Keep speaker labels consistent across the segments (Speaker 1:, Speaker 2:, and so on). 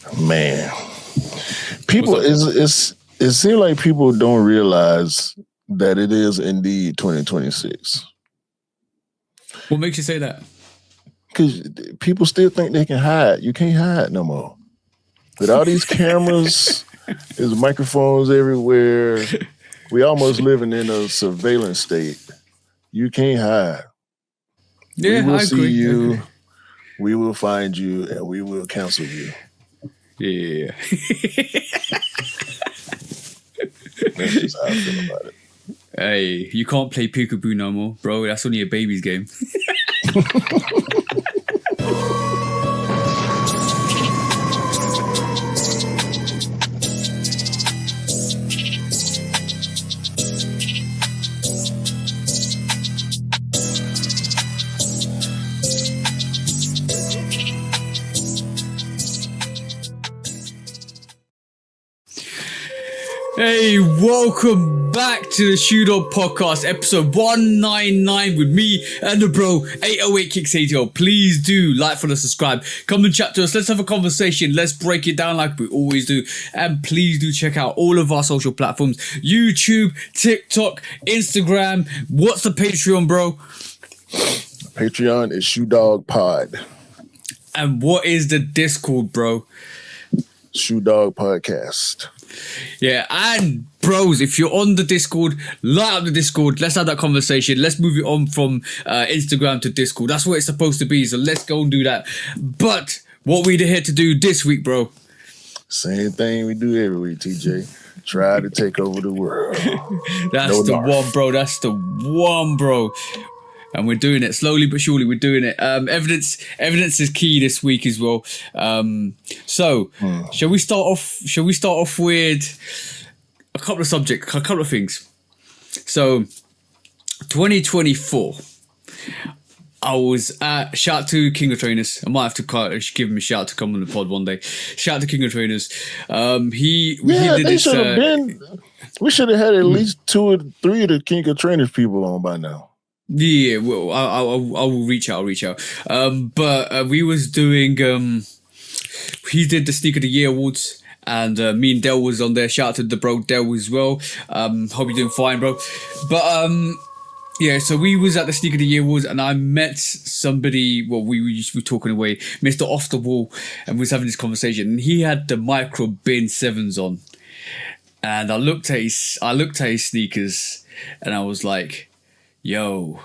Speaker 1: Man, people it seems like people don't realize that it is indeed 2026.
Speaker 2: What makes you say that?
Speaker 1: Because people still think they can hide. You can't hide no more. With all these cameras, there's microphones everywhere. We almost living in a surveillance state. You can't hide.
Speaker 2: Yeah,
Speaker 1: we will
Speaker 2: I
Speaker 1: see
Speaker 2: agree.
Speaker 1: you. We will find you, and we will cancel you.
Speaker 2: Yeah.
Speaker 1: That's just how I feel about it.
Speaker 2: Hey, you can't play peekaboo no more, bro. That's only a baby's game. Hey, welcome back to the Shoe Dog Podcast, episode 199 with me and the bro, 808 Kicks ATL. Please do like, follow, subscribe. Come and chat to us. Let's have a conversation. Let's break it down like we always do. And please do check out all of our social platforms. YouTube, TikTok, Instagram. What's the Patreon, bro?
Speaker 1: Patreon is Shoe Dog Pod.
Speaker 2: And what is the Discord, bro?
Speaker 1: Shoe Dog Podcast.
Speaker 2: Yeah, and bros, if you're on the Discord, light up the Discord. Let's have that conversation. Let's move it on from Instagram to Discord. That's what it's supposed to be, so let's go and do that. But what we're here to do this week, bro?
Speaker 1: Same thing we do every week, TJ. Try to take over the world.
Speaker 2: That's the one, bro. That's the one, bro. And we're doing it slowly but surely. We're doing it. Evidence is key this week as well. Shall we start off with a couple of subjects, a couple of things? So, 2024. I was at, shout out to King of Trainers. I might have to give him a shout to come on the pod one day. Shout out to King of Trainers. He did
Speaker 1: they
Speaker 2: this.
Speaker 1: Should have been. We should have had at least 2 or 3 of the King of Trainers people on by now.
Speaker 2: Yeah, well, I will reach out. But we was doing. He did the Sneaker of the Year awards, and me and Del was on there. Shout out to the bro Del as well. Hope you're doing fine, bro. But yeah, so we was at the Sneaker of the Year awards, and I met somebody. Well, we were talking away, Mr. Off the Wall, and we was having this conversation. And he had the Micro Bin 7s on, and I looked at his sneakers, and I was like, yo,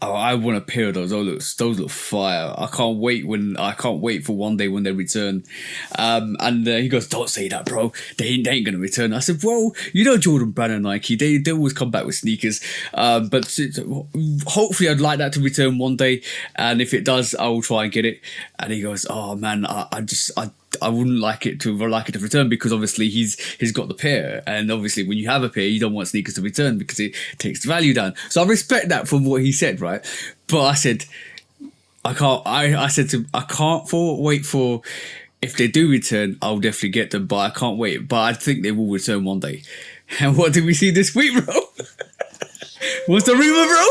Speaker 2: I want a pair of those. Those look fire. I can't wait for one day when they return. And he goes, don't say that, bro. They ain't gonna return. I said, bro, you know Jordan Brand and Nike. They always come back with sneakers. But hopefully I'd like that to return one day. And if it does, I will try and get it. And he goes, oh man, I wouldn't like it to return because obviously he's got the pair, and obviously when you have a pair you don't want sneakers to return because it takes the value down. So I respect that from what he said, right? But I said I can't wait for, if they do return, I'll definitely get them, but I can't wait. But I think they will return one day. And what did we see this week, bro? What's the rumor, bro?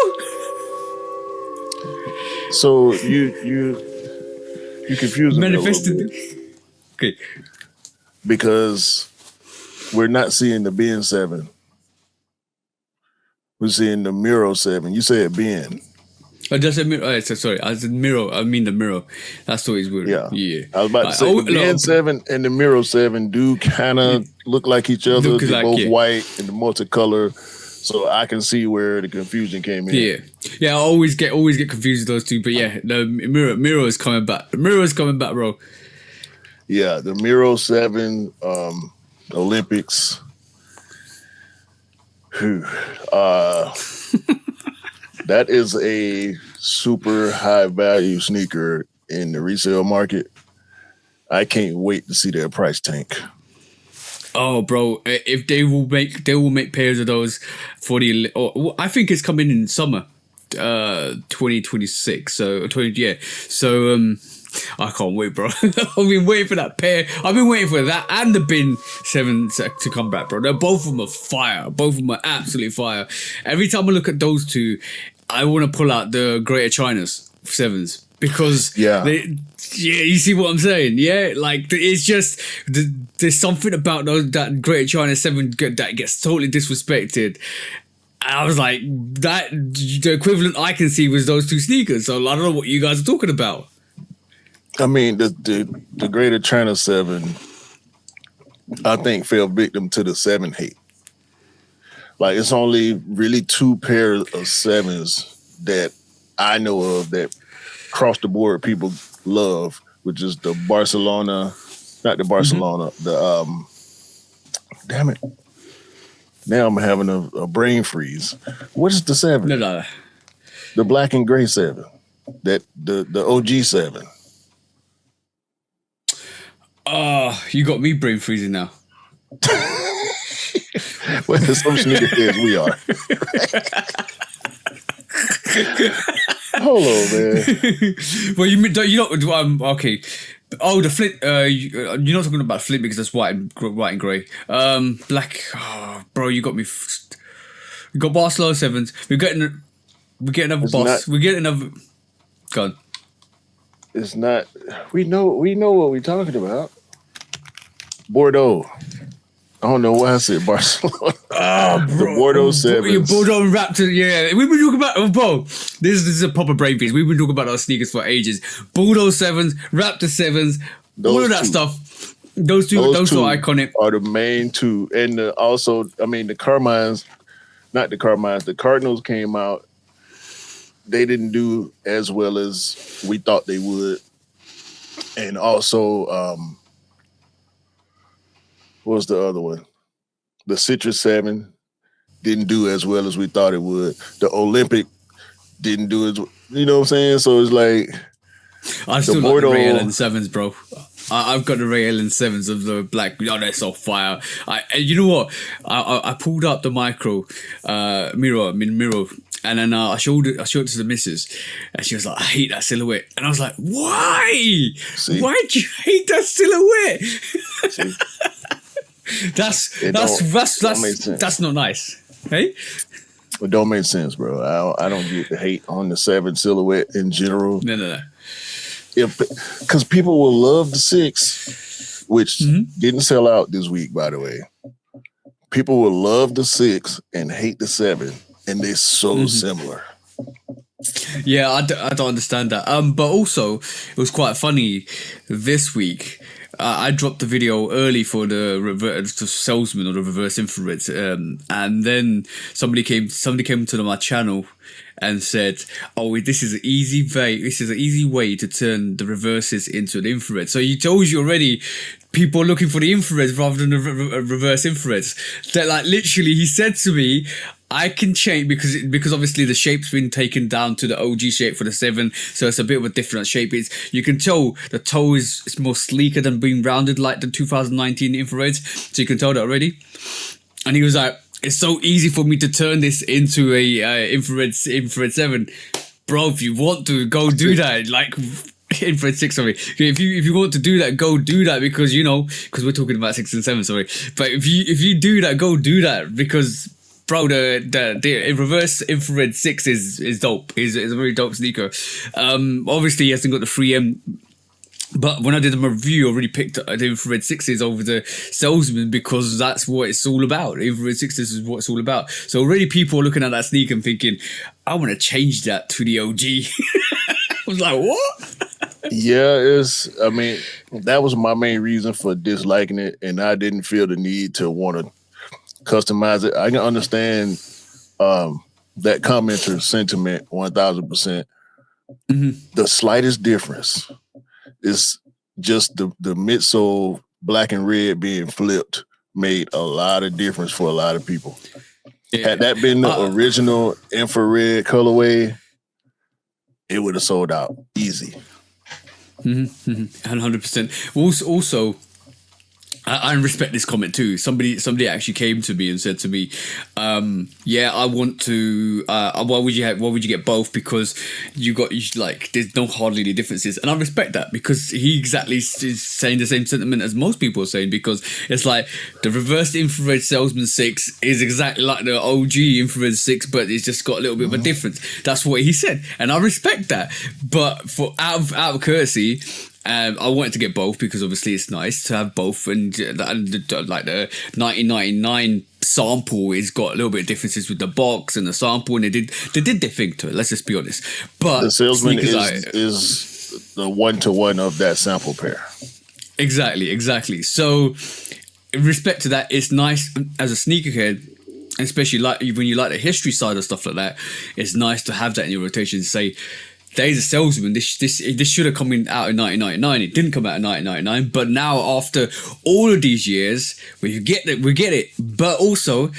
Speaker 1: So you confused me
Speaker 2: manifested. Okay.
Speaker 1: Because we're not seeing the Ben 7. We're seeing the Miro 7. You said Ben.
Speaker 2: I just said Miro. Sorry, I said Miro. I mean the Miro. That's always weird.
Speaker 1: Yeah. I was about to say the Ben 7 and the Miro 7 do kind of look like each other. They're both white and the multicolor. So I can see where the confusion came in.
Speaker 2: Yeah. I always get confused with those two. But yeah, the Miro is coming back. The Miro is coming back, bro.
Speaker 1: Yeah, the Miro 7 Olympics. That is a super high value sneaker in the resale market. I can't wait to see their price tank.
Speaker 2: Oh, bro! If they will make pairs of those for the. I think it's coming in summer, 2026. So 20, yeah. So I can't wait, bro. I've been waiting for that pair. I've been waiting for that and the Bin 7 to come back, bro. Both of them are fire. Both of them are absolutely fire. Every time I look at those two, I want to pull out the Greater China's 7s. because
Speaker 1: Yeah.
Speaker 2: you see what I'm saying? Yeah, like it's just there's something about that Greater China 7 that gets totally disrespected. And I was like, that the equivalent I can see was those two sneakers. So I don't know what you guys are talking about.
Speaker 1: I mean, the Greater China 7, I think, fell victim to the 7 hate. Like, it's only really 2 pairs of 7s that I know of that cross the board people love, which is the Barcelona, not the Barcelona, the damn it. Now I'm having a brain freeze. What is the 7?
Speaker 2: No.
Speaker 1: The black and gray 7. That the OG 7.
Speaker 2: You got me brain freezing now.
Speaker 1: Well, some sneakerheads we are. Hold on, man.
Speaker 2: Well, you know, okay. Oh, the flip. You're not talking about flip because that's white and grey. Black. Oh, bro, you got me. We got Barcelona 7s. We get another boss. We get another. Go on.
Speaker 1: It's not. We know what we're talking about. Bordeaux. I don't know why I said Barcelona.
Speaker 2: Oh, bro.
Speaker 1: The Bordeaux 7s.
Speaker 2: Bordeaux Raptor, yeah. We've been talking about, bro, this is a proper brain piece. We've been talking about our sneakers for ages. Bordeaux 7s, Raptor 7s, all of that stuff. Those two are iconic.
Speaker 1: Are the main 2. And also, I mean, the Carmines, not the Carmines, the Cardinals came out. They didn't do as well as we thought they would. And also, what was the other one? The Citrus 7 didn't do as well as we thought it would. The Olympic didn't do as well. You know what I'm saying? So it's like...
Speaker 2: I still like the Ray Allen 7s, bro. I've got the Ray Allen 7s of the black. Oh, they're so fire. You know what? I pulled up the micro mirror, and then I showed it to the missus, and she was like, "I hate that silhouette," and I was like, "Why?
Speaker 1: See?
Speaker 2: Why do you hate that silhouette?"
Speaker 1: See?
Speaker 2: That's not nice. Hey?
Speaker 1: It don't make sense, bro. I don't get the hate on the 7 silhouette in general.
Speaker 2: No.
Speaker 1: Because people will love the 6, which didn't sell out this week, by the way. People will love the 6 and hate the 7, and they're so similar.
Speaker 2: Yeah, I don't understand that. But also, it was quite funny this week. I dropped the video early for the salesman or the reverse infrared, and then somebody came to my channel and said, "Oh, this is an easy way to turn the reverses into an infrared." So he told you already, people are looking for the infrareds rather than the reverse infrareds. That, like, literally, he said to me, I can change because obviously the shape's been taken down to the OG shape for the 7, so it's a bit of a different shape. You can tell the toe is more sleeker than being rounded like the 2019 infrareds, so you can tell that already. And he was like, "It's so easy for me to turn this into a infrared 7, bro. If you want to, go do that." Like, infrared 6, sorry. If you want to do that, go do that, because we're talking about 6 and 7, sorry. But if you do that, go do that, because, bro, the reverse infrared 6 is dope. Is a very dope sneaker. Obviously he hasn't got the 3M. But when I did my review, I already picked the infrared 6s over the salesman, because that's what it's all about. The infrared 6s is what it's all about. So already people are looking at that sneaker and thinking, I want to change that to the OG. I was like, what?
Speaker 1: Yeah, I mean, that was my main reason for disliking it, and I didn't feel the need to want to customize it. I can understand that commenter's sentiment 1,000%. The slightest difference is just the midsole black and red being flipped made a lot of difference for a lot of people. Yeah. Had that been the original infrared colorway, it would have sold out easy.
Speaker 2: 100%. Also, I respect this comment too. Somebody actually came to me and said to me, "Yeah, I want to. Why would you get both? Because there's no hardly any differences." And I respect that because he exactly is saying the same sentiment as most people are saying, because it's like the reverse infrared Salesman 6 is exactly like the OG infrared 6, but it's just got a little bit of a difference. That's what he said, and I respect that. But for out of courtesy. I wanted to get both because obviously it's nice to have both, and like the 1999 sample has got a little bit of differences with the box and the sample, and they did their thing to it. Let's just be honest. But
Speaker 1: the Salesman is the 1-to-1 of that sample pair.
Speaker 2: Exactly. So, in respect to that, it's nice as a sneakerhead, especially like when you like the history side of stuff like that. It's nice to have that in your rotation and say, Days of Salesman, this should have come out in 1999. It didn't come out in 1999, but now after all of these years, we get it. But also,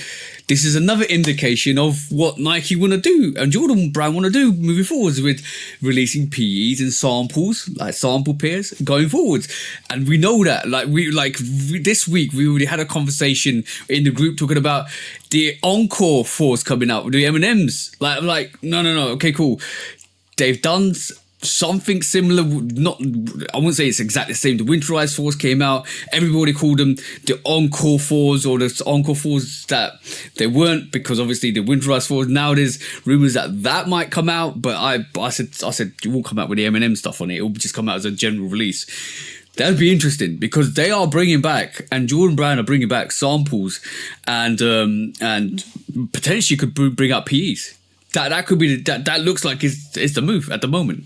Speaker 2: this is another indication of what Nike want to do and Jordan Brand want to do moving forwards with releasing PEs and samples, like sample pairs going forwards. And we know that, this week we already had a conversation in the group talking about the Encore 4s coming out with the M&Ms. No, okay, cool. They've done something similar. I wouldn't say it's exactly the same. The Winterized 4s came out. Everybody called them the Encore 4s or the Encore 4s that they weren't, because obviously the Winterized 4s. Now there's rumors that might come out, but I said it won't come out with the M&M stuff on it. It will just come out as a general release. That'd be interesting because they are bringing back, and Jordan Brand are bringing back samples, and potentially could bring out PEs. That could be that looks like it's the move at the moment.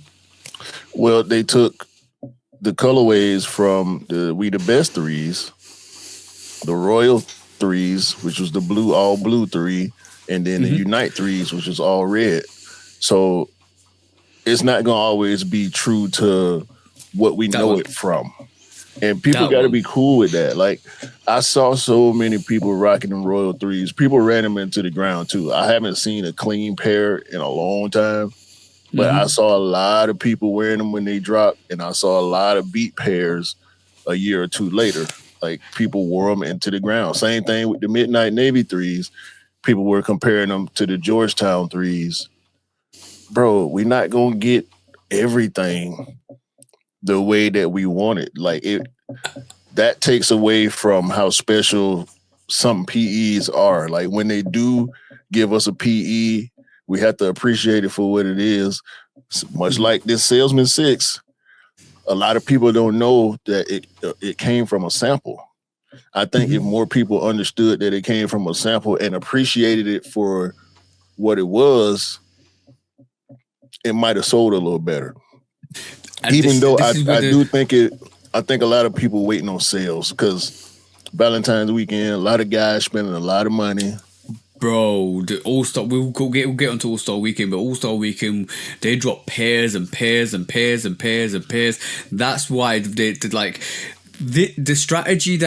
Speaker 1: Well, they took the colorways from the We the Best 3s, the Royal 3s, which was the all blue 3, and then the Unite 3s, which was all red. So it's not gonna always be true to what we know it from. And people got to be cool with that. Like, I saw so many people rocking them Royal 3s. People ran them into the ground, too. I haven't seen a clean pair in a long time. But I saw a lot of people wearing them when they dropped. And I saw a lot of beat pairs a year or two later. Like, people wore them into the ground. Same thing with the Midnight Navy 3s. People were comparing them to the Georgetown 3s. Bro, we're not going to get everything the way that we want it. Like, that takes away from how special some PEs are. Like, when they do give us a PE, we have to appreciate it for what it is. Much like this Salesman 6, a lot of people don't know that it came from a sample. I think if more people understood that it came from a sample and appreciated it for what it was, it might have sold a little better. And even though I think a lot of people waiting on sales because Valentine's weekend, a lot of guys spending a lot of money.
Speaker 2: Bro, the All-Star, we'll get onto All-Star Weekend, but All-Star Weekend, they drop pairs and pairs and pairs and pairs and pairs. That's why they like the strategy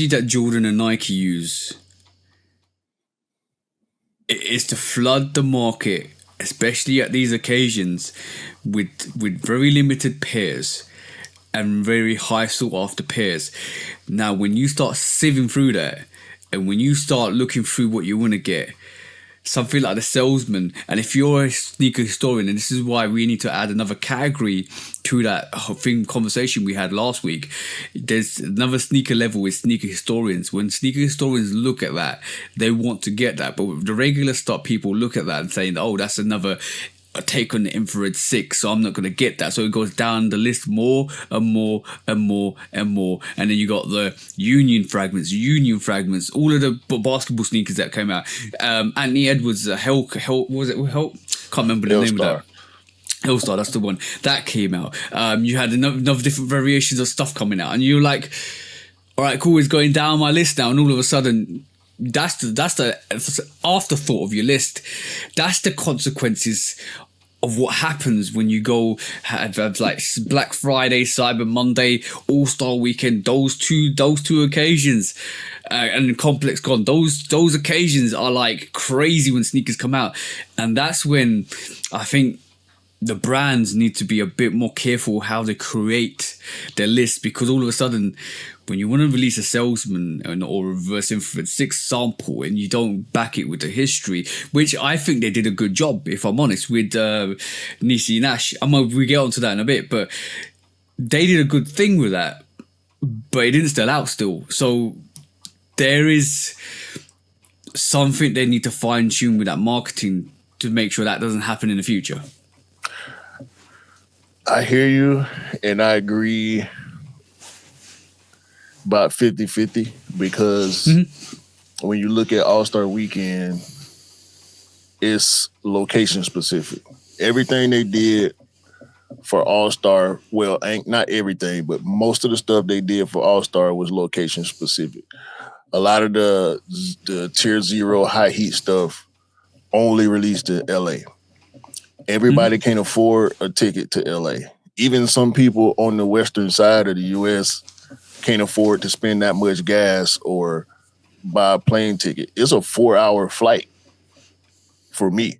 Speaker 2: that Jordan and Nike use is to flood the market, especially at these occasions, with very limited pairs and very high sought after pairs. Now, when you start sieving through that, and when you start looking through what you want to get, something like the Salesman, and if you're a sneaker historian, and this is why we need to add another category to that conversation we had last week, there's another sneaker level with sneaker historians. When sneaker historians look at that, they want to get that, but the regular stock people look at that and saying, oh, that's another take on the infrared 6, so I'm not going to get that. So it goes down the list more and more and more and more, and then you got the union fragments, all of the basketball sneakers that came out. Anthony Edwards, Help, was it Help? Can't remember the name of that. Hellstar, that's the one that came out. You had enough different variations of stuff coming out, and you're like, all right, cool, it's going down my list now, and all of a sudden, that's the afterthought of your list. That's the consequences of what happens when you go have like Black Friday, Cyber Monday, All-Star Weekend, those two occasions, and Complex Con. Those occasions are like crazy when sneakers come out, and that's when I think the brands need to be a bit more careful how they create their list, because all of a sudden, when you want to release a salesman or reverse influence 6 sample and you don't back it with the history, which I think they did a good job, if I'm honest, with Niecy Nash. We get onto that in a bit, but they did a good thing with that, but it didn't sell out still. So there is something they need to fine tune with that marketing to make sure that doesn't happen in the future.
Speaker 1: I hear you, and I agree about 50-50, because when you look at All-Star Weekend, it's location specific. Everything they did for All-Star, well, not everything, but most of the stuff they did for All-Star was location specific. A lot of the Tier 0 high heat stuff only released in LA. Everybody can't afford a ticket to LA. Even some people on the western side of the US can't afford to spend that much gas or buy a plane ticket. It's a 4-hour flight for me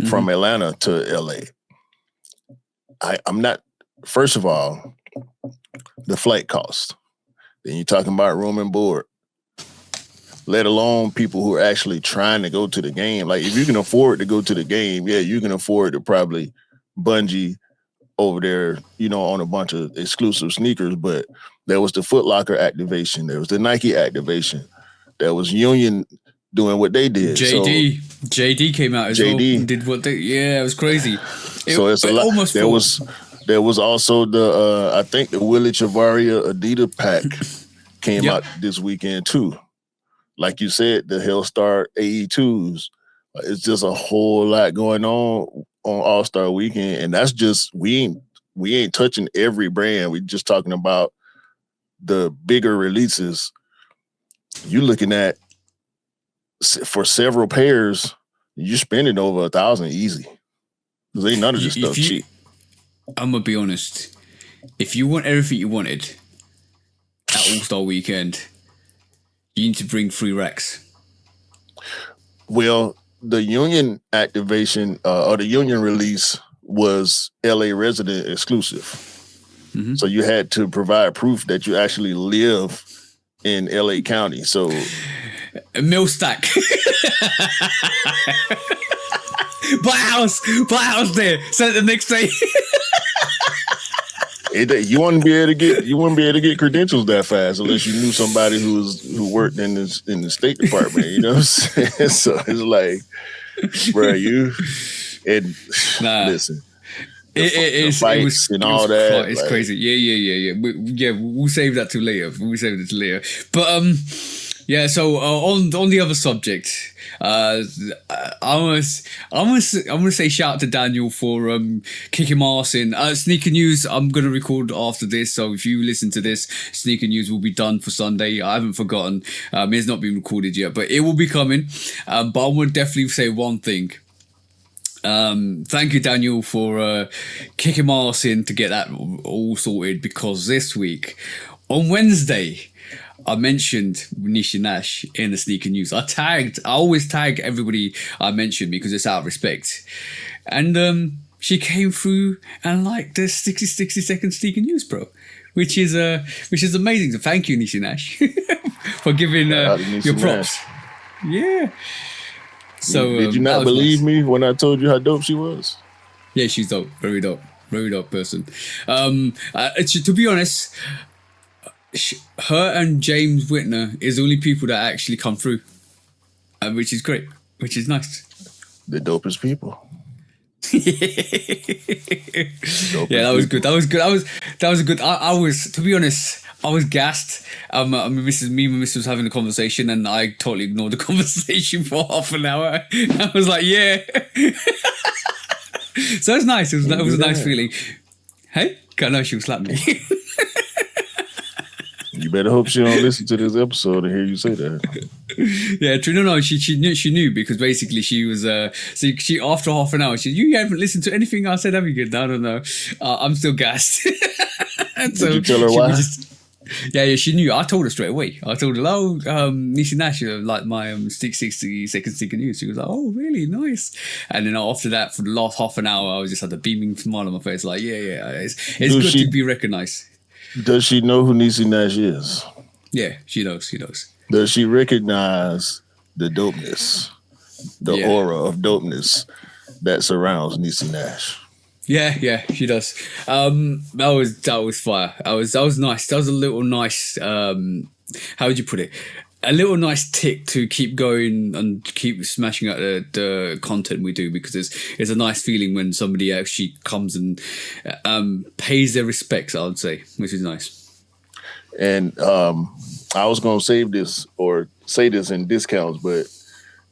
Speaker 1: from Atlanta to LA. I'm not, first of all, the flight cost. Then you're talking about room and board, let alone people who are actually trying to go to the game. Like, if you can afford to go to the game, yeah, you can afford to probably bungee over there, on a bunch of exclusive sneakers. But there was the Foot Locker activation. There was the Nike activation. There was Union doing what they did.
Speaker 2: JD came out as well and did what they... Yeah, it was crazy.
Speaker 1: So it's a lot. Almost there was also the, I think the Willie Chavaria Adidas pack came out this weekend too. Like you said, the Hellstar AE2s. It's just a whole lot going on All-Star Weekend, and that's just we ain't touching every brand. We're just talking about the bigger releases. You're looking at, for several pairs, you're spending over $1,000 easy. Because ain't none of this stuff cheap.
Speaker 2: I'm gonna be honest. If you want everything you wanted at All-Star Weekend, you need to bring 3 racks.
Speaker 1: Well, the Union activation or the Union release was LA resident exclusive. So you had to provide proof that you actually live in LA County. So
Speaker 2: a mill stack. buy a house there. Send it the next day.
Speaker 1: You wouldn't be able to get credentials that fast unless you knew somebody who worked in the State Department. You know what I'm saying? So it's like, bro, listen.
Speaker 2: It was
Speaker 1: and all that.
Speaker 2: It's crazy. Yeah. We'll save that to later. But yeah. So on the other subject, I'm gonna say shout out to Daniel for kicking my ass in sneaker news. I'm gonna record after this, so if you listen to this, sneaker news will be done for Sunday. I haven't forgotten. It's not been recorded yet, but it will be coming. But I would definitely say one thing. Thank you, Daniel, for kicking my ass in to get that all sorted, because this week on Wednesday I mentioned Niecy Nash in the sneaker news. I always tag everybody I mention because it's out of respect. And she came through and liked the 60 second sneaker news, bro. Which is amazing. So thank you, Niecy Nash, for giving your props. Nash. Yeah. So
Speaker 1: did you not believe me when I told you how dope she was?
Speaker 2: Yeah, she's dope. Very dope person. To be honest, her and James Whitner is the only people that actually come through, which is great, which is nice.
Speaker 1: The dopest people.
Speaker 2: Yeah, that was good. That was a good. I was, to be honest, I was gassed. Me and my missus was having a conversation, and I totally ignored the conversation for half an hour. I was like, yeah. So it's nice. It was a nice feeling. Hey, I know she'll slap me.
Speaker 1: You better hope she don't listen to this episode and hear you say that.
Speaker 2: Yeah, true. No, she knew because basically she was. She after half an hour, you haven't listened to anything I said, have you? Good. I don't know. I'm still gassed.
Speaker 1: Did you tell her why?
Speaker 2: Yeah, she knew. I told her straight away. I told her, oh, Niecy Nash, like my 60-second sneaker news. She was like, oh, really? Nice. And then after that, for the last half an hour, I was just had a beaming smile on my face. Like, yeah, it's good to be recognized.
Speaker 1: Does she know who Niecy Nash is?
Speaker 2: Yeah, she knows. She knows.
Speaker 1: Does she recognize the dopeness, the aura of dopeness that surrounds Niecy Nash?
Speaker 2: Yeah, she does. That was fire. That was nice. That was a little nice. How would you put it? A little nice tick to keep going and keep smashing out the content we do, because it's a nice feeling when somebody actually comes and pays their respects, I would say, which is nice.
Speaker 1: And I was gonna save this or say this in discounts, but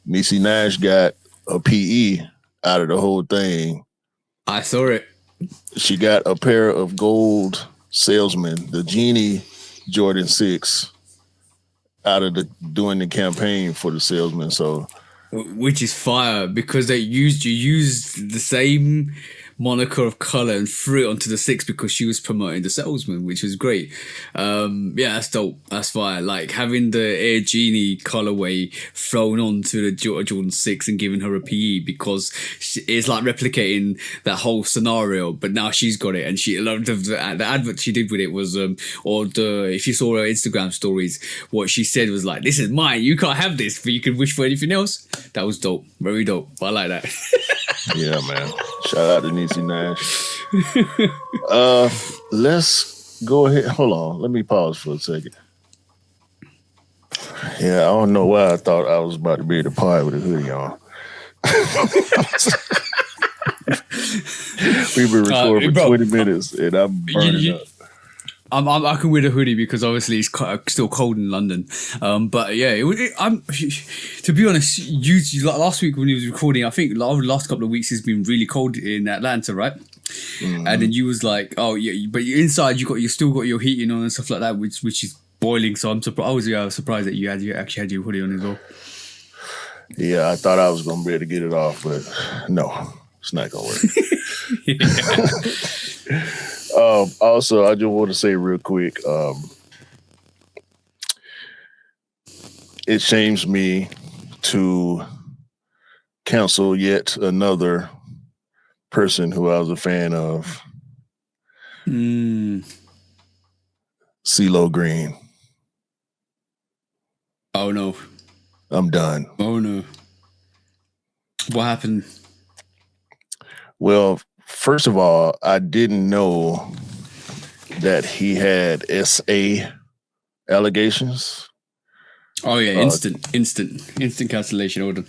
Speaker 1: Niecy Nash got a PE out of the whole thing.
Speaker 2: I saw it.
Speaker 1: She got a pair of gold Salesman, the Genie Jordan 6, out of doing the campaign for the Salesman. So,
Speaker 2: which is fire, because you used the same moniker of color and threw it onto the 6 because she was promoting the Salesman, which was great. That's dope. That's fire. Like having the Air Genie colorway thrown onto the Jordan 6 and giving her a PE, because it's like replicating that whole scenario, but now she's got it. And she loved the advert she did with it was if you saw her Instagram stories, what she said was like, this is mine, you can't have this, but you can wish for anything else. That was dope. Very dope. I like that.
Speaker 1: Yeah, man. Shout out to Niecy Nash. Let's go ahead. Hold on. Let me pause for a second. Yeah, I don't know why I thought I was about to be at the party with a hoodie on. We've been recording for 20 minutes and I'm burning up.
Speaker 2: I can wear the hoodie because obviously it's still cold in London. But yeah, to be honest, last week when he was recording, I think the last couple of weeks it's been really cold in Atlanta, right? Mm-hmm. And then you was like, oh yeah, but inside you still got your heating on and stuff like that, which is boiling. So I'm surprised. I was surprised that you actually had your hoodie on as well.
Speaker 1: Yeah, I thought I was gonna be able to get it off, but no, it's not gonna work. Also, I just want to say real quick, it shames me to cancel yet another person who I was a fan of. CeeLo Green.
Speaker 2: Oh no.
Speaker 1: I'm done.
Speaker 2: Oh no. What happened?
Speaker 1: Well, first of all, I didn't know that he had SA allegations.
Speaker 2: Oh yeah, instant cancellation order.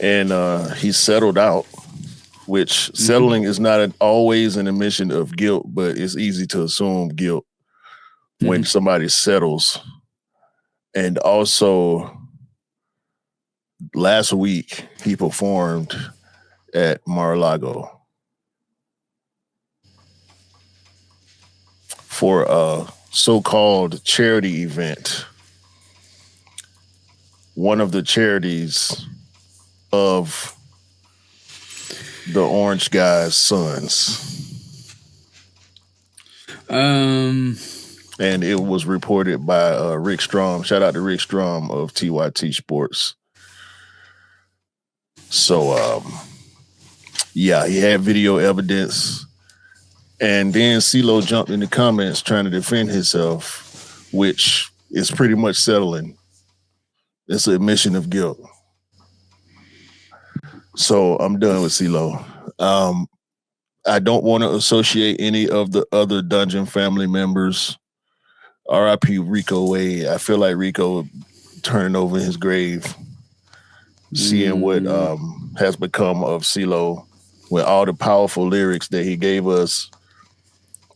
Speaker 1: And he settled out, which settling is not always an admission of guilt, but it's easy to assume guilt when somebody settles. And also, last week he performed at Mar-a-Lago for a so-called charity event. One of the charities of the Orange guy's sons. And it was reported by Rick Strom. Shout out to Rick Strom of TYT Sports. So, yeah, he had video evidence. And then CeeLo jumped in the comments trying to defend himself, which is pretty much settling. It's an admission of guilt. So I'm done with CeeLo. I don't want to associate any of the other Dungeon family members. R.I.P. Rico Wade. I feel like Rico turning over in his grave, seeing what has become of CeeLo with all the powerful lyrics that he gave us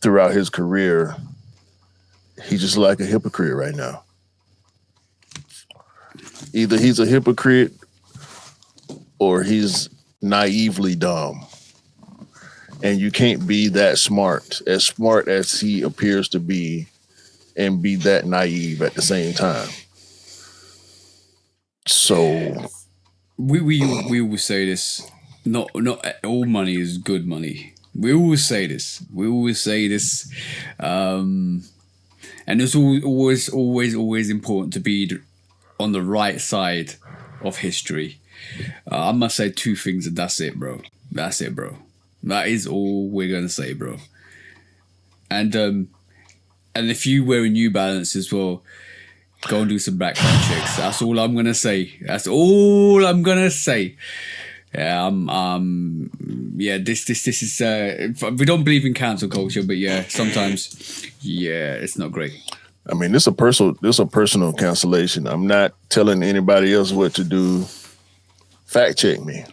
Speaker 1: throughout his career. He's just like a hypocrite right now. Either he's a hypocrite or he's naively dumb. And you can't be that smart as he appears to be, and be that naive at the same time. So
Speaker 2: we always say this. Not all money is good money. We always say this. And it's always important to be on the right side of history. I must say 2 things, and that's it, bro. That's it, bro. That is all we're gonna say, bro. And if you wear a New Balance as well, go and do some background checks. That's all I'm gonna say. That's all I'm gonna say. Yeah, yeah. This is. We don't believe in cancel culture, but yeah, sometimes, yeah, it's not great.
Speaker 1: I mean, this a personal cancellation. I'm not telling anybody else what to do. Fact check me.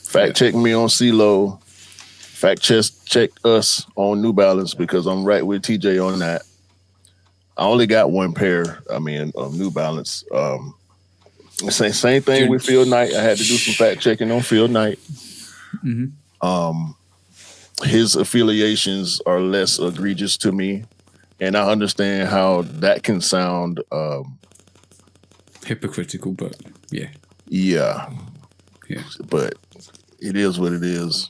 Speaker 1: Fact check me on CeeLo. Fact check us on New Balance, because I'm right with TJ on that. I only got 1 pair. I mean, of New Balance. Same thing with Phil Knight. I had to do some fact checking on Phil Knight. His affiliations are less egregious to me, and I understand how that can sound
Speaker 2: hypocritical, but yeah.
Speaker 1: Yeah. But it is what it is.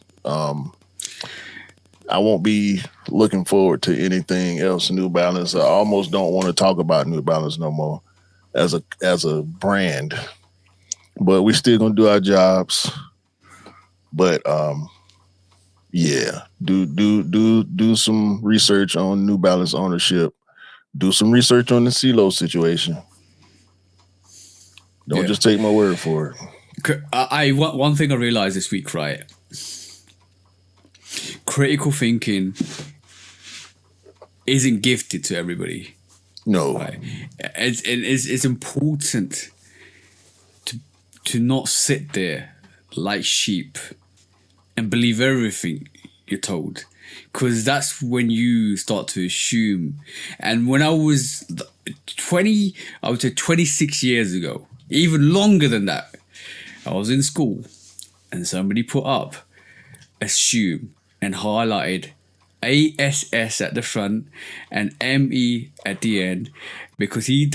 Speaker 1: I won't be looking forward to anything else New Balance. I almost don't want to talk about New Balance no more as a brand. But we still gonna do our jobs. But yeah, do some research on New Balance ownership. Do some research on the CeeLo situation. Don't just take my word for it.
Speaker 2: One thing I realized this week, right? Critical thinking isn't gifted to everybody.
Speaker 1: No,
Speaker 2: right? It's important to not sit there like sheep and believe everything you're told, because that's when you start to assume. And when I was 20, I would say 26 years ago, even longer than that, I was in school and somebody put up assume and highlighted ASS at the front and ME at the end, because he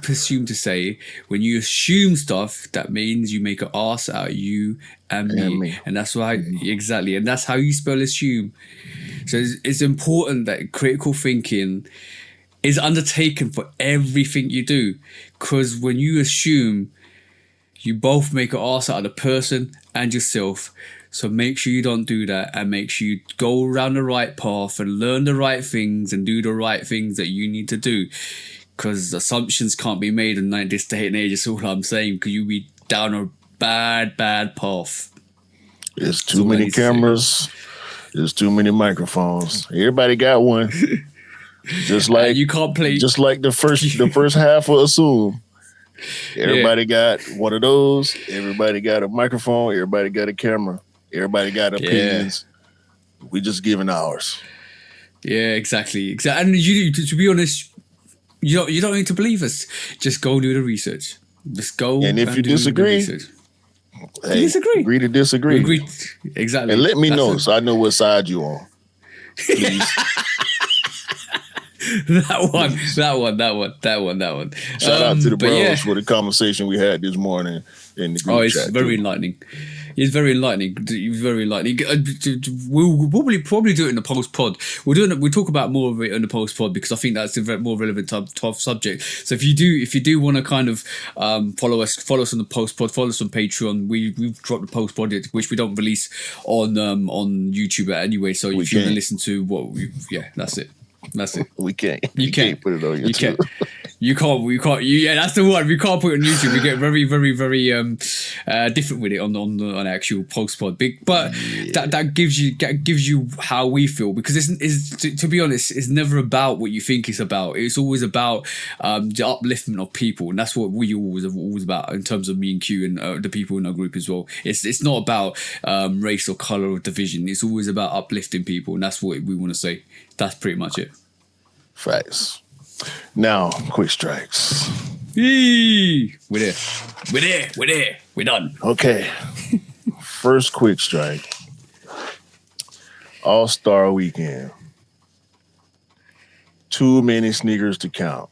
Speaker 2: presumed to say, when you assume stuff, that means you make an arse out of you and me. And that's why, exactly, and that's how you spell assume. So it's important that critical thinking is undertaken for everything you do, because when you assume, you both make an arse out of the person and yourself. So make sure you don't do that, and make sure you go around the right path and learn the right things and do the right things that you need to do. Because assumptions can't be made in this day and age, that's all I'm saying, because you'll be down a bad path.
Speaker 1: There's too many cameras. There's too many microphones. Everybody got one. Just like
Speaker 2: you can't play.
Speaker 1: Just like the first half of Assume. Everybody got one of those. Everybody got a microphone. Everybody got a camera. Everybody got opinions. We just giving ours.
Speaker 2: Yeah, exactly. And you, to be honest, you don't need to believe us. Just go do the research. Just go.
Speaker 1: And if you disagree, hey, agree to disagree.
Speaker 2: Exactly.
Speaker 1: And let me know so I know what side you on. Please.
Speaker 2: That one.
Speaker 1: Shout out to the bros for the conversation we had this morning in the group chat.
Speaker 2: It's very enlightening. It's very enlightening. We'll probably do it in the post pod. We'll talk about more of it in the post pod, because I think that's a more relevant type of subject. So if you do want to kind of follow us on the post pod, follow us on Patreon. We've dropped the post pod, which we don't release on YouTube anyway. So if you want to listen to that's it. That's it.
Speaker 1: We can't. You can't put it on YouTube.
Speaker 2: You can't. We can't. Yeah, that's the one. We can't put it on YouTube. We get very, very, very different with it on the actual post pod. But that gives you how we feel, because to be honest, it's never about what you think it's about. It's always about the upliftment of people, and that's what we always about in terms of me and Q and the people in our group as well. It's not about race or color or division. It's always about uplifting people, and that's what we want to say. That's pretty much it.
Speaker 1: Facts. Now, quick strikes.
Speaker 2: We're there. We're done.
Speaker 1: Okay. First quick strike. All-Star Weekend. Too many sneakers to count.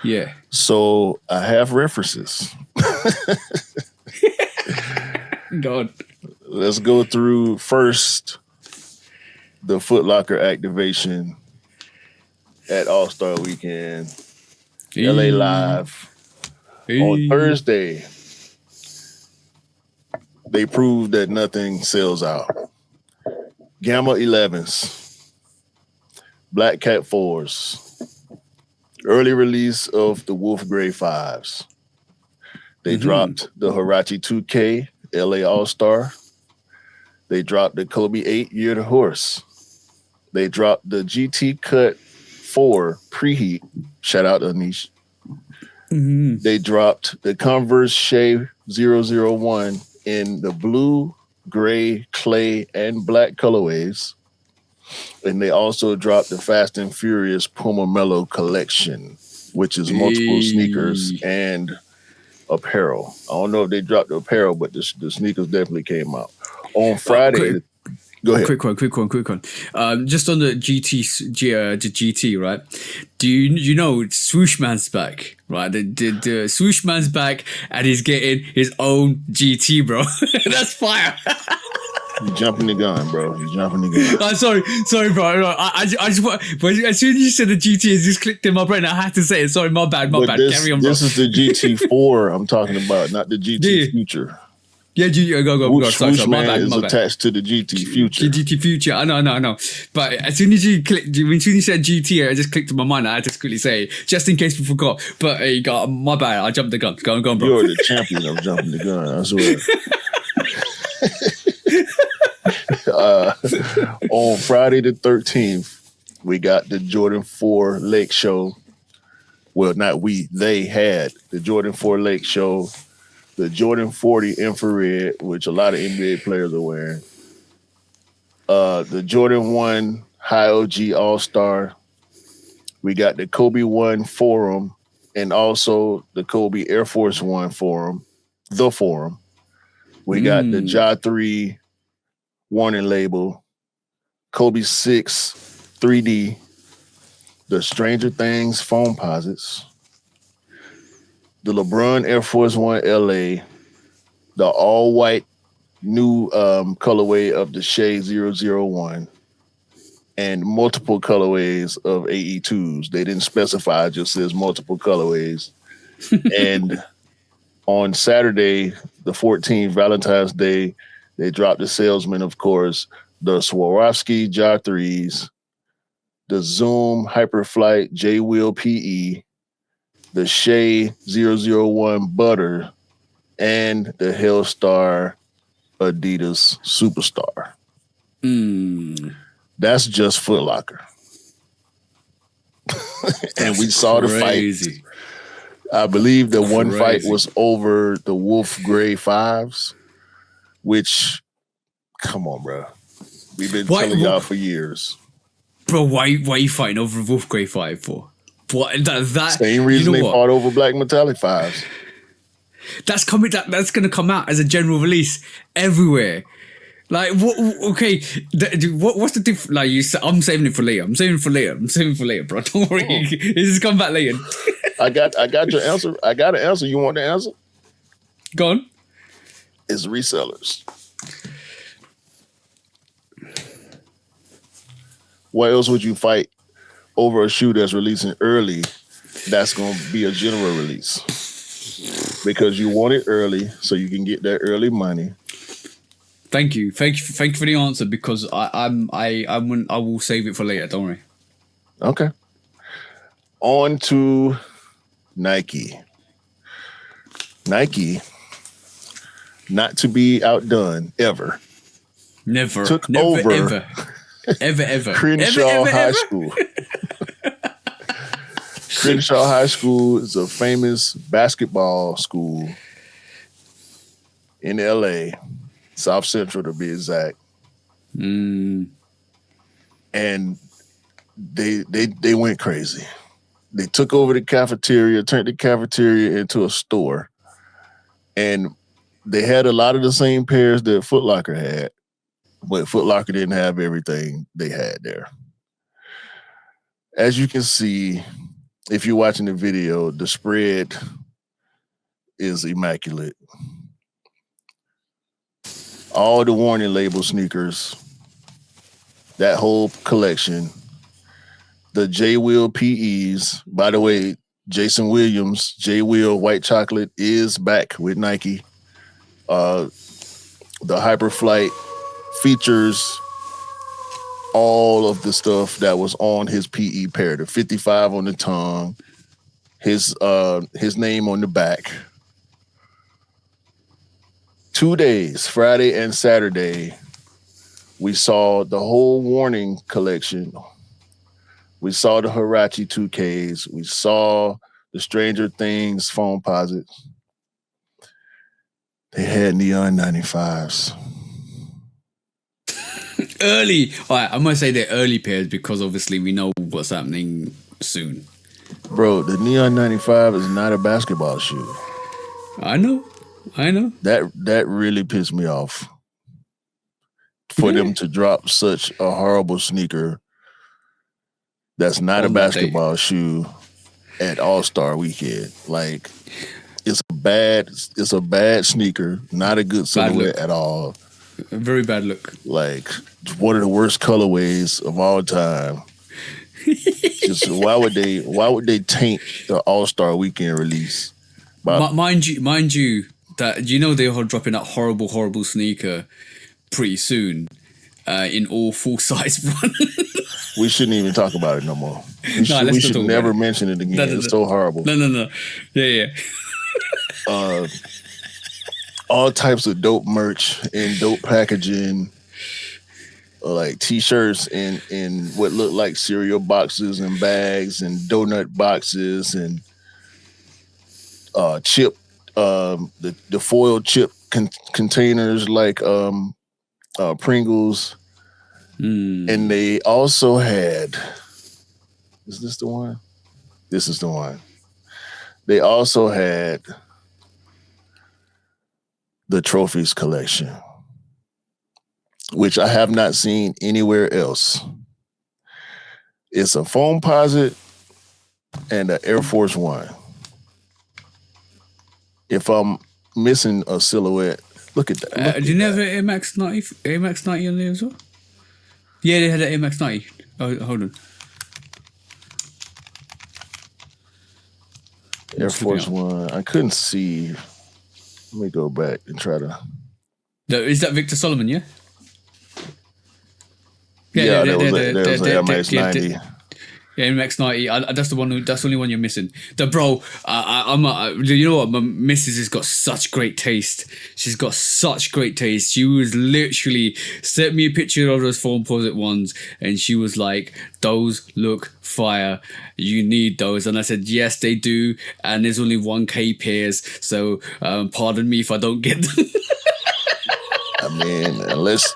Speaker 2: Yeah.
Speaker 1: So I have references.
Speaker 2: God.
Speaker 1: Let's go through first the Foot Locker activation at All-Star Weekend,
Speaker 2: Hey.
Speaker 1: LA Live. On Thursday, they proved that nothing sells out. Gamma 11s, Black Cat 4s, early release of the Wolf Gray 5s. They dropped the Hirachi 2K LA All-Star. They dropped the Kobe 8 Year the Horse. They dropped the GT Cut 4 Preheat. Shout out to Anish. They dropped the Converse Shea 001 in the blue, gray, clay, and black colorways. And they also dropped the Fast and Furious Puma Mellow collection, which is multiple sneakers and apparel. I don't know if they dropped the apparel, but the sneakers definitely came out. On Friday, go ahead.
Speaker 2: Quick one. Just on the GT, right? Do you know Swoosh Man's back, right? The Swoosh Man's back, and he's getting his own GT, bro. That's fire.
Speaker 1: You're jumping the gun, bro. You're jumping the gun.
Speaker 2: Sorry, bro. I just but as soon as you said the GT, it just clicked in my brain. I had to say it. Sorry, my bad. Carry on, bro.
Speaker 1: This is the GT4 I'm talking about, not the GT Future.
Speaker 2: Yeah, go. Sorry,
Speaker 1: my bad.
Speaker 2: My bad.
Speaker 1: Attached to the GT Future.
Speaker 2: GT Future. I know. But as soon as you said GT, I just clicked in my mind. I had to quickly say it, just in case we forgot. But hey, you got my bad. I jumped the gun. Go on, bro.
Speaker 1: You're the champion of jumping the gun. I swear. On Friday the 13th, we got the Jordan 4 Lake Show. Well, not we. They had the Jordan 4 Lake Show. The Jordan 40 infrared, which a lot of NBA players are wearing. The Jordan 1 High OG All-Star. We got the Kobe 1 Forum and also the Kobe Air Force 1 Forum, the Forum. We got the Ja 3 warning label, Kobe 6 3D, the Stranger Things foam posits, the LeBron Air Force 1 LA, the all-white new colorway of the Shea 001, and multiple colorways of AE2s. They didn't specify, it just says multiple colorways. And on Saturday, the 14th, Valentine's Day, they dropped the salesman, of course, the Swarovski Ja 3s, the Zoom Hyperflight J-Wheel PE, the Shea 001 Butter, and the Hellstar Adidas Superstar. That's just Foot Locker. And we saw the fight. I believe the one fight was over the Wolf Gray 5s, which, come on, bro. We've been telling y'all for years.
Speaker 2: Bro, why are you fighting over Wolf Gray 5 for? What that
Speaker 1: same reason they fought over Black Metallic 5s.
Speaker 2: That's coming. That's going to come out as a general release everywhere. Like, what? Okay, what's the difference? Like, I'm saving it for later. I'm saving it for later, bro. Don't worry, this is come back later.
Speaker 1: I got your answer. I got an answer. You want the answer?
Speaker 2: Go on.
Speaker 1: It's resellers. Why else would you fight over a shoe that's releasing early? That's going to be a general release because you want it early, so you can get that early money.
Speaker 2: Thank you for the answer, because I will save it for later. Don't worry.
Speaker 1: Okay. On to Nike. Nike, not to be outdone ever.
Speaker 2: Never.
Speaker 1: Took
Speaker 2: never,
Speaker 1: over
Speaker 2: ever.
Speaker 1: Crenshaw High School. Crenshaw High School is a famous basketball school in LA, South Central to be exact. And they went crazy. They took over the cafeteria, turned the cafeteria into a store. And they had a lot of the same pairs that Foot Locker had, but Foot Locker didn't have everything they had there. As you can see, if you're watching the video, the spread is immaculate. All the warning label sneakers, that whole collection, the J Will PEs. By the way, Jason Williams, J Will White Chocolate is back with Nike. The Hyperflight features all of the stuff that was on his PE pair. The 55 on the tongue, his name on the back. 2 days, Friday and Saturday, we saw the whole Warning collection. We saw the Huarache 2Ks. We saw the Stranger Things foam posits. They had neon 95s.
Speaker 2: Early. All right, I'm going to say they're early pairs because obviously we know what's happening soon.
Speaker 1: Bro, the neon 95 is not a basketball shoe.
Speaker 2: I know.
Speaker 1: That really pissed me off. For them to drop such a horrible sneaker that's not a basketball shoe at All-Star Weekend. Like, it's a bad sneaker, not a good silhouette at all.
Speaker 2: A very bad look.
Speaker 1: Like, one of the worst colorways of all time. Just why would they taint the All-Star Weekend release?
Speaker 2: Mind you, that they are dropping that horrible sneaker pretty soon in all full size run.
Speaker 1: We shouldn't even talk about it no more. We should never mention it again. No. It's so horrible.
Speaker 2: No. Yeah.
Speaker 1: All types of dope merch and dope packaging, like T-shirts in what look like cereal boxes and bags and donut boxes and chip, the foil chip containers like Pringles. And they also had, is this the one? This is the one. They also had the Trophies collection, which I have not seen anywhere else. It's a foam posit and an Air Force One. If I'm missing a silhouette, look at that.
Speaker 2: Do you have an Air Max 90 on there as well? Yeah, they had an Air Max 90. Oh, hold on.
Speaker 1: Air Force One. I couldn't see. Let me go back and try to.
Speaker 2: Is that Victor Solomon? Yeah.
Speaker 1: Yeah, there was an Air Max 90.
Speaker 2: Yeah, MX90. That's the one. That's the only one you're missing. Bro, you know what? My missus has got such great taste. She's got such great taste. She was literally sent me a picture of those foam posit ones, and she was like, "Those look fire. You need those." And I said, "Yes, they do." And there's only 1K pairs, so pardon me if I don't get them.
Speaker 1: I mean, unless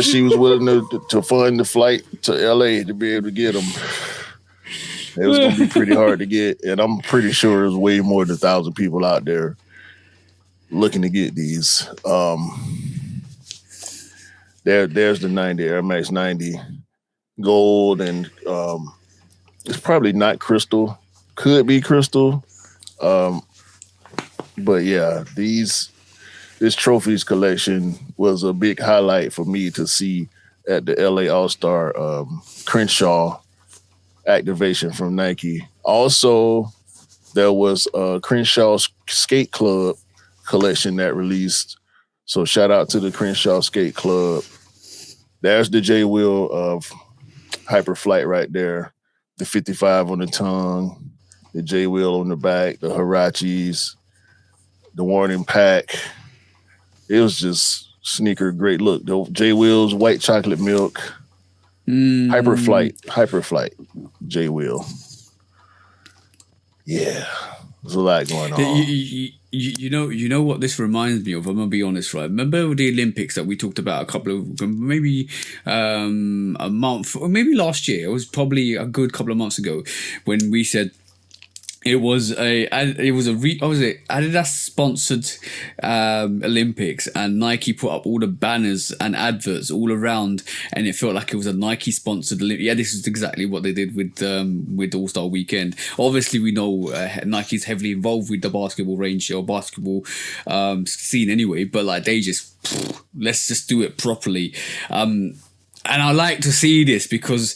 Speaker 1: she was willing to fund the flight to LA to be able to get them, it was going to be pretty hard to get. And I'm pretty sure there's way more than 1,000 people out there looking to get these. There's the 90, Air Max 90, gold, and it's probably not crystal. Could be crystal. But yeah, this Trophies collection was a big highlight for me to see at the LA All-Star Crenshaw activation from Nike. Also, there was a Crenshaw Skate Club collection that released. So shout out to the Crenshaw Skate Club. There's the J Will of Hyperflight right there. The 55 on the tongue, the J Will on the back, the Huaraches, the Warning pack. It was just sneaker great look. The J Will's white chocolate milk. Hyperflight, J Will. Yeah, there's a lot going on.
Speaker 2: You know what this reminds me of? I'm gonna be honest, right? Remember the Olympics that we talked about a couple of maybe a month or maybe last year? It was probably a good couple of months ago when we said it was Adidas sponsored Olympics, and Nike put up all the banners and adverts all around, and it felt like it was a Nike sponsored Olympics. Yeah, this is exactly what they did with All-Star Weekend. Obviously, we know Nike's heavily involved with the basketball range or basketball scene anyway, but like they just let's just do it properly. And I like to see this because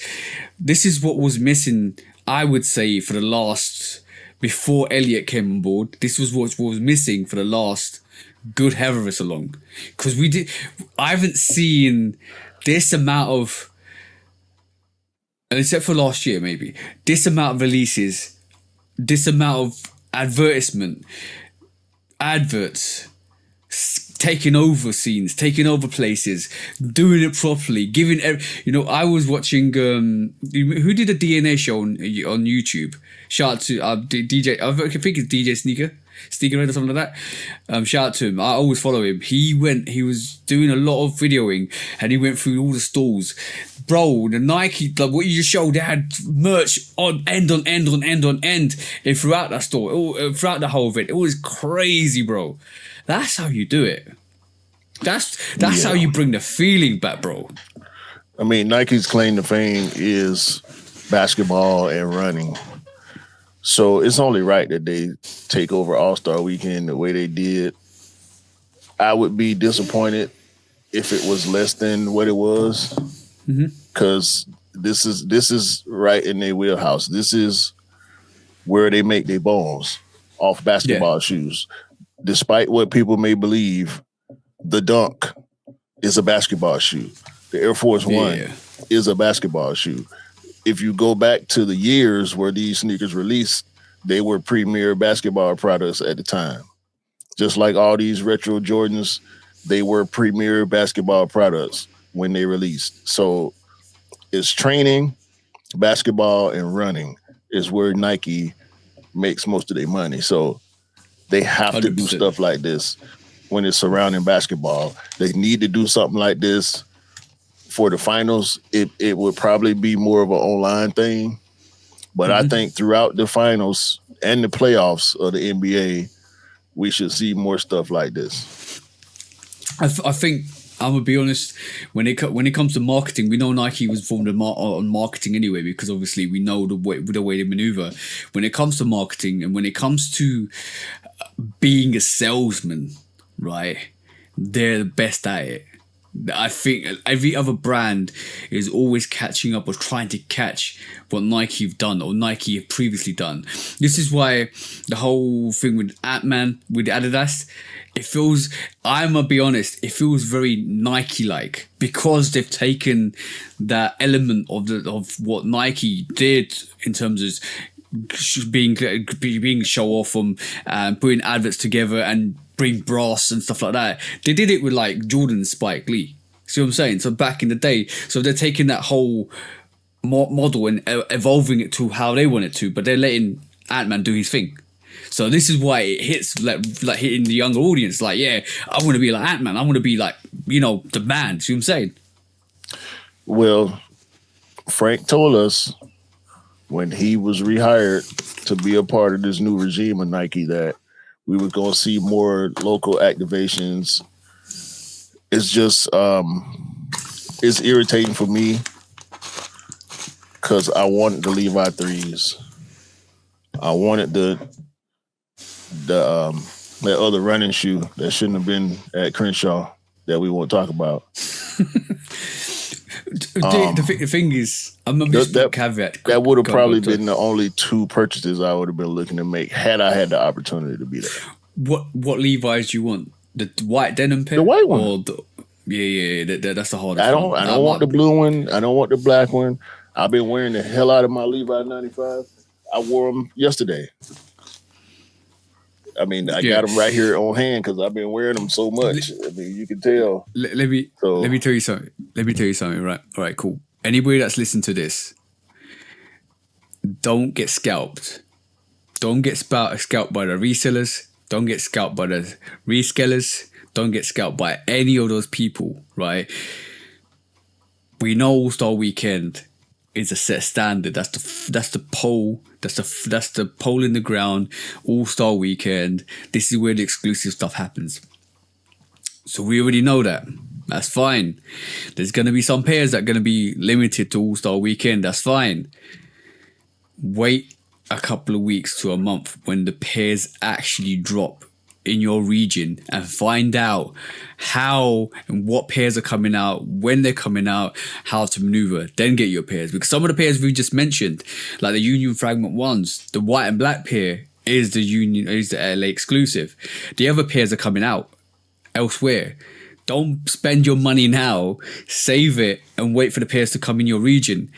Speaker 2: this is what was missing, I would say, for the last, before Elliot came on board, this was what was missing for the last good however us along. Because I haven't seen this amount of, and except for last year maybe, this amount of releases, this amount of adverts, taking over scenes, taking over places, doing it properly, giving. I was watching. Who did a DNA show on YouTube? Shout out to DJ. I think it's DJ Sneaker or something like that. Shout out to him. I always follow him. He was doing a lot of videoing, and he went through all the stalls. Bro, the Nike, like what you just showed, they had merch on end, and throughout that store, throughout the whole of it. It was crazy, bro. That's how you do it. That's how you bring the feeling back, bro.
Speaker 1: I mean, Nike's claim to fame is basketball and running. So it's only right that they take over All-Star Weekend the way they did. I would be disappointed if it was less than what it was, because this is right in their wheelhouse. This is where they make their bones, off basketball shoes. Despite what people may believe, the Dunk is a basketball shoe. The Air Force One is a basketball shoe. If you go back to the years where these sneakers released, they were premier basketball products at the time. Just like all these retro Jordans, they were premier basketball products when they released. So it's training, basketball, and running is where Nike makes most of their money. So they have to do
Speaker 2: 100%.
Speaker 1: stuff like this when it's surrounding basketball. They need to do something like this for the finals. It would probably be more of an online thing. But I think throughout the finals and the playoffs of the NBA, we should see more stuff like this.
Speaker 2: I think, I'm gonna be honest, when it comes to marketing, we know Nike was formed on marketing anyway, because obviously we know the way they maneuver. When it comes to marketing and when it comes to being a salesman, right, they're the best at it. I think every other brand is always catching up or trying to catch what Nike have done or Nike have previously done. This is why the whole thing with Ant-Man, with Adidas, it feels, I'm gonna be honest, it feels very Nike-like, because they've taken that element of what Nike did in terms of being show off from putting adverts together and bring brass and stuff like that. They did it with like Jordan and Spike Lee. See what I'm saying? So back in the day, so they're taking that whole model and evolving it to how they want it to, but they're letting Ant-Man do his thing. So this is why it hits like hitting the younger audience. Like, yeah, I want to be like Ant-Man. I want to be like, the man. See what I'm saying?
Speaker 1: Well, Frank told us when he was rehired to be a part of this new regime of Nike that we were going to see more local activations. It's just, it's irritating for me because I wanted the Levi 3s. I wanted the that other running shoe that shouldn't have been at Crenshaw that we won't talk about.
Speaker 2: The thing is, I'm a caveat.
Speaker 1: That would have probably been the only two purchases I would have been looking to make had I had the opportunity to be there.
Speaker 2: What Levi's do you want? The white denim pair?
Speaker 1: The white one.
Speaker 2: Or that's the hardest.
Speaker 1: I don't want the blue one. I don't want the black one. I've been wearing the hell out of my Levi 95. I wore them yesterday. I mean, I got them right here on hand because I've been wearing them so much. I mean, you can tell.
Speaker 2: Let me tell you something. Right. All right, cool. Anybody that's listened to this, don't get scalped. Don't get scalped by the resellers. Don't get scalped by the resellers. Don't get scalped by any of those people, right? We know All-Star Weekend is a set standard. That's the pole. That's the pole in the ground. All-Star Weekend. This is where the exclusive stuff happens. So we already know that. That's fine. There's going to be some pairs that are going to be limited to All-Star Weekend. That's fine. Wait a couple of weeks to a month when the pairs actually drop in your region and find out how and what pairs are coming out, when they're coming out, how to maneuver, then get your pairs. Because some of the pairs we just mentioned, like the Union Fragment ones, the white and black pair is the LA exclusive. The other pairs are coming out elsewhere. Don't spend your money now, save it and wait for the pairs to come in your region.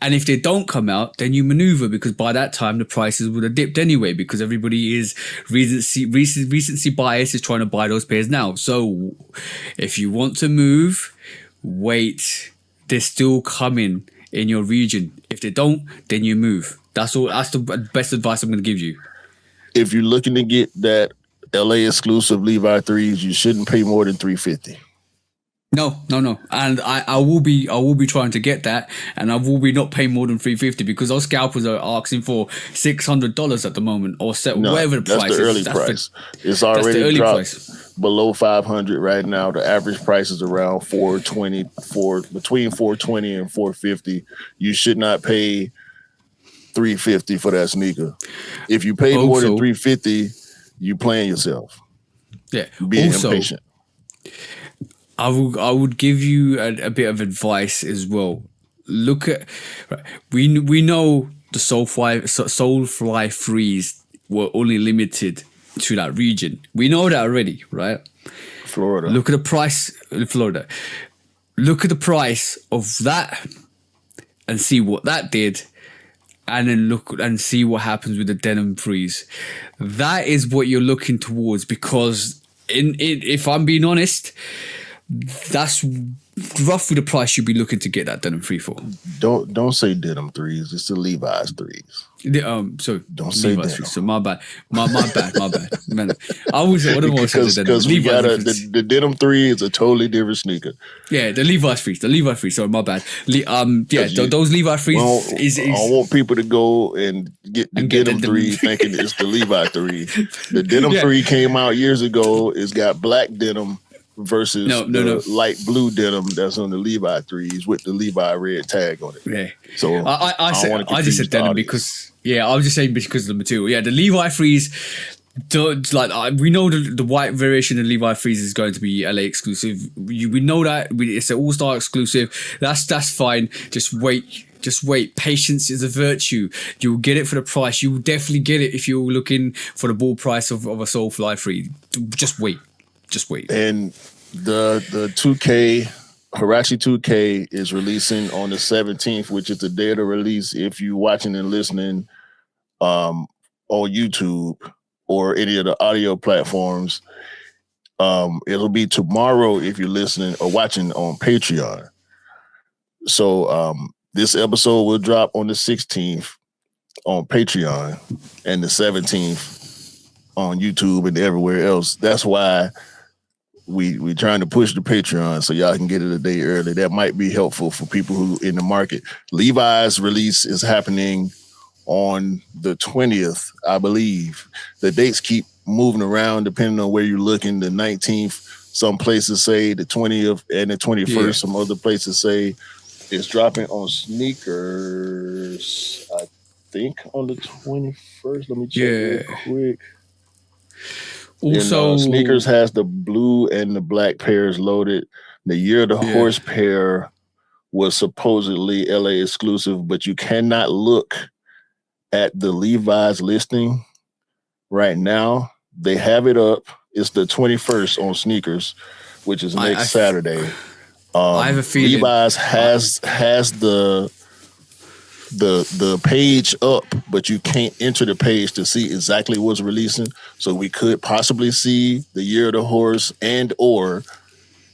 Speaker 2: And if they don't come out, then you maneuver, because by that time the prices would have dipped anyway, because everybody is recency bias is trying to buy those pairs now. So if you want to move, wait. They're still coming in your region. If they don't, then you move. That's all. That's the best advice I'm going to give you.
Speaker 1: If you're looking to get that LA exclusive Levi 3s, you shouldn't pay more than $350.
Speaker 2: No. And I will be trying to get that, and I will be not paying more than $350, because those scalpers are asking for $600 at the moment, or whatever the price
Speaker 1: is. That's the early price. It's already dropped below $500 right now. The average price is around $420, between $420 and $450. You should not pay $350 for that sneaker. If you pay more than $350, you playing yourself.
Speaker 2: Yeah.
Speaker 1: Being impatient.
Speaker 2: I would give you a bit of advice as well. Look at, we know the Soulfly 3s were only limited to that region. We know that already, right?
Speaker 1: Florida.
Speaker 2: Look at the price in Florida. Look at the price of that and see what that did. And then look and see what happens with the denim 3s. That is what you're looking towards, because if I'm being honest, that's roughly the price you'd be looking to get that denim 3 for.
Speaker 1: Don't say denim 3s. It's the Levi's 3s.
Speaker 2: So
Speaker 1: don't say
Speaker 2: Levi's
Speaker 1: denim.
Speaker 2: 3s. So my bad. My bad. Man, I was
Speaker 1: because we got the denim 3 is a totally different sneaker.
Speaker 2: Yeah, the Levi's 3s. Sorry, my bad. Those Levi's 3s is.
Speaker 1: I want people to go and get the denim 3 thinking it's the Levi 3. The denim 3 came out years ago. It's got black denim versus the light blue denim that's on the Levi 3s with the Levi red tag on it.
Speaker 2: Yeah.
Speaker 1: So
Speaker 2: I just said denim because I was just saying because of the material. Yeah, the Levi 3s. We know the white variation of Levi 3s is going to be LA exclusive. We know that it's an all-star exclusive. That's fine. Just wait. Patience is a virtue. You'll get it for the price. You will definitely get it if you're looking for the ball price of a Soulfly 3. Just wait.
Speaker 1: And the 2K, Hirachi 2K is releasing on the 17th, which is the day of the release. If you're watching and listening on YouTube or any of the audio platforms, it'll be tomorrow if you're listening or watching on Patreon. So this episode will drop on the 16th on Patreon and the 17th on YouTube and everywhere else. That's why we trying to push the Patreon so y'all can get it a day early. That might be helpful for people who in the market. Levi's release is happening on the 20th, I believe. The dates keep moving around depending on where you're looking. The 19th, some places say the 20th and the 21st. Yeah. Some other places say it's dropping on sneakers, I think on the 21st. Let me check real quick. Also, sneakers has the blue and the black pairs loaded. The Year of the Horse pair was supposedly LA exclusive, but you cannot look at the Levi's listing right now. They have it up. It's the 21st on sneakers, which is next Saturday.
Speaker 2: I have a feeling
Speaker 1: Levi's has the page up, but you can't enter the page to see exactly what's releasing. So we could possibly see the Year of the Horse and or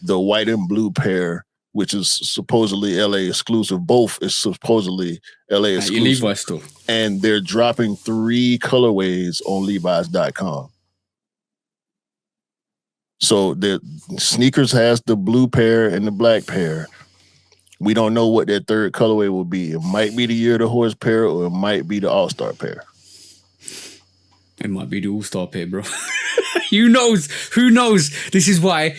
Speaker 1: the white and blue pair, which is supposedly LA exclusive. Both is supposedly LA exclusive.
Speaker 2: Levi's store.
Speaker 1: And they're dropping 3 colorways on Levi's.com. So the sneakers has the blue pair and the black pair. We don't know what that third colorway will be. It might be the Year of the Horse pair, or it might be the All-Star pair.
Speaker 2: It might be the All-Star pair, bro. Who knows? This is why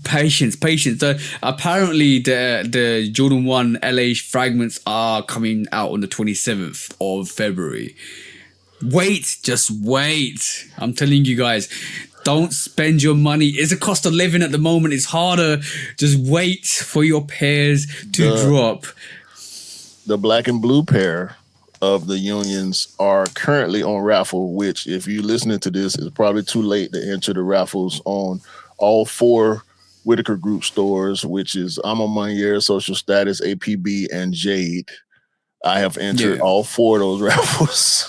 Speaker 2: patience. Apparently, the Jordan 1 LA fragments are coming out on the 27th of February. Just wait. I'm telling you guys, Don't spend your money. It's a cost of living at the moment. It's harder. Just wait for your pairs to drop.
Speaker 1: The black and blue pair of the Unions are currently on raffle, which if you're listening to this, is probably too late to enter the raffles on all 4 Whitaker Group stores, which is I'm a Monier, Social Status, APB, and Jade. I have entered all 4 of those raffles.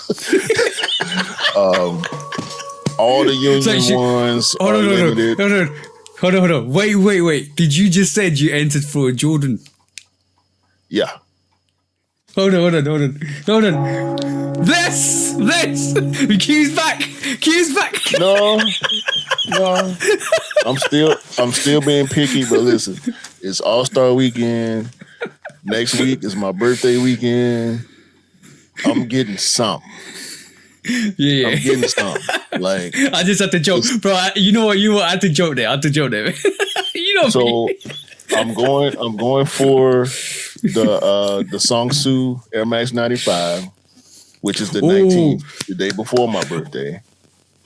Speaker 1: All the Union ones are limited.
Speaker 2: Hold on. Wait. Did you just say you entered for a Jordan?
Speaker 1: Yeah.
Speaker 2: Hold on. This. Q's back.
Speaker 1: No. I'm still being picky, but listen, it's All-Star weekend. Next week is my birthday weekend. I'm getting something.
Speaker 2: Yeah.
Speaker 1: I'm getting something. Like,
Speaker 2: I just had to joke, bro. You know what? I had to joke there. You know
Speaker 1: so
Speaker 2: me.
Speaker 1: I'm going for the Songsu Air Max 95, which is the 19th, the day before my birthday.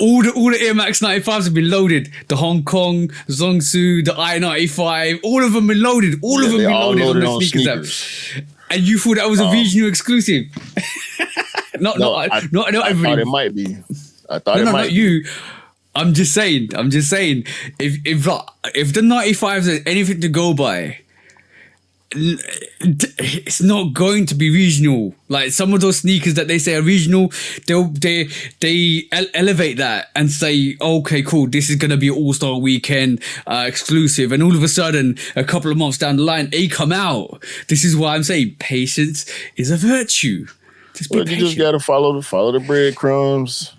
Speaker 2: All the Air Max 95s have been loaded. The Hong Kong, Zongsu, the I-95, all of them been loaded. All of them been loaded on the sneakers app. And you thought that was a regional exclusive? Not
Speaker 1: I thought it might be. I thought it might
Speaker 2: not
Speaker 1: be.
Speaker 2: you. I'm just saying. If the 95s are anything to go by, it's not going to be regional. Like some of those sneakers that they say are regional, they elevate that and say, okay, cool, this is gonna be an All-Star weekend exclusive, and all of a sudden, a couple of months down the line, they come out. This is why I'm saying patience is a virtue.
Speaker 1: You just gotta follow the breadcrumbs,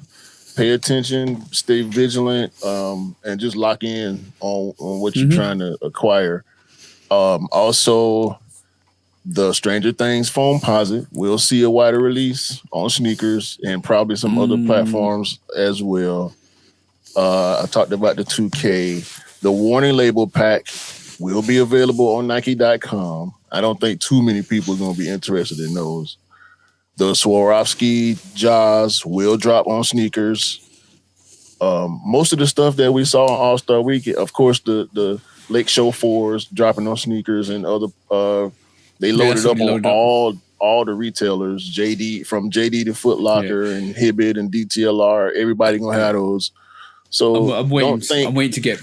Speaker 1: pay attention, stay vigilant, and just lock in on what you're trying to acquire. Also, the Stranger Things foam posit will see a wider release on sneakers and probably some other platforms as well. I talked about the 2K. The warning label pack will be available on Nike.com. I don't think too many people are going to be interested in those. The Swarovski Jaws will drop on sneakers. Most of the stuff that we saw on All-Star Weekend, of course, the Lake Show 4s dropping on sneakers and other. They loaded up on all the retailers. From JD to Foot Locker and Hibbett and DTLR. Everybody gonna have those. So
Speaker 2: I'm waiting to get.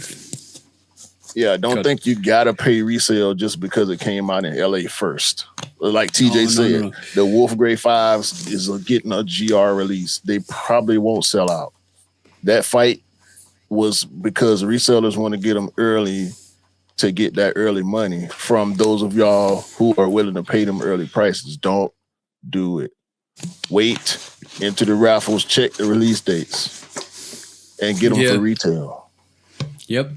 Speaker 1: Yeah, don't think you gotta pay resale just because it came out in LA first. Like TJ said, the Wolf Grey 5s is getting a GR release. They probably won't sell out. That fight was because resellers want to get them early to get that early money from those of y'all who are willing to pay them early prices. Don't do it. Wait, enter the raffles, check the release dates, and get them for retail.
Speaker 2: Yep.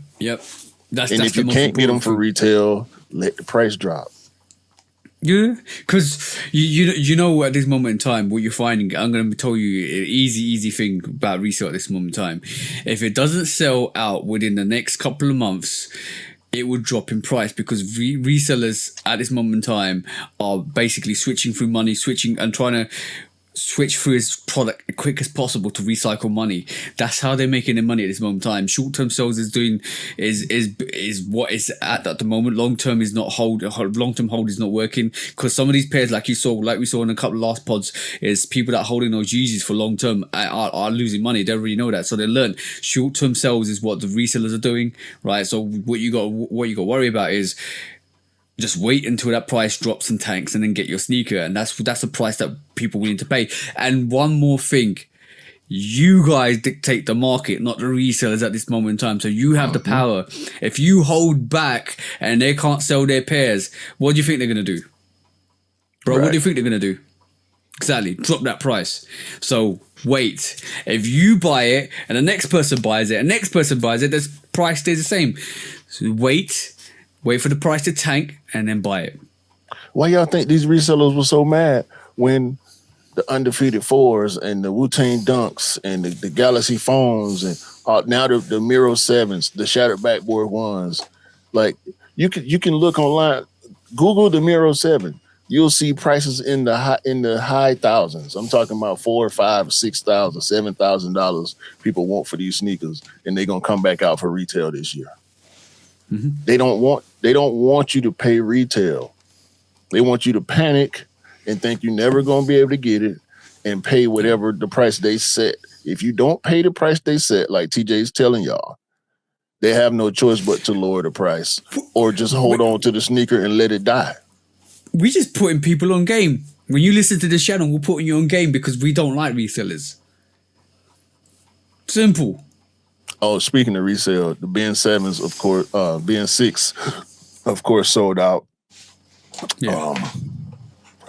Speaker 2: That's
Speaker 1: if you can't get them for retail, let the price drop.
Speaker 2: Yeah, because you know at this moment in time what you're finding. I'm going to tell you an easy thing about resale at this moment in time. If it doesn't sell out within the next couple of months, it will drop in price because resellers at this moment in time are basically switching through money, and trying to switch through his product as quick as possible to recycle money. That's how they're making their money at this moment in time. Short-term sales is what is at the moment. Long-term is not long-term hold is not working because some of these pairs, like we saw in a couple of last pods, is people that are holding those Yeezys for long-term are losing money. They already know that, so they learn short-term sales is what the resellers are doing, right? So what you got to worry about is just wait until that price drops and tanks and then get your sneaker. And that's the price that people are willing to pay. And one more thing, you guys dictate the market, not the resellers at this moment in time. So you have the power. If you hold back and they can't sell their pairs, what do you think they're going to do? Bro, What do you think they're going to do? Exactly. Drop that price. So wait. If you buy it and the next person buys it and next person buys it, the price stays the same. So wait for the price to tank and then buy it.
Speaker 1: Why y'all think these resellers were so mad when the Undefeated 4s and the Wu-Tang Dunks and the Galaxy Phones and now the Miro 7s, the Shattered Backboard 1s? Like you can look online, Google the Miro 7. you'll see prices in the high thousands. I'm talking about $4,000, $5,000, $6,000, $7,000 people want for these sneakers, and they're gonna come back out for retail this year.
Speaker 2: Mm-hmm.
Speaker 1: They don't want you to pay retail. They want you to panic and think you're never gonna be able to get it and pay whatever the price they set. If you don't pay the price they set, like TJ's telling y'all, they have no choice but to lower the price or just hold on to the sneaker and let it die.
Speaker 2: We just putting people on game. When you listen to this channel, we're putting you on game because we don't like resellers. Simple.
Speaker 1: Oh, speaking of resale, the Ben 7s, of course, Ben 6, of course, sold out.
Speaker 2: Yeah.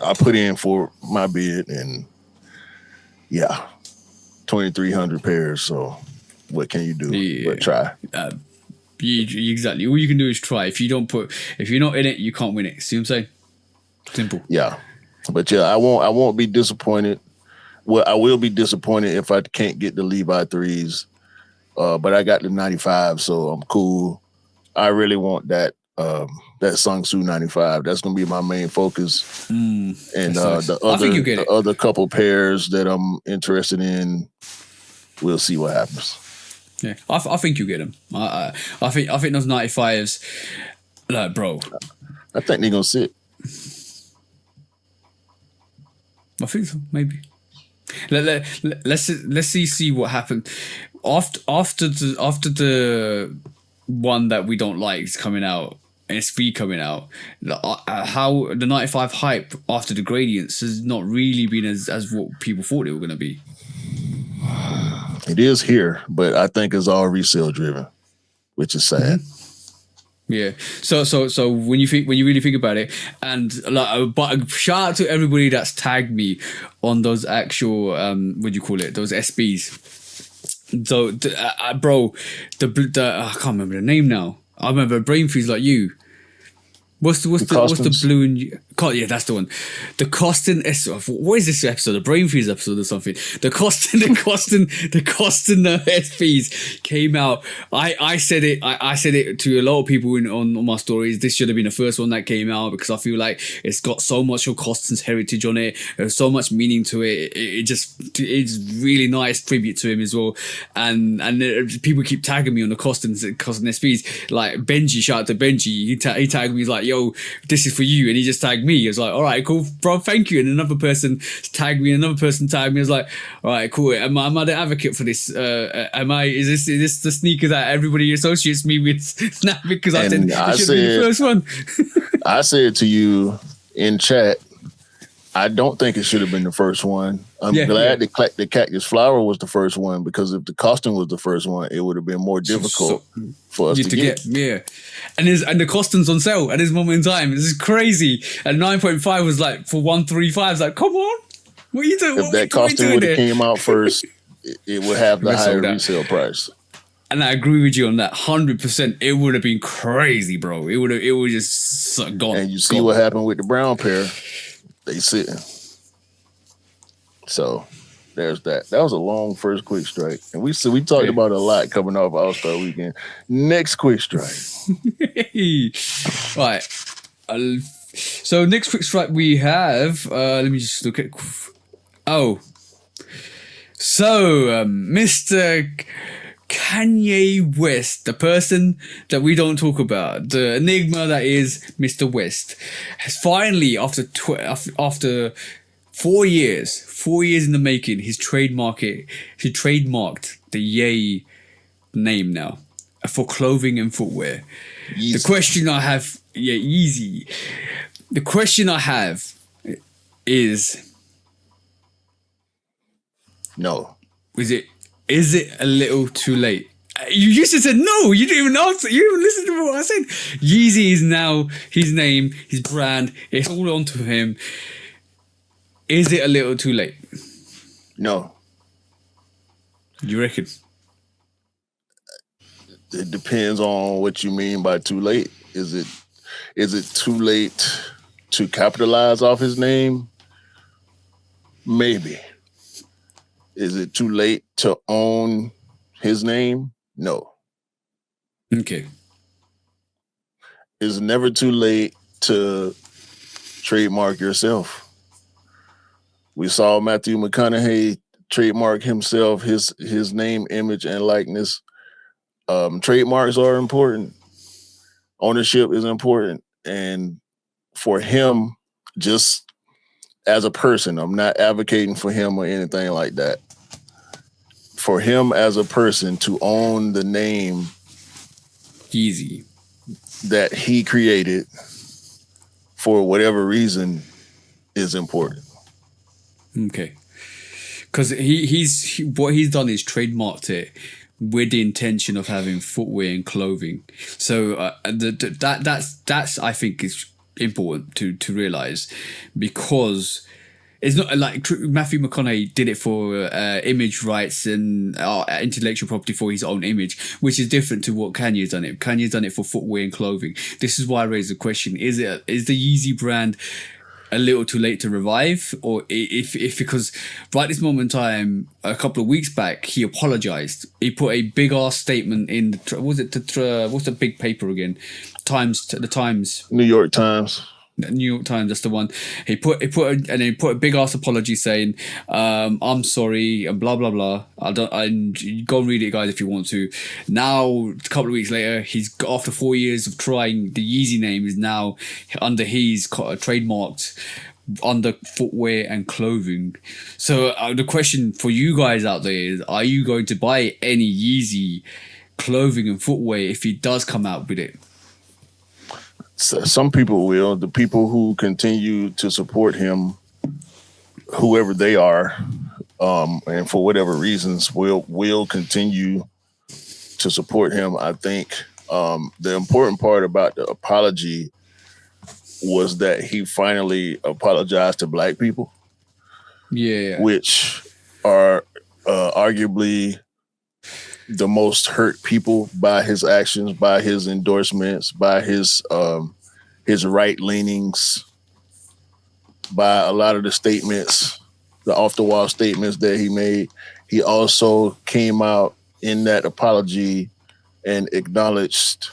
Speaker 1: I put in for my bid and 2,300 pairs. So what can you do but try?
Speaker 2: Exactly. All you can do is try. If you're not in it, you can't win it. See what I'm saying? Simple.
Speaker 1: Yeah. But I won't be disappointed. Well, I will be disappointed if I can't get the Levi 3s. But I got the 95, so I'm cool. I really want that Sung Soo 95. That's gonna be my main focus. And the other couple pairs that I'm interested in, we'll see what happens.
Speaker 2: Yeah, I think you get them. I think those 95s, like, bro.
Speaker 1: I think they're gonna sit.
Speaker 2: I think so, maybe. Let's see what happened after the one that we don't like is coming out, SB coming out. How the 95 hype after the gradients has not really been as what people thought it were gonna be.
Speaker 1: It is here, but I think it's all resale driven, which is sad.
Speaker 2: Mm-hmm. Yeah. So when you really think about it, and but shout out to everybody that's tagged me on those actual what do you call it? Those SBs. So bro, the I can't remember the name now. I remember Brain Freeze like you. What's the blue and yeah, that's the one. The Costin what is this episode? The Brain Freeze episode or something? The Costin SPs came out. I said it to a lot of people on my stories. This should have been the first one that came out because I feel like it's got so much of Costin's heritage on it. There's so much meaning to it. It's really nice tribute to him as well. And people keep tagging me on the Costin SPs. Like Benji, shout out to Benji. He tagged me. He's like, yo, this is for you, and he just tagged me. He was like, all right, cool, bro, thank you. And another person tagged me, another person tagged me. I was like, all right, cool. Am I the advocate for this? Is this the sneaker that everybody associates me with now? Because I said it should be the first one.
Speaker 1: I said to you in chat, I don't think it should have been the first one. I'm glad the Cactus Flower was the first one, because if the Costin was the first one, it would have been more difficult for us to get.
Speaker 2: Yeah, and the Costin's on sale at this moment in time. This is crazy. And 9.5 was like for 135. It's like, come on, what are you doing?
Speaker 1: If that Costin would have came out first, it would have the higher resale price.
Speaker 2: And I agree with you on that 100%. It would have been crazy, bro. It would just gone.
Speaker 1: And you see what happened with the brown pair. They sitting. So there's that. That was a long first quick strike. And we talked about a lot coming off All-Star Weekend. Next quick strike.
Speaker 2: Right. So next quick strike we have, let me just look at. Oh. So, Mr. Kanye West, the person that we don't talk about, the enigma that is Mr. West, has finally, after 4 years in the making, he trademarked the Ye name now for clothing and footwear. Yeezy. The question I have, Yeezy. The question I have is,
Speaker 1: no.
Speaker 2: Is it a little too late? You used to say no. You didn't even answer. You didn't listen to what I said. Yeezy is now his name, his brand. It's all onto him. Is it a little too late?
Speaker 1: No.
Speaker 2: You reckon?
Speaker 1: It depends on what you mean by too late. Is it too late to capitalize off his name? Maybe. Is it too late to own his name? No.
Speaker 2: Okay.
Speaker 1: It's never too late to trademark yourself. We saw Matthew McConaughey trademark himself, his name, image, and likeness. Trademarks are important. Ownership is important. And for him, just as a person, I'm not advocating for him or anything like that. For him as a person to own the name
Speaker 2: Yeezy
Speaker 1: that he created for whatever reason is important.
Speaker 2: Okay. Because what he's done is trademarked it with the intention of having footwear and clothing. So that's I think is important to realize, because it's not like Matthew McConaughey did it for image rights and intellectual property for his own image, which is different to what Kanye's done it. Kanye's done it for footwear and clothing. This is why I raised the question: is the Yeezy brand a little too late to revive, or if because right this moment in time, a couple of weeks back, he apologized. He put a big ass statement in what's the big paper again? The Times.
Speaker 1: New York Times.
Speaker 2: New York Times, that's the one. He put a big ass apology saying, "I'm sorry," and blah blah blah. You go and read it, guys, if you want to. Now, a couple of weeks later, after 4 years of trying, the Yeezy name is now under trademarked under footwear and clothing. So the question for you guys out there is: are you going to buy any Yeezy clothing and footwear if he does come out with it?
Speaker 1: Some people will. The people who continue to support him, whoever they are, and for whatever reasons, will continue to support him. I think the important part about the apology was that he finally apologized to Black people.
Speaker 2: Yeah.
Speaker 1: Which are arguably the most hurt people by his actions, by his endorsements, by his right leanings, by a lot of the statements, the off the wall statements that he made. He also came out in that apology and acknowledged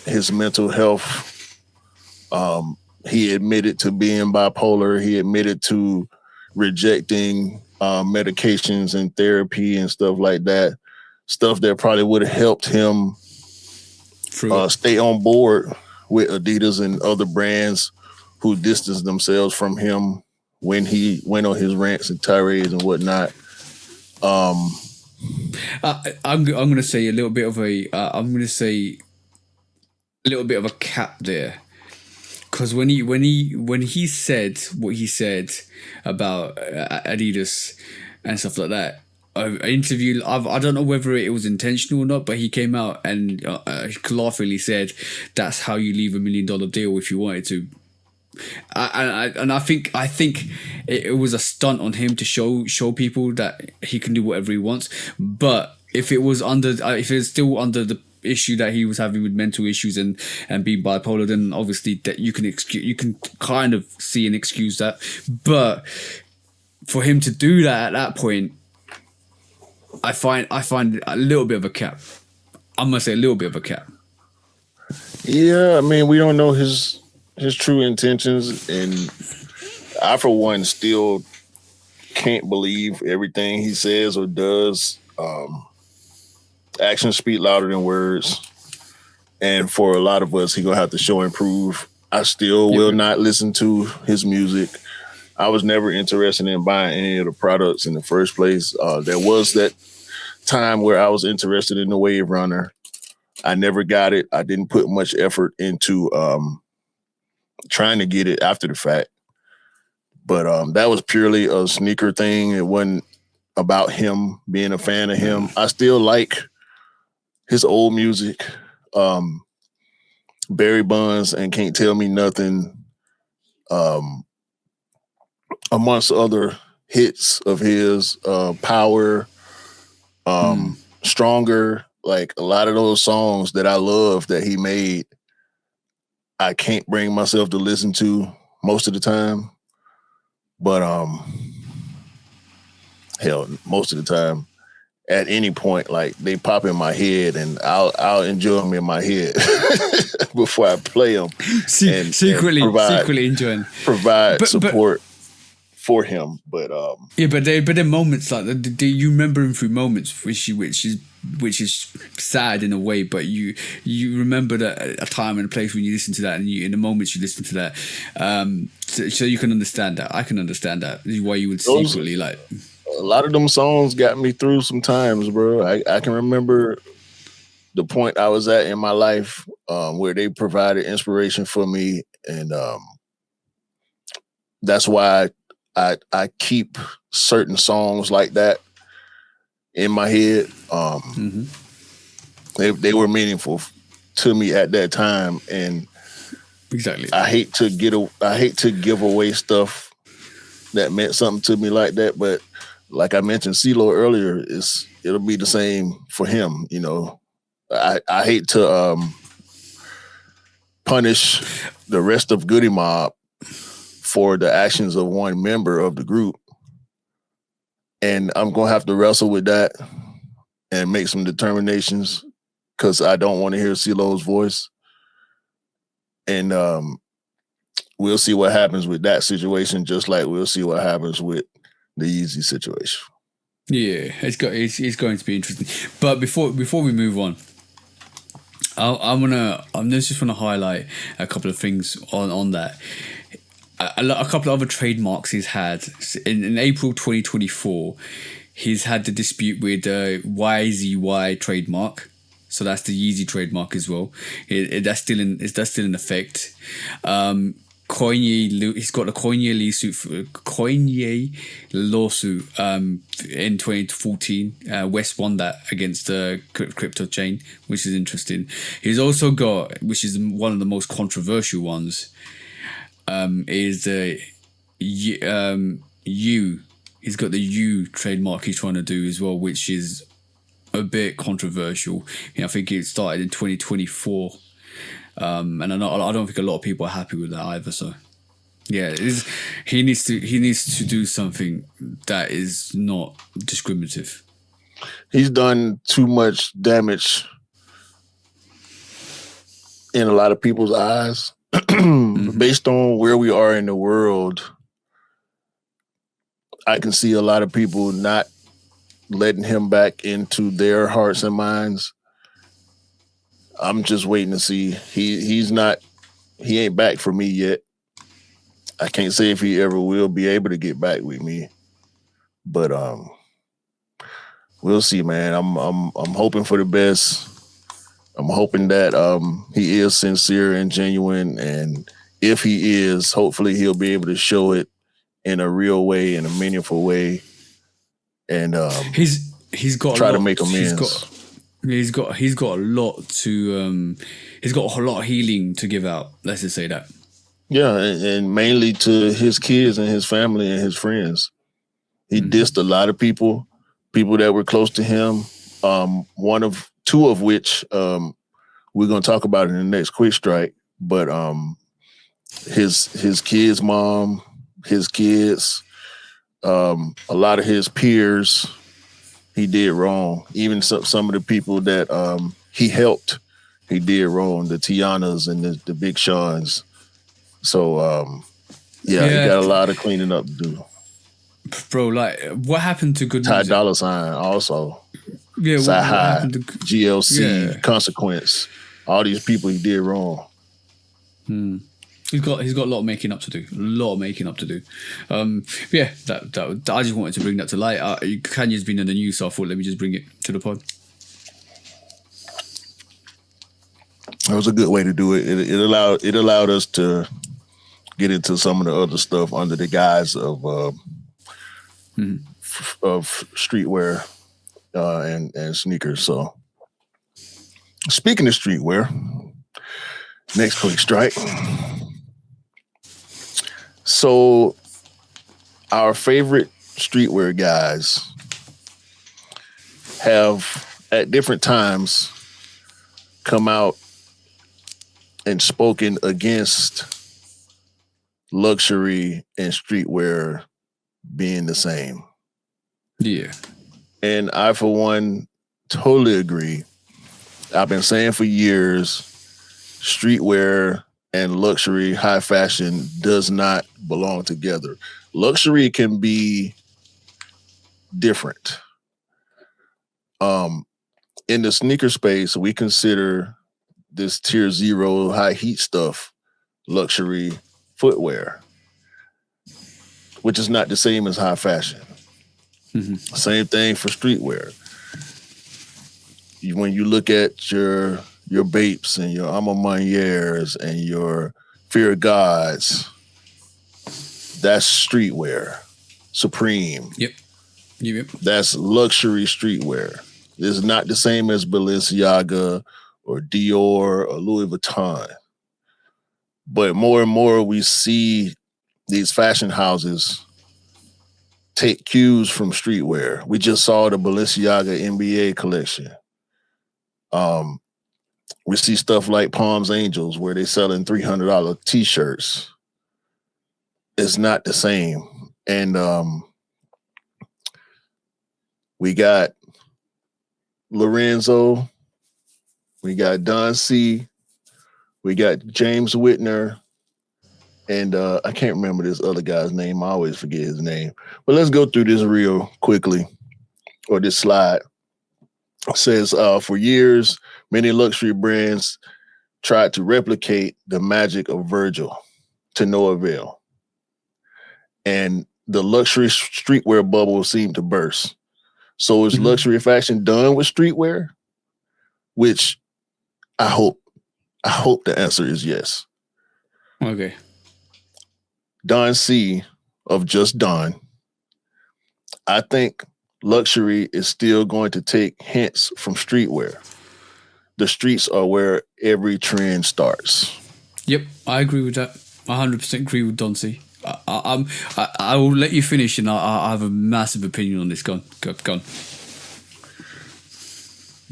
Speaker 1: his mental health. He admitted to being bipolar. He admitted to rejecting medications and therapy and stuff like that. Stuff that probably would have helped him stay on board with Adidas and other brands who distanced themselves from him when he went on his rants and tirades and whatnot.
Speaker 2: I'm going to say a little bit of a cap there, because when he said what he said about Adidas and stuff like that. An interview, I don't know whether it was intentional or not, but he came out and laughingly said, "That's how you leave $1 million deal if you wanted to." I think it was a stunt on him to show people that he can do whatever he wants. But if it's still under the issue that he was having with mental issues and being bipolar, then obviously that you can kind of see and excuse that. But for him to do that at that point, I find a little bit of a cap. I'm gonna say a little bit of a cap.
Speaker 1: Yeah, I mean, we don't know his true intentions, and I, for one, still can't believe everything he says or does. Actions speak louder than words, and for a lot of us, he's gonna have to show and prove. I still will not listen to his music. I was never interested in buying any of the products in the first place. There was that time where I was interested in the Wave Runner. I never got it. I didn't put much effort into trying to get it after the fact. But that was purely a sneaker thing. It wasn't about him, being a fan of him. I still like his old music. Barry Bonds and Can't Tell Me Nothing. Amongst other hits of his, Power, Stronger, like a lot of those songs that I love that he made, I can't bring myself to listen to most of the time. But hell, most of the time. at any point. Like they pop in my head, and I'll enjoy them in my head before I play them.
Speaker 2: Secretly enjoying.
Speaker 1: Provide
Speaker 2: But
Speaker 1: support for him. But
Speaker 2: they're moments like you remember him through moments which is sad in a way, but you remember that a time and a place when you listen to that, and in the moments you listen to that, so you can understand that. I can understand that. This is why you would secretly like.
Speaker 1: A lot of them songs got me through some times, bro. I can remember the point I was at in my life where they provided inspiration for me, and that's why I keep certain songs like that in my head. They were meaningful to me at that time, and
Speaker 2: exactly.
Speaker 1: I hate to give away stuff that meant something to me like that. But like I mentioned CeeLo earlier, it'll be the same for him. You know, I hate to punish the rest of Goody Mob for the actions of one member of the group. And I'm going to have to wrestle with that and make some determinations because I don't want to hear CeeLo's voice. And we'll see what happens with that situation, just like we'll see what happens with the Yeezy situation.
Speaker 2: Yeah, it's going to be interesting. But before we move on, I just want to highlight a couple of things on that. A couple of other trademarks he's had in April 2024. He's had the dispute with YZY trademark, so that's the Yeezy trademark as well. That's still in effect. He's got a Kanye lawsuit in 2014. West won that against the crypto chain, which is interesting. He's also got, which is one of the most controversial ones, is the U. He's got the U trademark he's trying to do as well, which is a bit controversial. I think it started in 2024. And I don't think a lot of people are happy with that either. So, yeah, he needs to do something that is not discriminative.
Speaker 1: He's done too much damage in a lot of people's eyes. Based on where we are in the world, I can see a lot of people not letting him back into their hearts and minds. I'm just waiting to see. He ain't back for me yet. I can't say if he ever will be able to get back with me, but we'll see, man. I'm hoping for the best. I'm hoping that he is sincere and genuine, and if he is, hopefully he'll be able to show it in a real way, in a meaningful way, and
Speaker 2: he's got
Speaker 1: try to make amends.
Speaker 2: He's got a lot to he's got a lot of healing to give out. Let's just say that.
Speaker 1: Yeah, and mainly to his kids and his family and his friends. He dissed a lot of people that were close to him. Two of which we're gonna talk about in the next quick strike. But his kids' mom, his kids, a lot of his peers, he did wrong. Even some of the people that he helped, he did wrong. The Tianas and the Big Seans. So he got a lot of cleaning up to do.
Speaker 2: Bro, like what happened to good
Speaker 1: Ty
Speaker 2: music?
Speaker 1: Dolla $ign also.
Speaker 2: Yeah, what happened to
Speaker 1: GLC, Consequence, all these people he did wrong.
Speaker 2: He's got a lot of making up to do. Yeah, that I just wanted to bring that to light. Kanye's been in the news, so I thought let me just bring it to the pod.
Speaker 1: That was a good way to do it. It allowed us to get into some of the other stuff under the guise of streetwear and sneakers. So, speaking of streetwear, next quick strike. So, our favorite streetwear guys have at different times come out and spoken against luxury and streetwear being the same.
Speaker 2: Yeah.
Speaker 1: And I, for one, totally agree. I've been saying for years, streetwear and luxury high fashion does not belong together. Luxury can be different. In the sneaker space, we consider this tier 0 high heat stuff luxury footwear, which is not the same as high fashion.
Speaker 2: Mm-hmm.
Speaker 1: Same thing for streetwear. When you look at your Bapes and your Alma Maniers and your Fear of Gods, that's streetwear. Supreme.
Speaker 2: Yep.
Speaker 1: That's luxury streetwear. It's not the same as Balenciaga or Dior or Louis Vuitton. But more and more we see these fashion houses take cues from streetwear. We just saw the Balenciaga NBA collection. We see stuff like Palms Angels where they're selling $300 t-shirts. It's not the same. And we got Lorenzo, we got Don C, we got James Whitner, and I can't remember this other guy's name. I always forget his name. But let's go through this real quickly, or this slide. It says, for years, many luxury brands tried to replicate the magic of Virgil to no avail. And the luxury streetwear bubble seemed to burst. So is luxury fashion done with streetwear? Which I hope the answer is yes.
Speaker 2: Okay.
Speaker 1: Don C of Just Don. I think luxury is still going to take hints from streetwear. The streets are where every trend starts.
Speaker 2: Yep, I agree with that. 100% agree with Don C. I will let you finish, and I have a massive opinion on this. Go on.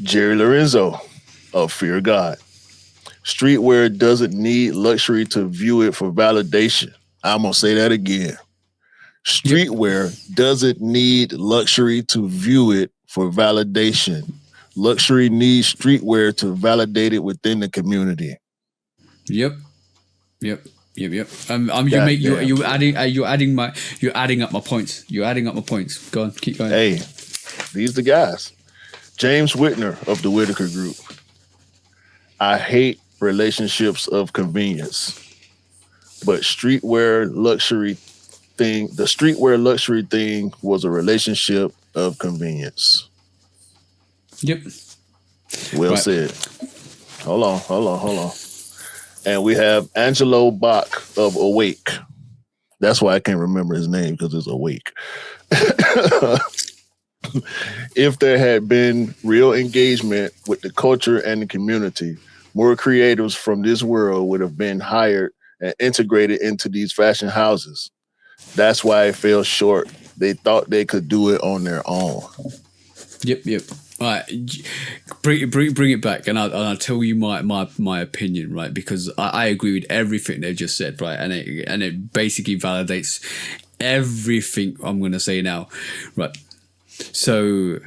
Speaker 1: Jerry Lorenzo of Fear of God. Streetwear doesn't need luxury to view it for validation. I'm going to say that again. Streetwear doesn't need luxury to view it for validation. Luxury needs streetwear to validate it within the community.
Speaker 2: Yep. You're adding up my points. You're adding up my points. Go on, keep going.
Speaker 1: Hey, these the guys. James Whitner of the Whitaker Group. I hate relationships of convenience, but the streetwear luxury thing was a relationship of convenience.
Speaker 2: Yep.
Speaker 1: Well said. Hold on. And we have Angelo Bach of Awake. That's why I can't remember his name, because it's Awake. If there had been real engagement with the culture and the community, more creatives from this world would have been hired and integrated into these fashion houses. That's why it fell short. They thought they could do it on their own.
Speaker 2: Yep. All right, bring it back, and I'll tell you my opinion, right? Because I agree with everything they've just said, right? And it basically validates everything I'm going to say now, right? So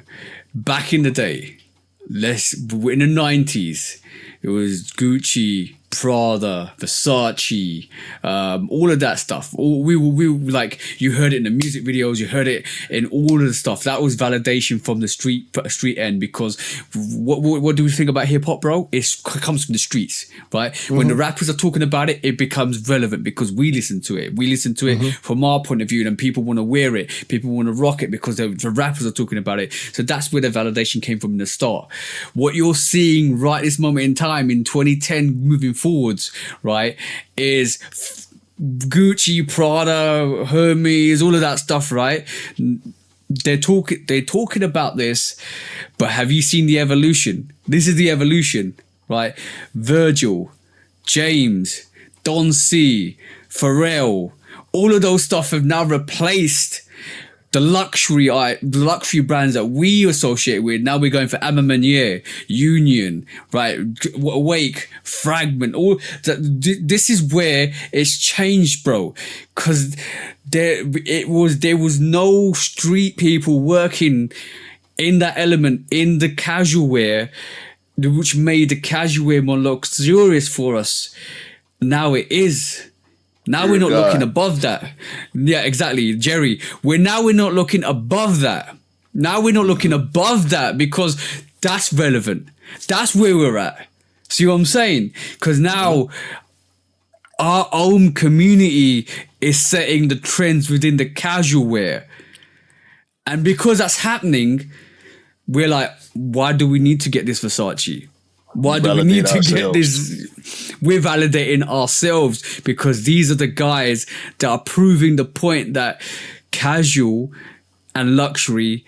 Speaker 2: back in the day, in the 90s, it was Gucci, Prada, Versace, all of that stuff. We like, you heard it in the music videos, you heard it in all of the stuff. That was validation from the street end, because what do we think about hip hop, bro? It comes from the streets, right? Mm-hmm. When the rappers are talking about it, it becomes relevant because we listen to it. We listen to it from our point of view, and people want to wear it. People want to rock it because the rappers are talking about it. So that's where the validation came from in the start. What you're seeing right this moment in time in 2010 moving forwards, right, is Gucci, Prada, Hermes, all of that stuff, right? They're talking about this, but have you seen the evolution? This is the evolution, right? Virgil, James, Don C, Pharrell, all of those stuff have now replaced the luxury brands that we associate with. Now we're going for Alma Manier, Union, right? Awake, Fragment. All that. This is where it's changed, bro. Because there was no street people working in that element, in the casual wear, which made the casual wear more luxurious for us. Now it is. Now we're not looking above that. Yeah, exactly, Jerry. We're not looking above that. Now we're not looking above that because that's relevant. That's where we're at. See what I'm saying? Because now our own community is setting the trends within the casual wear. And because that's happening, we're like, why do we need to get this Versace? Why do we need to get this? We're validating ourselves because these are the guys that are proving the point that casual and luxury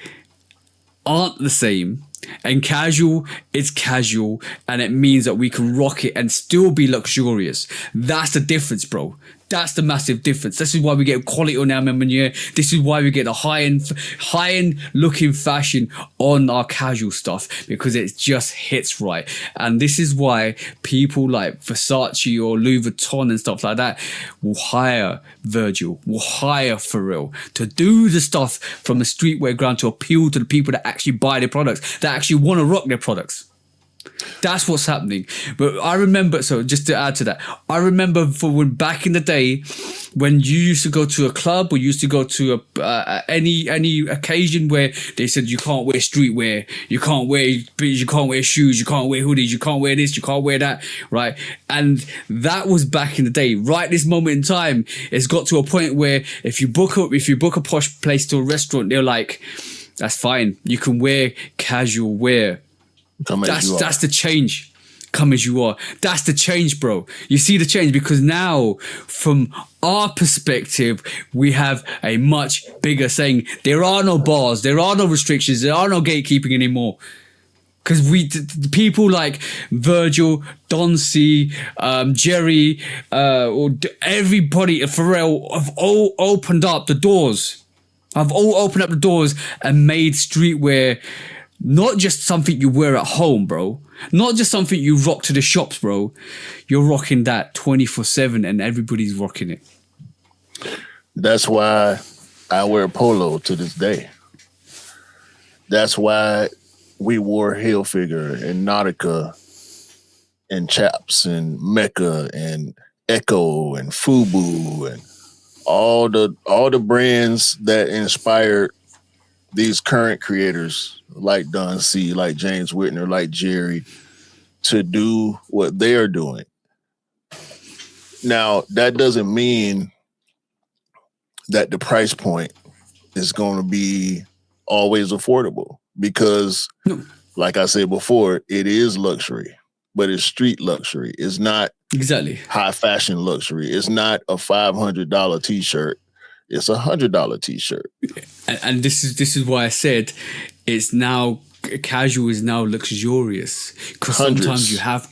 Speaker 2: aren't the same. And casual is casual, and it means that we can rock it and still be luxurious. That's the difference, bro. That's the massive difference. This is why we get quality on our menu. This is why we get the high-end looking fashion on our casual stuff, because it just hits right. And this is why people like Versace or Louis Vuitton and stuff like that will hire Virgil, will hire Pharrell to do the stuff from the streetwear ground to appeal to the people that actually buy their products, that actually want to rock their products. That's what's happening. But I remember, so just to add to that, I remember for when back in the day when you used to go to a club or used to go to any occasion where they said you can't wear streetwear, you can't wear shoes, you can't wear hoodies, you can't wear this, you can't wear that, right? And that was back in the day. Right this moment in time, it's got to a point where if you book a posh place to a restaurant, they're like, that's fine, you can wear casual wear. That's the change. Come as you are. That's the change, bro. You see the change because now, from our perspective, we have a much bigger saying. There are no bars. There are no restrictions. There are no gatekeeping anymore. Because people like Virgil, Don C, Jerry, or everybody, Pharrell, have all opened up the doors. Have all opened up the doors and made streetwear not just something you wear at home, bro. Not just something you rock to the shops, bro. You're rocking that 24/7 and everybody's rocking it.
Speaker 1: That's why I wear polo to this day. That's why we wore Hilfiger and Nautica and Chaps and Mecca and Echo and Fubu and all the brands that inspired these current creators like Don C, like James Whitner, like Jerry, to do what they're doing. Now, that doesn't mean that the price point is going to be always affordable because, like I said before, it is luxury, but it's street luxury. It's not
Speaker 2: exactly
Speaker 1: high fashion luxury. It's not a $500 t-shirt. It's $100 t-shirt.
Speaker 2: And this is why I said it's now casual is now luxurious because sometimes you have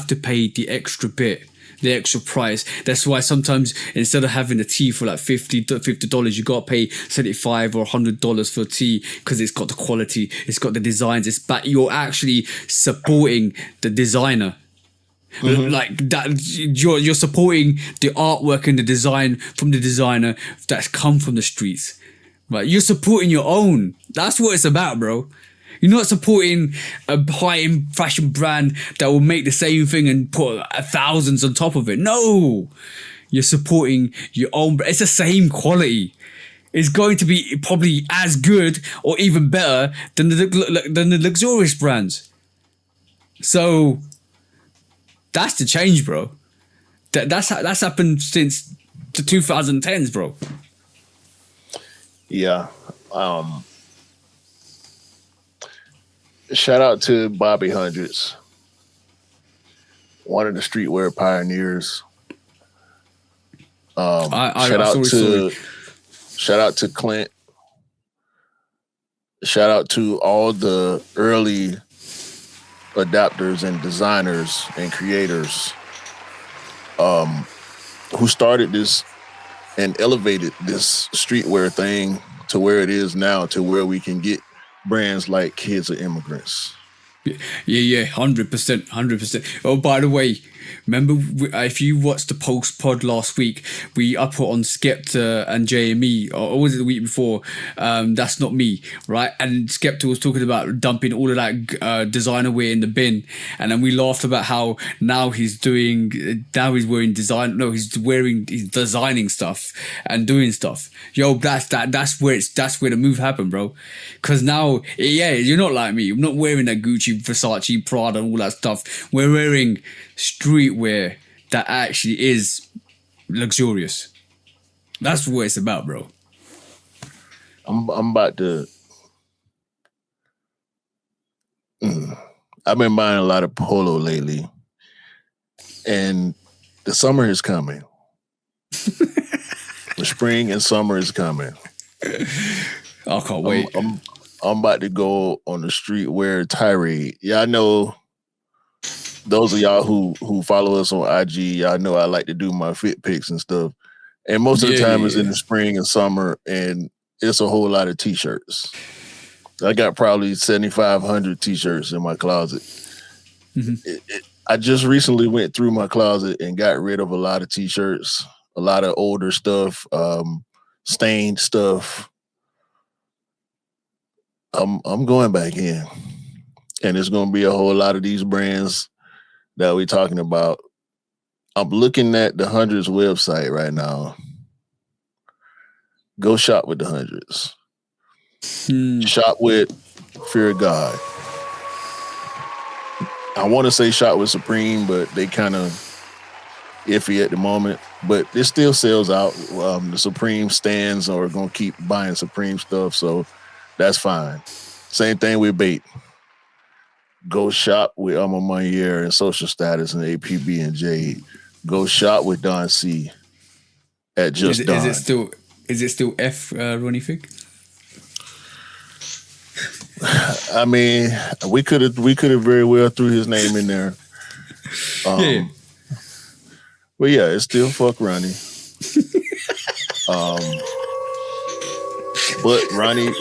Speaker 2: to pay the extra bit, the extra price. That's why sometimes instead of having a tee for like $50, you got to pay $75 or $100 for a tee because it's got the quality, it's got the designs, but you're actually supporting the designer. Mm-hmm. Like that, you're supporting the artwork and the design from the designer that's come from the streets, right? You're supporting your own. That's what it's about, bro. You're not supporting a high-end fashion brand that will make the same thing and put thousands on top of it. No, you're supporting your own. It's the same quality. It's going to be probably as good or even better than the luxurious brands. So that's the change, bro. That's happened since the 2010s, bro.
Speaker 1: Yeah. Shout out to Bobby Hundreds, one of the streetwear pioneers. Shout out to Clint. Shout out to all the early adapters and designers and creators who started this and elevated this streetwear thing to where it is now, to where we can get brands like Kids of Immigrants,
Speaker 2: Yeah, 100%, 100%. Oh, by the way, remember if you watched the post pod last week, I put on Skepta and JME, or was it the week before? That's not me, right? And Skepta was talking about dumping all of that designer wear in the bin, and then we laughed about how now he's wearing design. No, he's designing stuff and doing stuff. Yo, that's where the move happened, bro. Because now, yeah, you're not like me. I'm not wearing that Gucci, Versace, Prada, and all that stuff. We're wearing streetwear that actually is luxurious. That's what it's about, bro.
Speaker 1: I'm about to. I've been buying a lot of polo lately, and the summer is coming. The spring and summer is coming.
Speaker 2: I can't wait.
Speaker 1: I'm about to go on the streetwear tirade. Yeah, I know those of y'all who follow us on IG, y'all know I like to do my fit pics and stuff. And most of the time it's in the spring and summer, and it's a whole lot of t-shirts. I got probably 7,500 t-shirts in my closet. Mm-hmm. I just recently went through my closet and got rid of a lot of t-shirts, a lot of older stuff, stained stuff. I'm going back in, and it's going to be a whole lot of these brands that we're talking about. I'm looking at the Hundreds website right now. Go shop with the Hundreds. Shop with Fear of God. I want to say shop with Supreme, but they kind of iffy at the moment. But it still sells out. The Supreme stands are going to keep buying Supreme stuff, so that's fine. Same thing with Bait. Go shop with Alma Manier and Social Status and APB and Jade. Go shop with Don C at Just Don.
Speaker 2: Is it still F Ronnie Fig?
Speaker 1: I mean, we could have very well threw his name in there.
Speaker 2: Yeah.
Speaker 1: But yeah, it's still fuck Ronnie. But Ronnie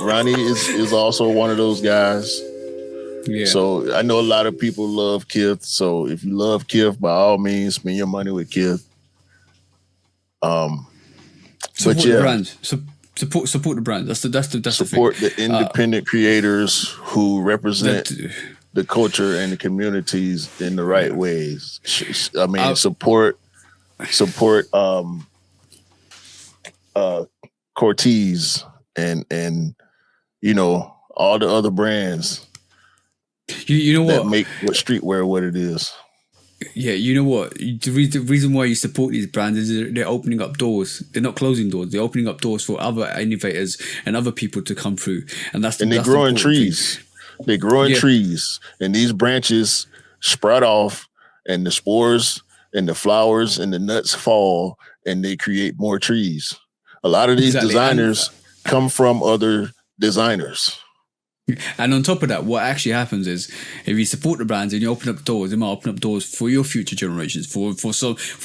Speaker 1: is also one of those guys. Yeah. So I know a lot of people love Kith. So if you love Kith, by all means, spend your money with Kith.
Speaker 2: Support the brand. Support the brand. That's the
Speaker 1: support the independent creators who represent the culture and the communities in the right ways. I mean, support Cortez and you know all the other brands.
Speaker 2: You know
Speaker 1: that
Speaker 2: what
Speaker 1: make what streetwear what it is.
Speaker 2: Yeah, you know what? The reason why you support these brands is they're opening up doors. They're not closing doors. They're opening up doors for other innovators and other people to come through. And they're
Speaker 1: growing trees. They're growing trees, and these branches sprout off, and the spores and the flowers and the nuts fall, and they create more trees. A lot of these designers come from other designers.
Speaker 2: And on top of that, what actually happens is if you support the brands and you open up doors, it might open up doors for your future generations, for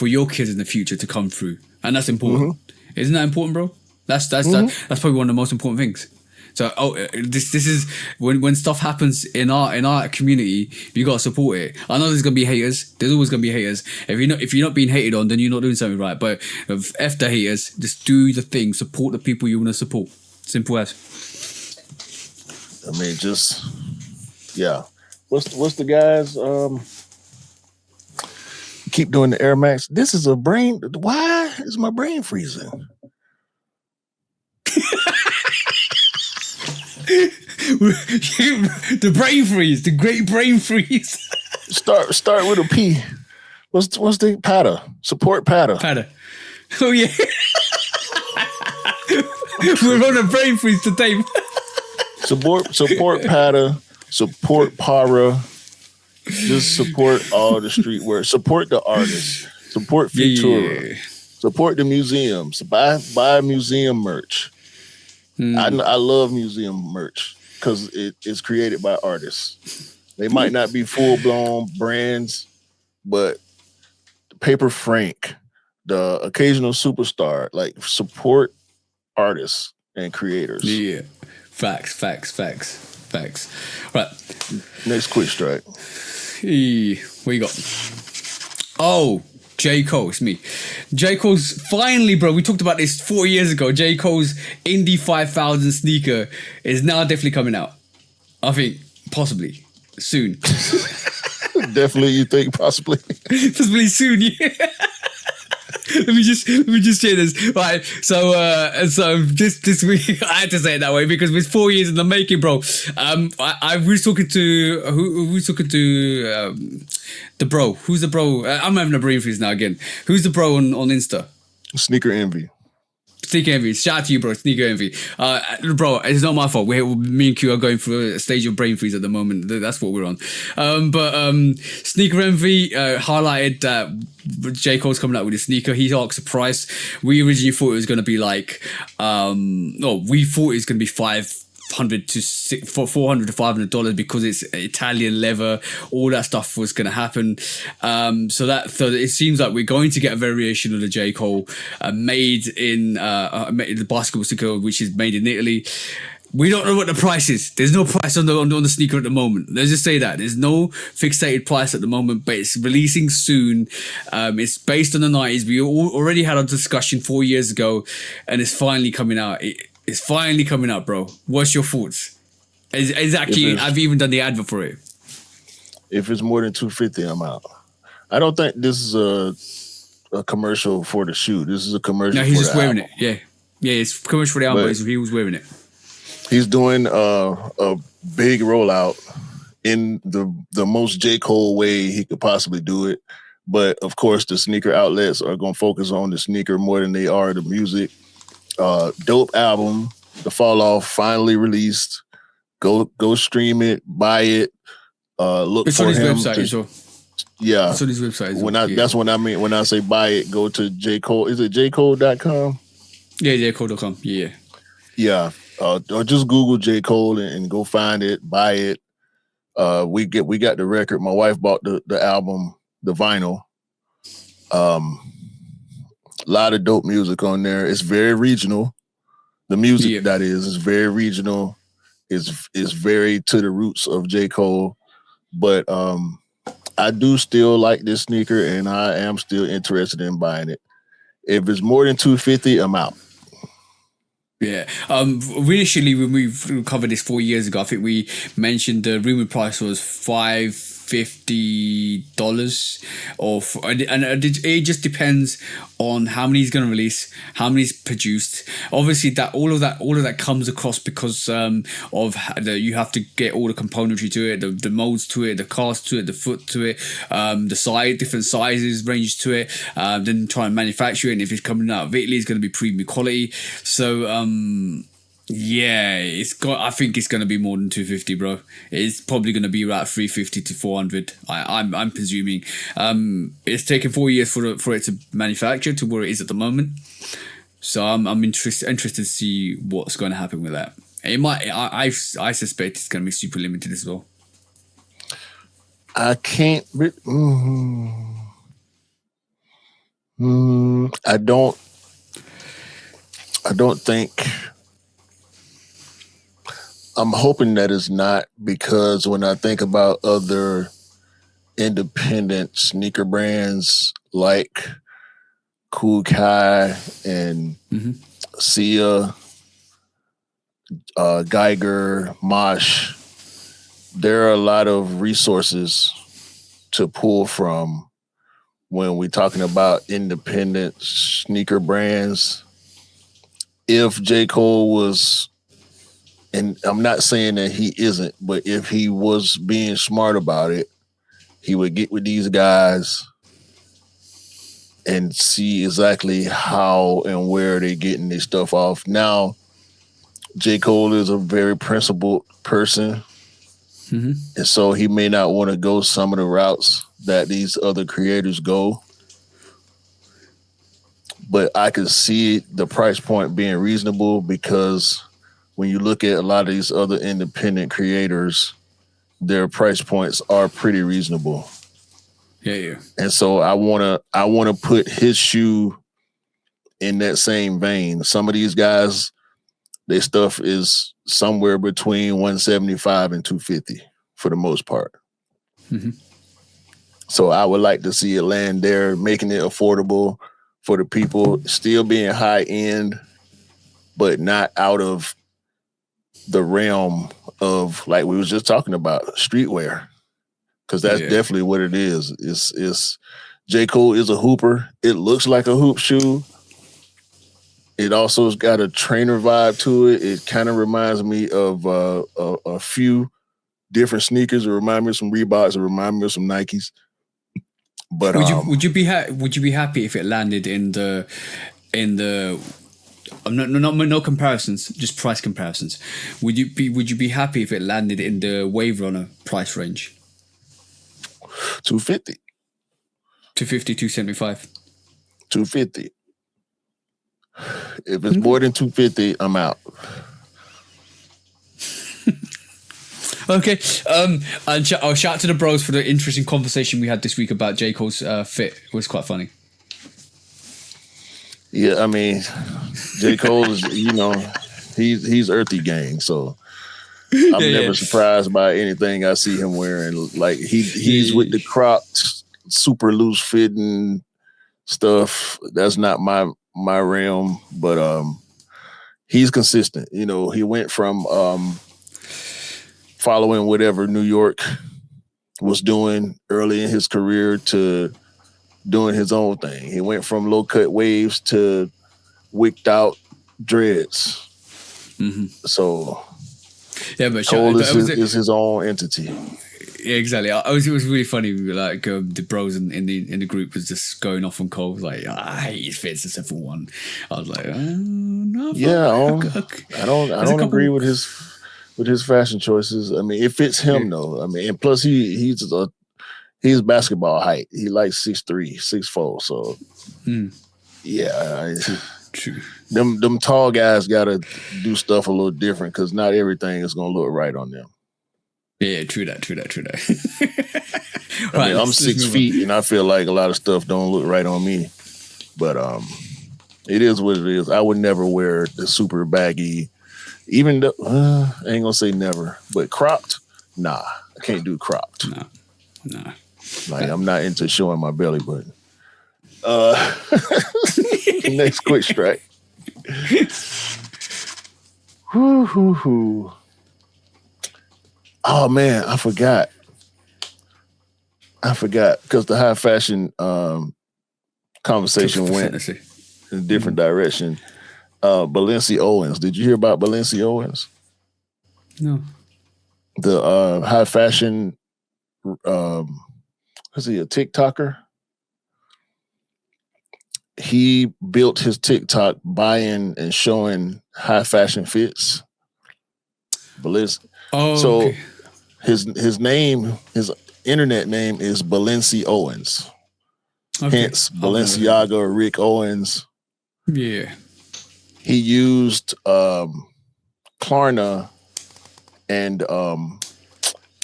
Speaker 2: your kids in the future to come through. And that's important. Mm-hmm. Isn't that important, bro? That's probably one of the most important things. So this is when stuff happens in our community, you gotta support it. I know there's gonna be haters. There's always gonna be haters. If you're not being hated on, then you're not doing something right. But F the haters, just do the thing. Support the people you want to support. Simple as.
Speaker 1: I mean, what's the guys? Keep doing the Air Max. This is a brain. Why is my brain freezing?
Speaker 2: The brain freeze, the great brain freeze.
Speaker 1: Start with a P. What's the patter? Support patter.
Speaker 2: Patter. Oh yeah. We're on a brain freeze today.
Speaker 1: Support patter. Support para. Just support all the streetwear. Support the artists. Support Futura. Yeah. Support the museums. Buy museum merch. I love museum merch because it's created by artists. They might not be full-blown brands, but Paper Frank, the occasional superstar, like support artists and creators.
Speaker 2: Yeah, facts. Facts. Right.
Speaker 1: Next quick strike.
Speaker 2: What you got? Oh, J. Cole. It's me. J. Cole's finally, bro. We talked about this 4 years ago. J. Cole's Indy 5000 sneaker is now definitely coming out. I think possibly soon.
Speaker 1: Definitely, you think possibly?
Speaker 2: Possibly soon. Yeah. Let me just share this. Right. So this week I had to say it that way because it's 4 years in the making, bro. I was talking to who was talking to the bro. Who's the bro? I'm having a brain freeze now again. Who's the bro on Insta?
Speaker 1: Sneaker Envy.
Speaker 2: Sneaker Envy. Shout out to you, bro. Sneaker Envy. Bro, it's not my fault. Me and Q are going through a stage of brain freeze at the moment. That's what we're on. Sneaker Envy highlighted that J. Cole's coming out with a sneaker. He asked the price. We originally thought it was going to be like, we thought it was going to be $400 to $500 because it's Italian leather. All that stuff was going to happen. So it seems like we're going to get a variation of the J. Cole made in the basketball sneaker, which is made in Italy. We don't know what the price is. There's no price on the sneaker at the moment. Let's just say that. There's no fixated price at the moment, but it's releasing soon. It's based on the 90s. We already had a discussion 4 years ago, and it's finally coming out. It's finally coming out, bro. What's your thoughts? I've even done the advert for it.
Speaker 1: If it's more than $250, I'm out. I don't think this is a commercial for the shoe. This is a commercial.
Speaker 2: No, he's
Speaker 1: for
Speaker 2: just
Speaker 1: the
Speaker 2: wearing
Speaker 1: album.
Speaker 2: it. Yeah, it's commercial for the album. But he was wearing it.
Speaker 1: He's doing a big rollout in the most J. Cole way he could possibly do it. But of course, the sneaker outlets are going to focus on the sneaker more than they are the music. Dope album. The Fall Off finally released. Go stream it, buy it. Look
Speaker 2: it's
Speaker 1: for
Speaker 2: on his
Speaker 1: him.
Speaker 2: website as well.
Speaker 1: Yeah,
Speaker 2: it's on his website.
Speaker 1: That's what I mean when I say buy it. Go to J. Cole. Is it jcole.com?
Speaker 2: Yeah, jcole.com. Yeah.
Speaker 1: Yeah. Or just Google J. Cole and go find it, buy it. We got the record. My wife bought the album, the vinyl. A lot of dope music on there. It's very regional. The music that is very regional. It's very to the roots of J. Cole. But I do still like this sneaker, and I am still interested in buying it. If it's more than $250, I'm out.
Speaker 2: Yeah. Initially, when we covered this 4 years ago, I think we mentioned the rumored price was $550, it just depends on how many he's going to release, how many he's produced. Obviously, all of that comes across because you have to get all the componentry to it, the molds to it, the cast to it, the foot to it, different sizes, range to it. Then try and manufacture it, and if it's coming out of Italy, it's going to be premium quality. So I think it's going to be more than 250, bro. It's probably going to be about 350 to 400. I'm presuming. It's taken 4 years for it to manufacture to where it is at the moment. So I'm interested to see what's going to happen with that. It might. I suspect it's going to be super limited as well.
Speaker 1: I can't. I don't think. I'm hoping that it's not, because when I think about other independent sneaker brands like Kool Kai and Sia, Geiger, Mosh, there are a lot of resources to pull from when we're talking about independent sneaker brands. If J. Cole was, and I'm not saying that he isn't, but if he was being smart about it, he would get with these guys and see exactly how and where they're getting this stuff off. Now, J. Cole is a very principled person, and so he may not want to go some of the routes that these other creators go. But I could see the price point being reasonable, because when you look at a lot of these other independent creators, their price points are pretty reasonable.
Speaker 2: Yeah.
Speaker 1: And so I wanna put his shoe in that same vein. Some of these guys their stuff is somewhere between 175 and 250 for the most part.
Speaker 2: Mm-hmm.
Speaker 1: So I would like to see it land there, making it affordable for the people, still being high end, but not out of the realm of, like we was just talking about, streetwear. Because that's definitely what it is. It's J. Cole is a hooper. It looks like a hoop shoe. It also has got a trainer vibe to it. It kind of reminds me of a few different sneakers. It reminds me of some Reeboks. It reminds me of some Nikes. But
Speaker 2: would you be happy if it landed in the no comparisons, just price comparisons? Would you be happy if it landed in the Wave Runner price range?
Speaker 1: 250.
Speaker 2: 250, 275.
Speaker 1: 250. If it's more than 250, I'm out.
Speaker 2: Okay. And shout out to the bros for the interesting conversation we had this week about J. Cole's fit. It was quite funny.
Speaker 1: Yeah, I mean, J. Cole is, he's earthy gang, so I'm never surprised by anything I see him wearing. Like he's with the Crocs, super loose fitting stuff. That's not my realm, but he's consistent. He went from following whatever New York was doing early in his career to doing his own thing. He went from low cut waves to wicked out dreads.
Speaker 2: Mm-hmm.
Speaker 1: So
Speaker 2: but
Speaker 1: Cole is his own entity.
Speaker 2: Yeah, exactly. It was really funny. Like the bros in the group was just going off on Cole. Like, I hate his fits except for one. I was like, no.
Speaker 1: I don't agree with his fashion choices. I mean, it fits him though. I mean, and plus he's basketball height. He likes 6'3", 6'4". So
Speaker 2: True.
Speaker 1: Them tall guys gotta do stuff a little different because not everything is gonna look right on them.
Speaker 2: Yeah, true that.
Speaker 1: I mean, I'm 6 feet and I feel like a lot of stuff don't look right on me. But it is what it is. I would never wear the super baggy, even though I ain't gonna say never, but cropped, nah. I can't do cropped.
Speaker 2: No.
Speaker 1: Like I'm not into showing my belly button. Next quick strike. Whoo. Oh man, I forgot because the high fashion conversation went in a different direction. Balenci Owens. Did you hear about Balenci Owens?
Speaker 2: No.
Speaker 1: The high fashion was he a TikToker? He built his TikTok buying and showing high fashion fits. Balenci.
Speaker 2: Oh,
Speaker 1: so
Speaker 2: okay.
Speaker 1: his name, his internet name is Balenci Owens.
Speaker 2: Okay.
Speaker 1: Hence Balenciaga or Rick Owens.
Speaker 2: Yeah.
Speaker 1: He used Klarna and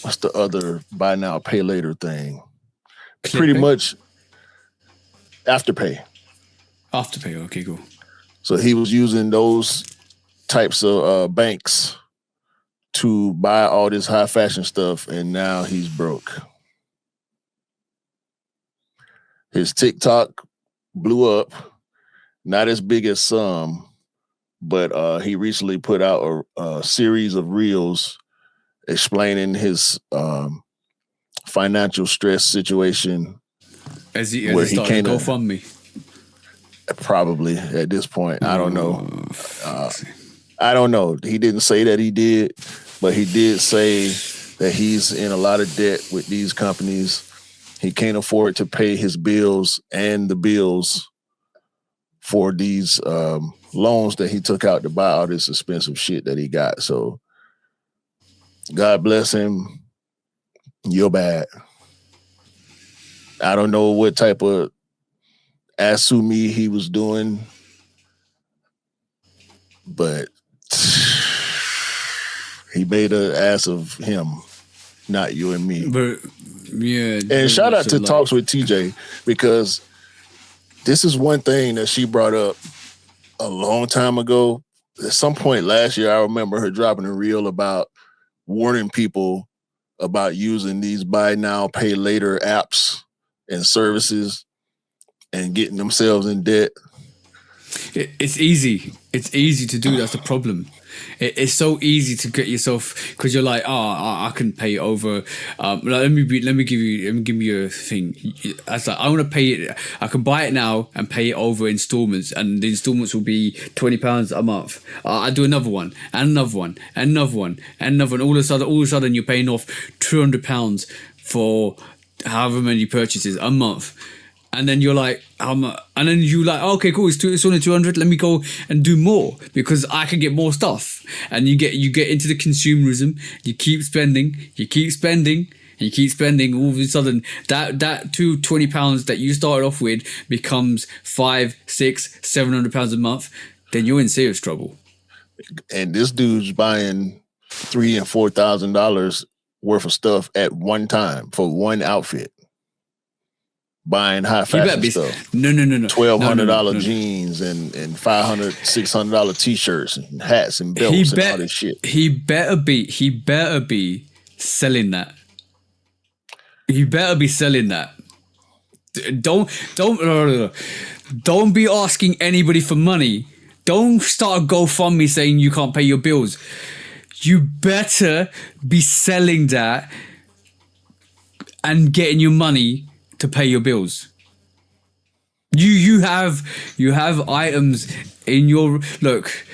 Speaker 1: what's the other buy now pay later thing? Pretty much Afterpay.
Speaker 2: Afterpay, okay, cool.
Speaker 1: So he was using those types of banks to buy all this high fashion stuff, and now he's broke. His TikTok blew up, not as big as some, but he recently put out a series of reels explaining his financial stress situation.
Speaker 2: Has he started to GoFundMe?
Speaker 1: Probably at this point. I don't know. I don't know. He didn't say that he did, but he did say that he's in a lot of debt with these companies. He can't afford to pay his bills and the bills for these loans that he took out to buy all this expensive shit that he got. So God bless him. You're bad. I don't know what type of assumi he was doing, but he made an ass of him, not you and me.
Speaker 2: But yeah,
Speaker 1: and shout out to Talks with TJ, because this is one thing that she brought up a long time ago at some point last year, I remember her dropping a reel about warning people about using these buy now, pay later apps and services and getting themselves in debt.
Speaker 2: It's easy. It's easy to do. That's the problem. It's so easy to get yourself, because you're like, I can pay over. Let me give you a thing. I was like, I want to pay it. I can buy it now and pay it over installments, and the installments will be £20 a month. I do another one, and another one, and another one, and another one. All of a sudden, you're paying off £200 for however many purchases a month. And then you're like, and then you like, okay, cool, it's only 200. Let me go and do more because I can get more stuff. And you get into the consumerism. You keep spending, and you keep spending. All of a sudden, that £20 that you started off with becomes £500, £600, £700 a month. Then you're in serious trouble.
Speaker 1: And this dude's buying $3,000 and $4,000 worth of stuff at one time for one outfit. Buying high fashion stuff.
Speaker 2: No.
Speaker 1: $1,200 jeans and $500, $600 t-shirts and hats and belts and all this shit.
Speaker 2: He better be selling that. He better be selling that. Don't be asking anybody for money. Don't start a GoFundMe saying you can't pay your bills. You better be selling that and getting your money to pay your bills. You have items in your look.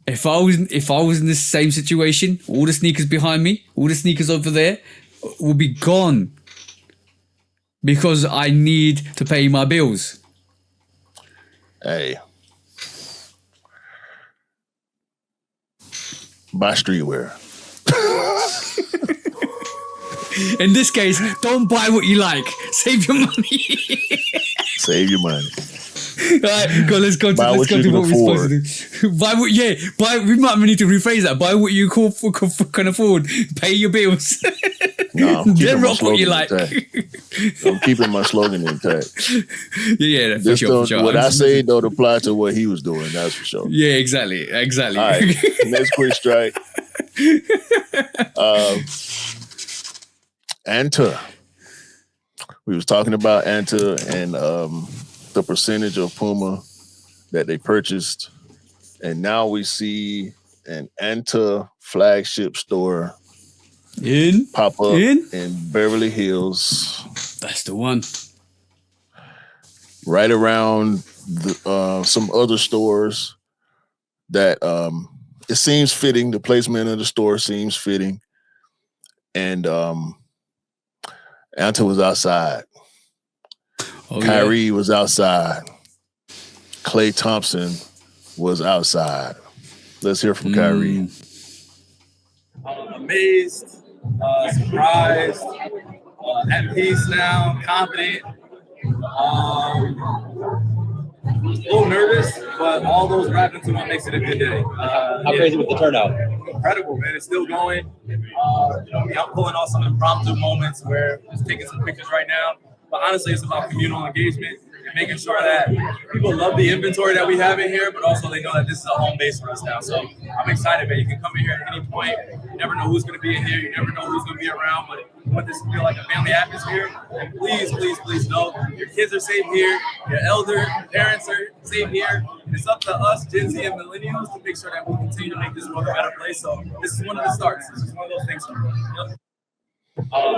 Speaker 2: If I was in this same situation, all the sneakers behind me, all the sneakers over there, will be gone because I need to pay my bills.
Speaker 1: Hey, buy streetwear.
Speaker 2: In this case, don't buy what you like. Save your money.
Speaker 1: Save your money.
Speaker 2: All right, go. Let's go to what we're supposed to do. Buy. We might need to rephrase that. Buy what you can afford. Pay your bills.
Speaker 1: No,
Speaker 2: then rock what you like.
Speaker 1: I'm keeping my slogan intact.
Speaker 2: Yeah, for sure.
Speaker 1: What I say don't apply to what he was doing. That's for sure.
Speaker 2: Yeah, exactly.
Speaker 1: All right, next quick strike. Anta. We was talking about Anta and the percentage of Puma that they purchased. And now we see an Anta flagship store pop up in Beverly Hills.
Speaker 2: That's the one.
Speaker 1: Right around some other stores that it seems fitting. The placement of the store seems fitting. And Anta was outside. Kyrie was outside. Klay Thompson was outside. Let's hear from Kyrie.
Speaker 3: I'm amazed, surprised, at peace now, confident. A little nervous, but all those wrapped into what makes it a good day.
Speaker 4: How crazy was the turnout?
Speaker 3: Incredible, man. It's still going. I'm pulling off some impromptu moments where I'm just taking some pictures right now. But honestly, it's about communal engagement and making sure that people love the inventory that we have in here, but also they know that this is a home base for us now. So I'm excited, man. You can come in here at any point. You never know who's going to be in here. You never know who's going to be around, but we want this to feel like a family atmosphere. And please, please, please know your kids are safe here. Your elder parents are safe here. And it's up to us, Gen Z and millennials, to make sure that we continue to make this world a better place. So this is one of the starts. This is one of those things.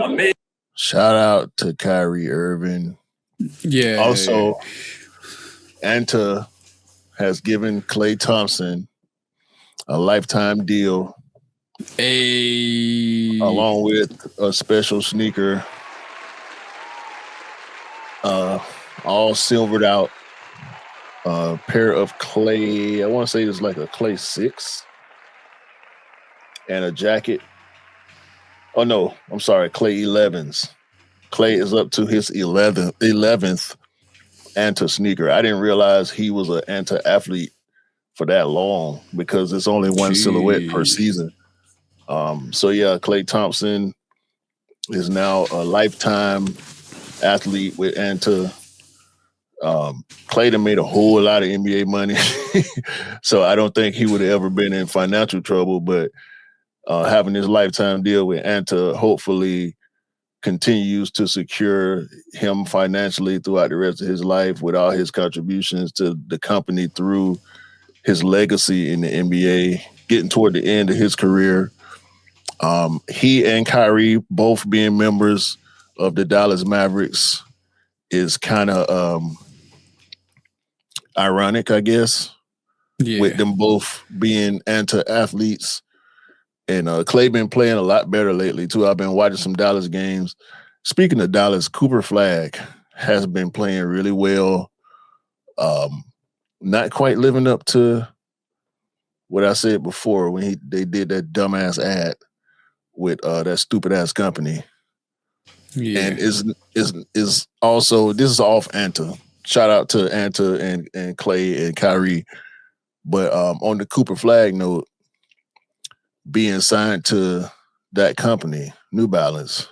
Speaker 3: Amazing.
Speaker 1: Shout out to Kyrie Irving.
Speaker 2: Yeah.
Speaker 1: Also, Anta has given Klay Thompson a lifetime deal. Along with a special sneaker, all silvered out, pair of Klay, I want to say it's like a Klay 6 and a jacket. Oh no, I'm sorry, Klay 11s. Klay is up to his 11th Anta sneaker. I didn't realize he was an Anta athlete for that long because it's only one silhouette per season. So yeah, Klay Thompson is now a lifetime athlete with Anta. Clay done made a whole lot of NBA money, so I don't think he would have ever been in financial trouble. But having this lifetime deal with Anta hopefully continues to secure him financially throughout the rest of his life with all his contributions to the company through his legacy in the NBA, getting toward the end of his career. He and Kyrie both being members of the Dallas Mavericks is kind of ironic, I guess, with them both being athletes. And Clay been playing a lot better lately, too. I've been watching some Dallas games. Speaking of Dallas, Cooper Flag has been playing really well. Not quite living up to what I said before when they did that dumbass ad with that stupid ass company. Yeah. And is also, this is off Anta. Shout out to Anta and Clay and Kyrie. But on the Cooper Flag note, being signed to that company, New Balance,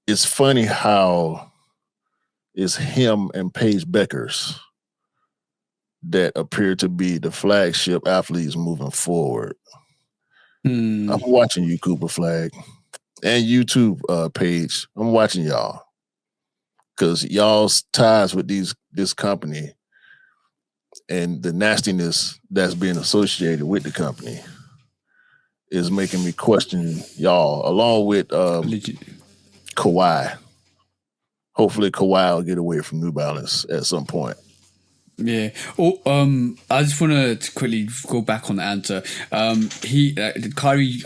Speaker 1: it's funny how it's him and Paige Beckers that appear to be the flagship athletes moving forward. I'm watching you, Cooper Flag, and YouTube Paige. I'm watching y'all because y'all's ties with this company and the nastiness that's being associated with the company is making me question y'all, along with Kawhi. Hopefully Kawhi will get away from New Balance at some point.
Speaker 2: Yeah. Oh, I just want to quickly go back on Anta. Kyrie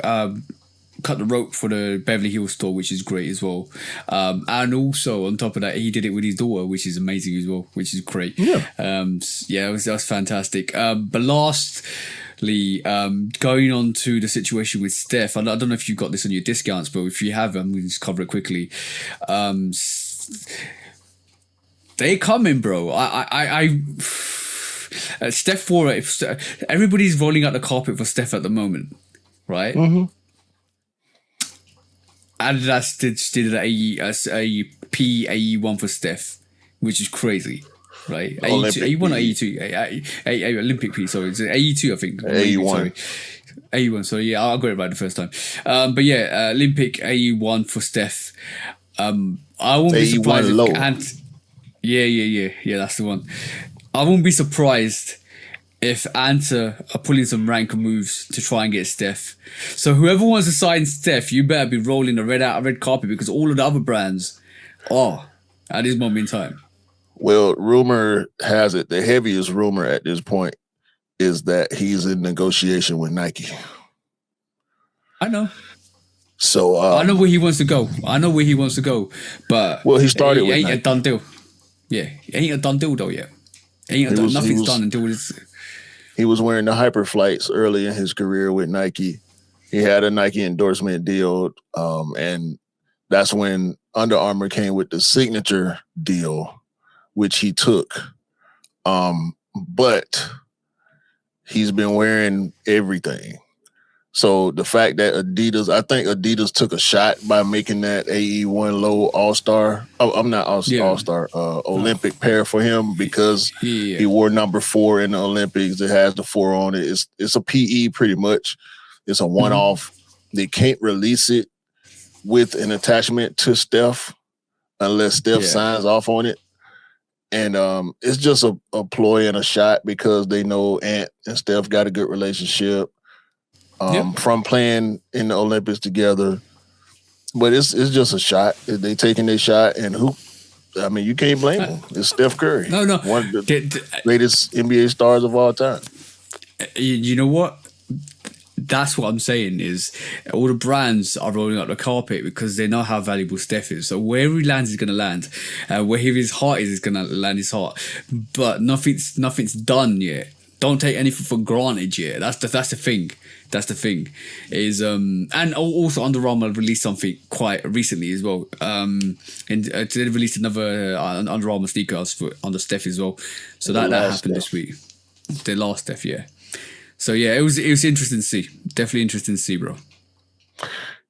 Speaker 2: cut the rope for the Beverly Hills store, which is great as well. And also on top of that, he did it with his daughter, which is amazing as well, which is great.
Speaker 1: Yeah.
Speaker 2: That was fantastic. But lastly, going on to the situation with Steph, I don't know if you got this on your discounts, but if you have, I'm going to just cover it quickly. They coming, bro. Steph for it. Everybody's rolling out the carpet for Steph at the moment, right?
Speaker 1: Mm-hmm.
Speaker 2: Adidas did a PAE1 for Steph, which is crazy, right? AE1 or AE2? Olympic P, sorry. It's AE2, I think.
Speaker 1: AE1.
Speaker 2: AE1, so yeah, I got it right the first time. But yeah, Olympic AE1 for Steph. I won't be surprised
Speaker 1: AE1 low.
Speaker 2: Yeah, that's the one. I won't be surprised if Anta are pulling some rank moves to try and get Steph. So whoever wants to sign Steph, you better be rolling the red carpet because all of the other brands are at this moment in time.
Speaker 1: Well, rumor has it, the heaviest rumor at this point is that he's in negotiation with Nike.
Speaker 2: I know.
Speaker 1: So
Speaker 2: I know where he wants to go. But
Speaker 1: well, he started with
Speaker 2: ain't
Speaker 1: Nike.
Speaker 2: A done deal. Yeah, it ain't a done deal though yet. Nothing's done until it's.
Speaker 1: He was wearing the hyper flights early in his career with Nike. He had a Nike endorsement deal, and that's when Under Armour came with the signature deal, which he took. But he's been wearing everything. So the fact that I think Adidas took a shot by making that AE1 low All-Star. Oh, I'm not All-Star, Olympic pair for him because he wore number 4 in the Olympics. It has the 4 on it. It's a PE pretty much. It's a one-off. They can't release it with an attachment to Steph unless Steph signs off on it. And it's just a ploy and a shot because they know Ant and Steph got a good relationship. From playing in the Olympics together. But it's just a shot. They taking their shot, and you can't blame them. It's Steph Curry.
Speaker 2: No.
Speaker 1: One of the greatest NBA stars of all time.
Speaker 2: You know what? That's what I'm saying is all the brands are rolling out the carpet because they know how valuable Steph is. So wherever he lands, he's going to land. Where his heart is going to land his heart. But nothing's done yet. Don't take anything for granted yet. That's the thing. That's the thing. And also Under Armour released something quite recently as well. And they released another Under Armour sneaker under Steph as well. So that happened this week. The last Steph, yeah. So yeah, it was interesting to see. Definitely interesting to see, bro.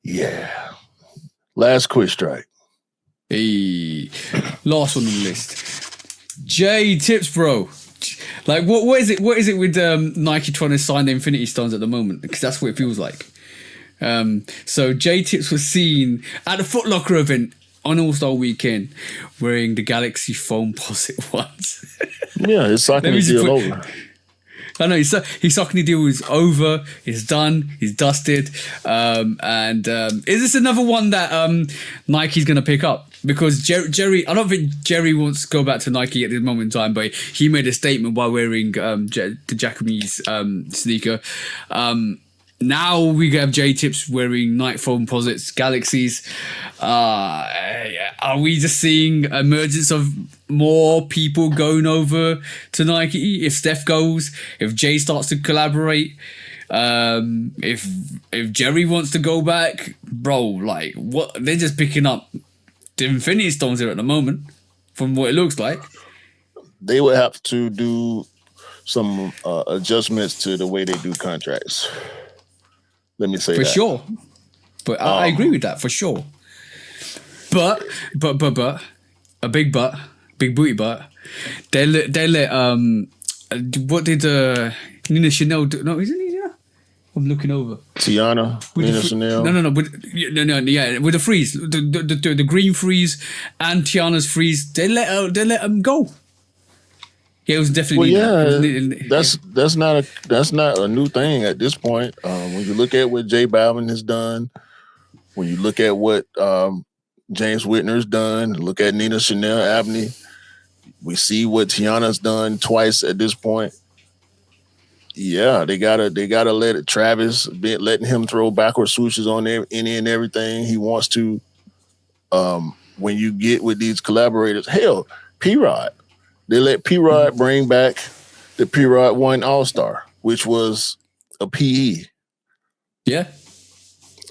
Speaker 1: Yeah. Last quiz strike.
Speaker 2: Hey, last one on the list. J Tips, bro. Like, what is it? What is it with Nike trying to sign the Infinity Stones at the moment? Because that's what it feels like. So J Tips was seen at the Foot Locker event on All-Star Weekend wearing the Galaxy Foam Posit ones.
Speaker 1: Yeah, his Saucony deal over.
Speaker 2: I know his Saucony deal is over. It's done. He's dusted. Is this another one that Nike's going to pick up? Because Jerry, I don't think Jerry wants to go back to Nike at this moment in time, but he made a statement while wearing the Japanese sneaker. Now we have J Tips wearing Nike Foam Posits Galaxies. Are we just seeing emergence of more people going over to Nike? If Steph goes, if Jay starts to collaborate, if Jerry wants to go back, bro, like what? They're just picking up the Infinity Stones here at the moment, from what it looks like.
Speaker 1: They would have to do some adjustments to the way they do contracts. Let me say
Speaker 2: for
Speaker 1: that.
Speaker 2: sure. But I agree with that for sure. But a big booty butt. They let what did Nina Chanel do? No, isn't he? Yeah, I'm looking over.
Speaker 1: Tiana, Nina Chanel.
Speaker 2: No. With the freeze, the green freeze and Tiana's freeze, they let them go. Yeah, it was definitely.
Speaker 1: Well, that's not a new thing at this point. When you look at what J Balvin has done, when you look at what James Whitner's done, look at Nina Chanel Abney, we see what Tiana's done twice at this point. Yeah, they gotta let it. Travis letting him throw backward swooshes on any and everything he wants to. When you get with these collaborators, hell, P-Rod. They let P-Rod bring back the P-Rod 1 All-Star, which was a PE.
Speaker 2: Yeah.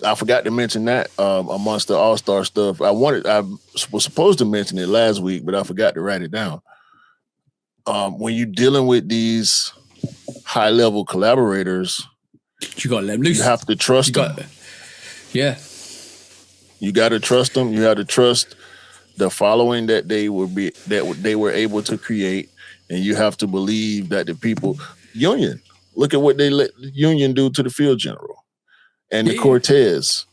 Speaker 1: I forgot to mention that amongst the All-Star stuff. I was supposed to mention it last week, but I forgot to write it down. When you're dealing with these high-level collaborators,
Speaker 2: you got to let them loose.
Speaker 1: You have to trust them.
Speaker 2: Yeah. You
Speaker 1: got to trust them. You have to trust the following that they were able to create, and you have to believe that the people Union. Look at what they let Union do to the Field General, and the Cortez,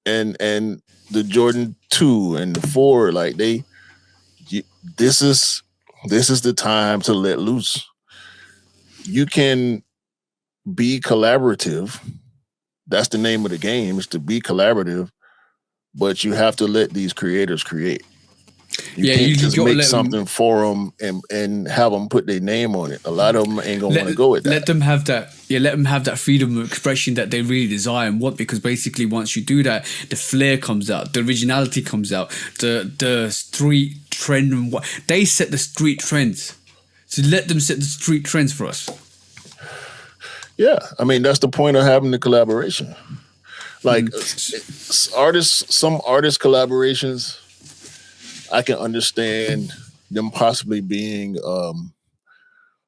Speaker 1: and the Jordan 2 and the 4. Like this is the time to let loose. You can be collaborative. That's the name of the game, is to be collaborative, but you have to let these creators create. You can't just make something for them and have them put their name on it. A lot of them ain't gonna want to go with that.
Speaker 2: Let them have that. Yeah, let them have that freedom of expression that they really desire and want. Because basically, once you do that, the flair comes out, the originality comes out, the street trend. And what they set the street trends. So let them set the street trends for us.
Speaker 1: Yeah, I mean that's the point of having the collaboration. Like some artist collaborations, I can understand them possibly being a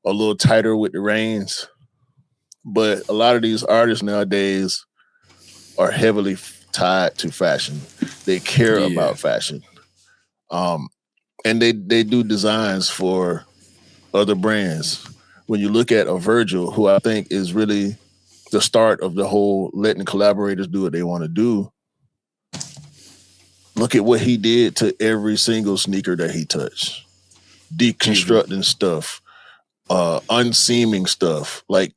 Speaker 1: little tighter with the reins, but a lot of these artists nowadays are heavily tied to fashion. They care about fashion, and they do designs for other brands. When you look at a Virgil, who I think is really the start of the whole letting collaborators do what they want to do. Look at what he did to every single sneaker that he touched. Deconstructing stuff, unseaming stuff, like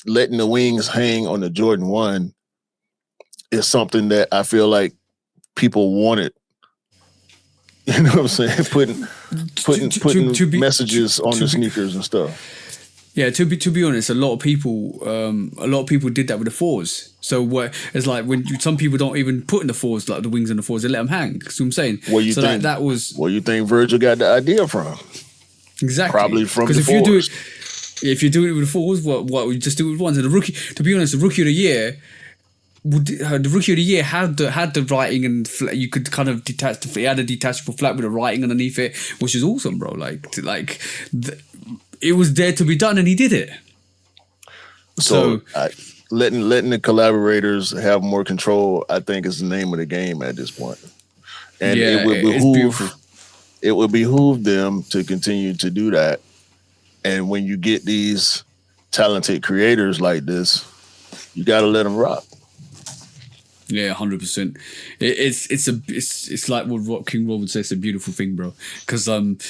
Speaker 1: letting the wings hang on the Jordan 1 is something that I feel like people wanted. You know what I'm saying? Putting messages on the sneakers and stuff.
Speaker 2: Yeah, to be honest, a lot of people did that with the 4s. So what it's like when some people don't even put in the 4s, like the wings and the 4s, they let them hang. That's what I'm saying.
Speaker 1: Where you think Virgil got the idea from?
Speaker 2: Exactly.
Speaker 1: Probably from the 4s.
Speaker 2: If you do it with the 4s, what we just do it with 1s. And the rookie, to be honest, the rookie of the year. The rookie of the year had the writing and you could kind of detach. It had a detachable flap with the writing underneath it, which is awesome, bro. It was there to be done, and he did it.
Speaker 1: So letting the collaborators have more control, I think, is the name of the game at this point. And it it would behoove them to continue to do that. And when you get these talented creators like this, you got to let them rock.
Speaker 2: Yeah, 100%. It's like what King Rob would say. It's a beautiful thing, bro. Because it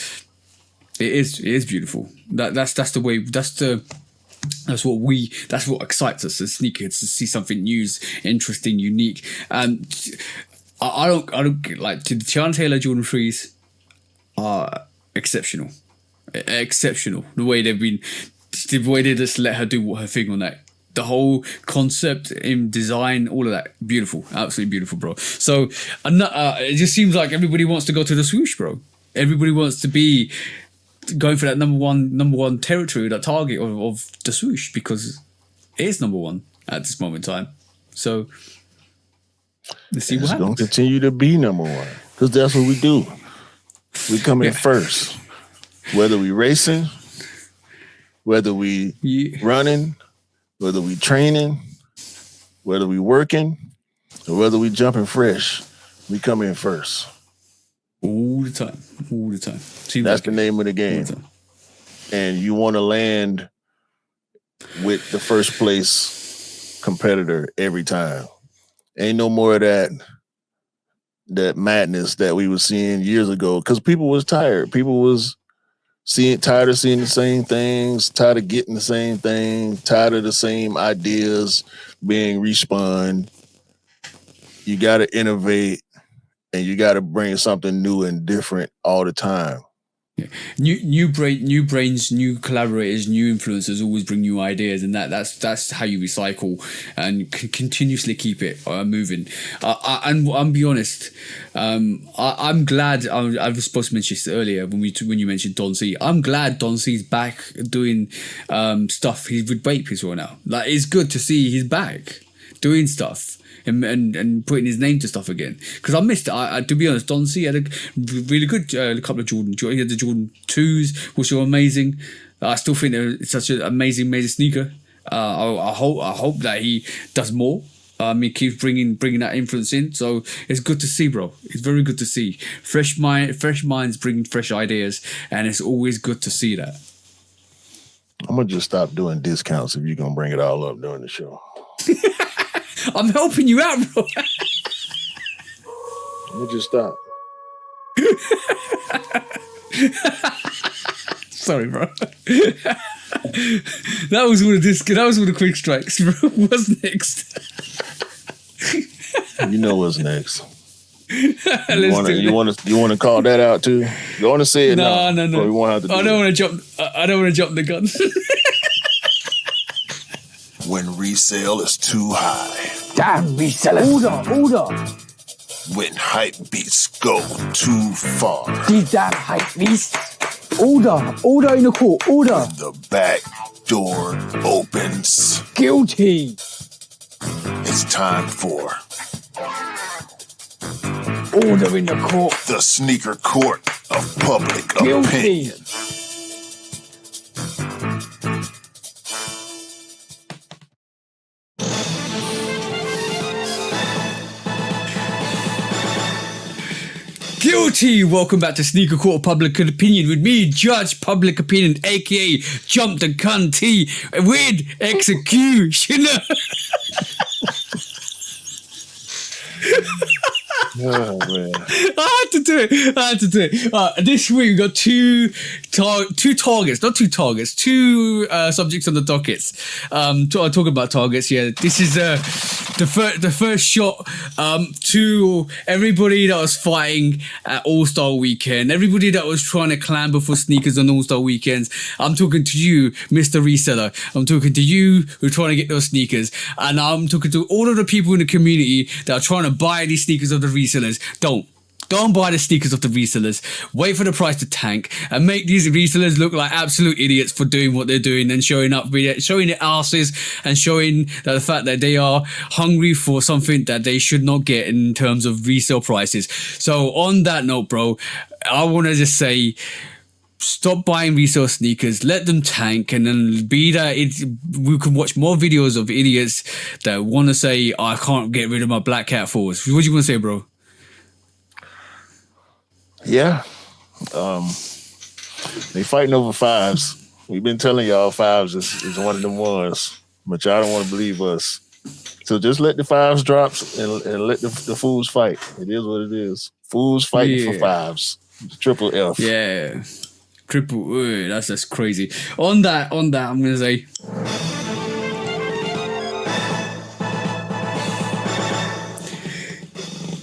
Speaker 2: is beautiful. That's the way. That's what excites us as sneakerheads, to see something new, interesting, unique. And I don't like the Tiana Taylor Jordan 3s are exceptional. The way they just let her do her thing on that. The whole concept in design, all of that, beautiful, absolutely beautiful, bro. So it just seems like everybody wants to go to the Swoosh, bro. Everybody wants to be going for that number one territory, that target of the Swoosh, because it is number one at this moment in time. So let's see what happens. It's going to
Speaker 1: continue to be number one, because that's what we do. We come in first, whether we racing, whether we running, whether we training, whether we working, or whether we jumping fresh. We come in first.
Speaker 2: All the time.
Speaker 1: That's the name of the game. And you want to land with the first place competitor every time. Ain't no more of that madness that we were seeing years ago, because people was tired. People was tired of seeing the same things, tired of getting the same thing, tired of the same ideas being respun. You got to innovate, and you got to bring something new and different all the time.
Speaker 2: Yeah. New brains, new collaborators, new influencers always bring new ideas, and that's how you recycle and continuously keep it moving. And I'll be honest, I'm glad. I was supposed to mention this earlier when you mentioned Don C. I'm glad Don C's back doing stuff. He's with Vape as well now. Like, it's good to see he's back doing stuff. And putting his name to stuff again, because I missed it. To be honest, Don C had a really good couple of Jordan. He had the Jordan 2s, which are amazing. I still think it's such an amazing sneaker. I hope that he does more. He keeps bringing that influence in. So it's good to see, bro. It's very good to see. Fresh minds bring fresh ideas, and it's always good to see that.
Speaker 1: I'm gonna just stop doing discounts if you're gonna bring it all up during the show.
Speaker 2: I'm helping you out, bro.
Speaker 1: Let me just stop.
Speaker 2: Sorry, bro. That was all the quick strikes, bro. What's next?
Speaker 1: You know what's next. You want to call that out too? You want to say it now?
Speaker 2: No.
Speaker 1: We won't have to.
Speaker 2: I don't want to jump the gun.
Speaker 4: When resale is too high.
Speaker 5: Damn, resellers. Order.
Speaker 4: When hype beats go too far.
Speaker 5: These damn hype beasts. Order in the court. Order.
Speaker 4: When the back door opens.
Speaker 5: Guilty.
Speaker 4: It's time for
Speaker 5: order in the court.
Speaker 4: The sneaker court of public
Speaker 5: Guilty.
Speaker 4: opinion.
Speaker 2: Guilty! Welcome back to Sneaker Court of Public Opinion with me, Judge Public Opinion, aka Jump the Gun T, with executioner.
Speaker 1: Oh, man.
Speaker 2: I had to do it. This week we got two subjects on the dockets. Talk about targets. Yeah, this is the first shot to everybody that was fighting at All-Star Weekend, everybody that was trying to clamber for sneakers on All-Star Weekends. I'm talking to you, Mr. Reseller. I'm talking to you who are trying to get those sneakers, and I'm talking to all of the people in the community that are trying to buy these sneakers of the resellers. Don't buy the sneakers of the resellers. Wait for the price to tank and make these resellers look like absolute idiots for doing what they're doing and showing their asses and showing that the fact that they are hungry for something that they should not get in terms of resale prices. So on that note, bro, I want to just say, stop buying resale sneakers, let them tank, and then we can watch more videos of idiots that want to say, I can't get rid of my Black Cat 4s. What do you want to say, bro?
Speaker 1: Yeah, They fighting over fives. We've been telling y'all fives is one of them ones, but y'all don't want to believe us. So just let the fives drop and let the fools fight. It is what it is. Fools fighting for fives. Triple F.
Speaker 2: Yeah. Triple, that's crazy. On that, I'm gonna say,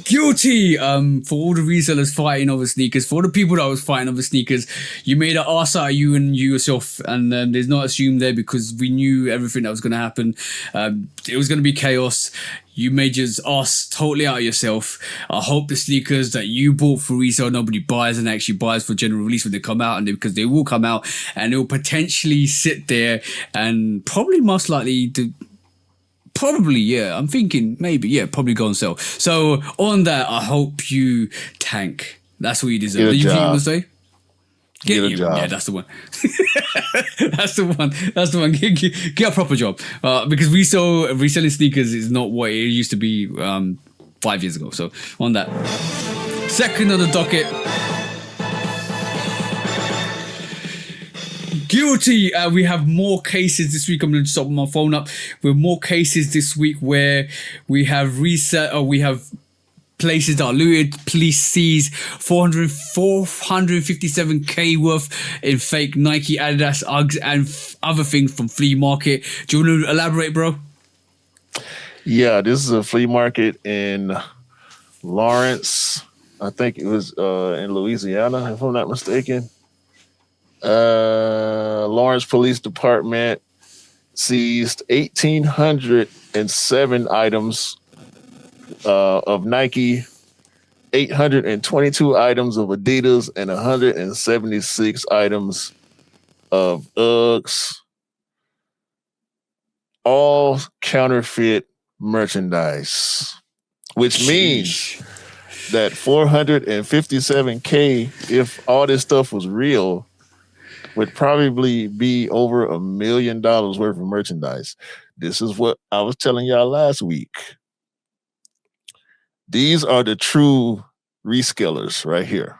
Speaker 2: guilty. For all the resellers fighting over sneakers, for all the people that was fighting over sneakers, you made an ass out of you and you yourself, and there's not assumed there because we knew everything that was gonna happen. It was gonna be chaos. You made your ass totally out of yourself. I hope the sneakers that you bought for resale nobody buys and actually buys for general release when they come out, and because they will come out and they will potentially sit there and probably most likely I'm thinking maybe, probably go and sell. So on that, I hope you tank. That's what you deserve. You think you want to say? Get a job. Yeah, that's the one. That's the one. Get a proper job. Because reselling sneakers is not what it used to be 5 years ago. So on that. Second on the docket. Guilty. We have more cases this week. I'm going to stop my phone up. We have more cases this week where we have places that are looted. Police seize 457k worth in fake Nike, Adidas, Uggs, and other things from flea market. Do you want to elaborate, bro?
Speaker 1: Yeah, this is a flea market in Lawrence. I think it was in Louisiana, if I'm not mistaken. Lawrence Police Department seized 1,807 items of Nike, 822 items of Adidas, and 176 items of Uggs. All counterfeit merchandise, which means that 457k, if all this stuff was real, would probably be over $1 million worth of merchandise. This is what I was telling y'all last week. These are the true reskillers right here.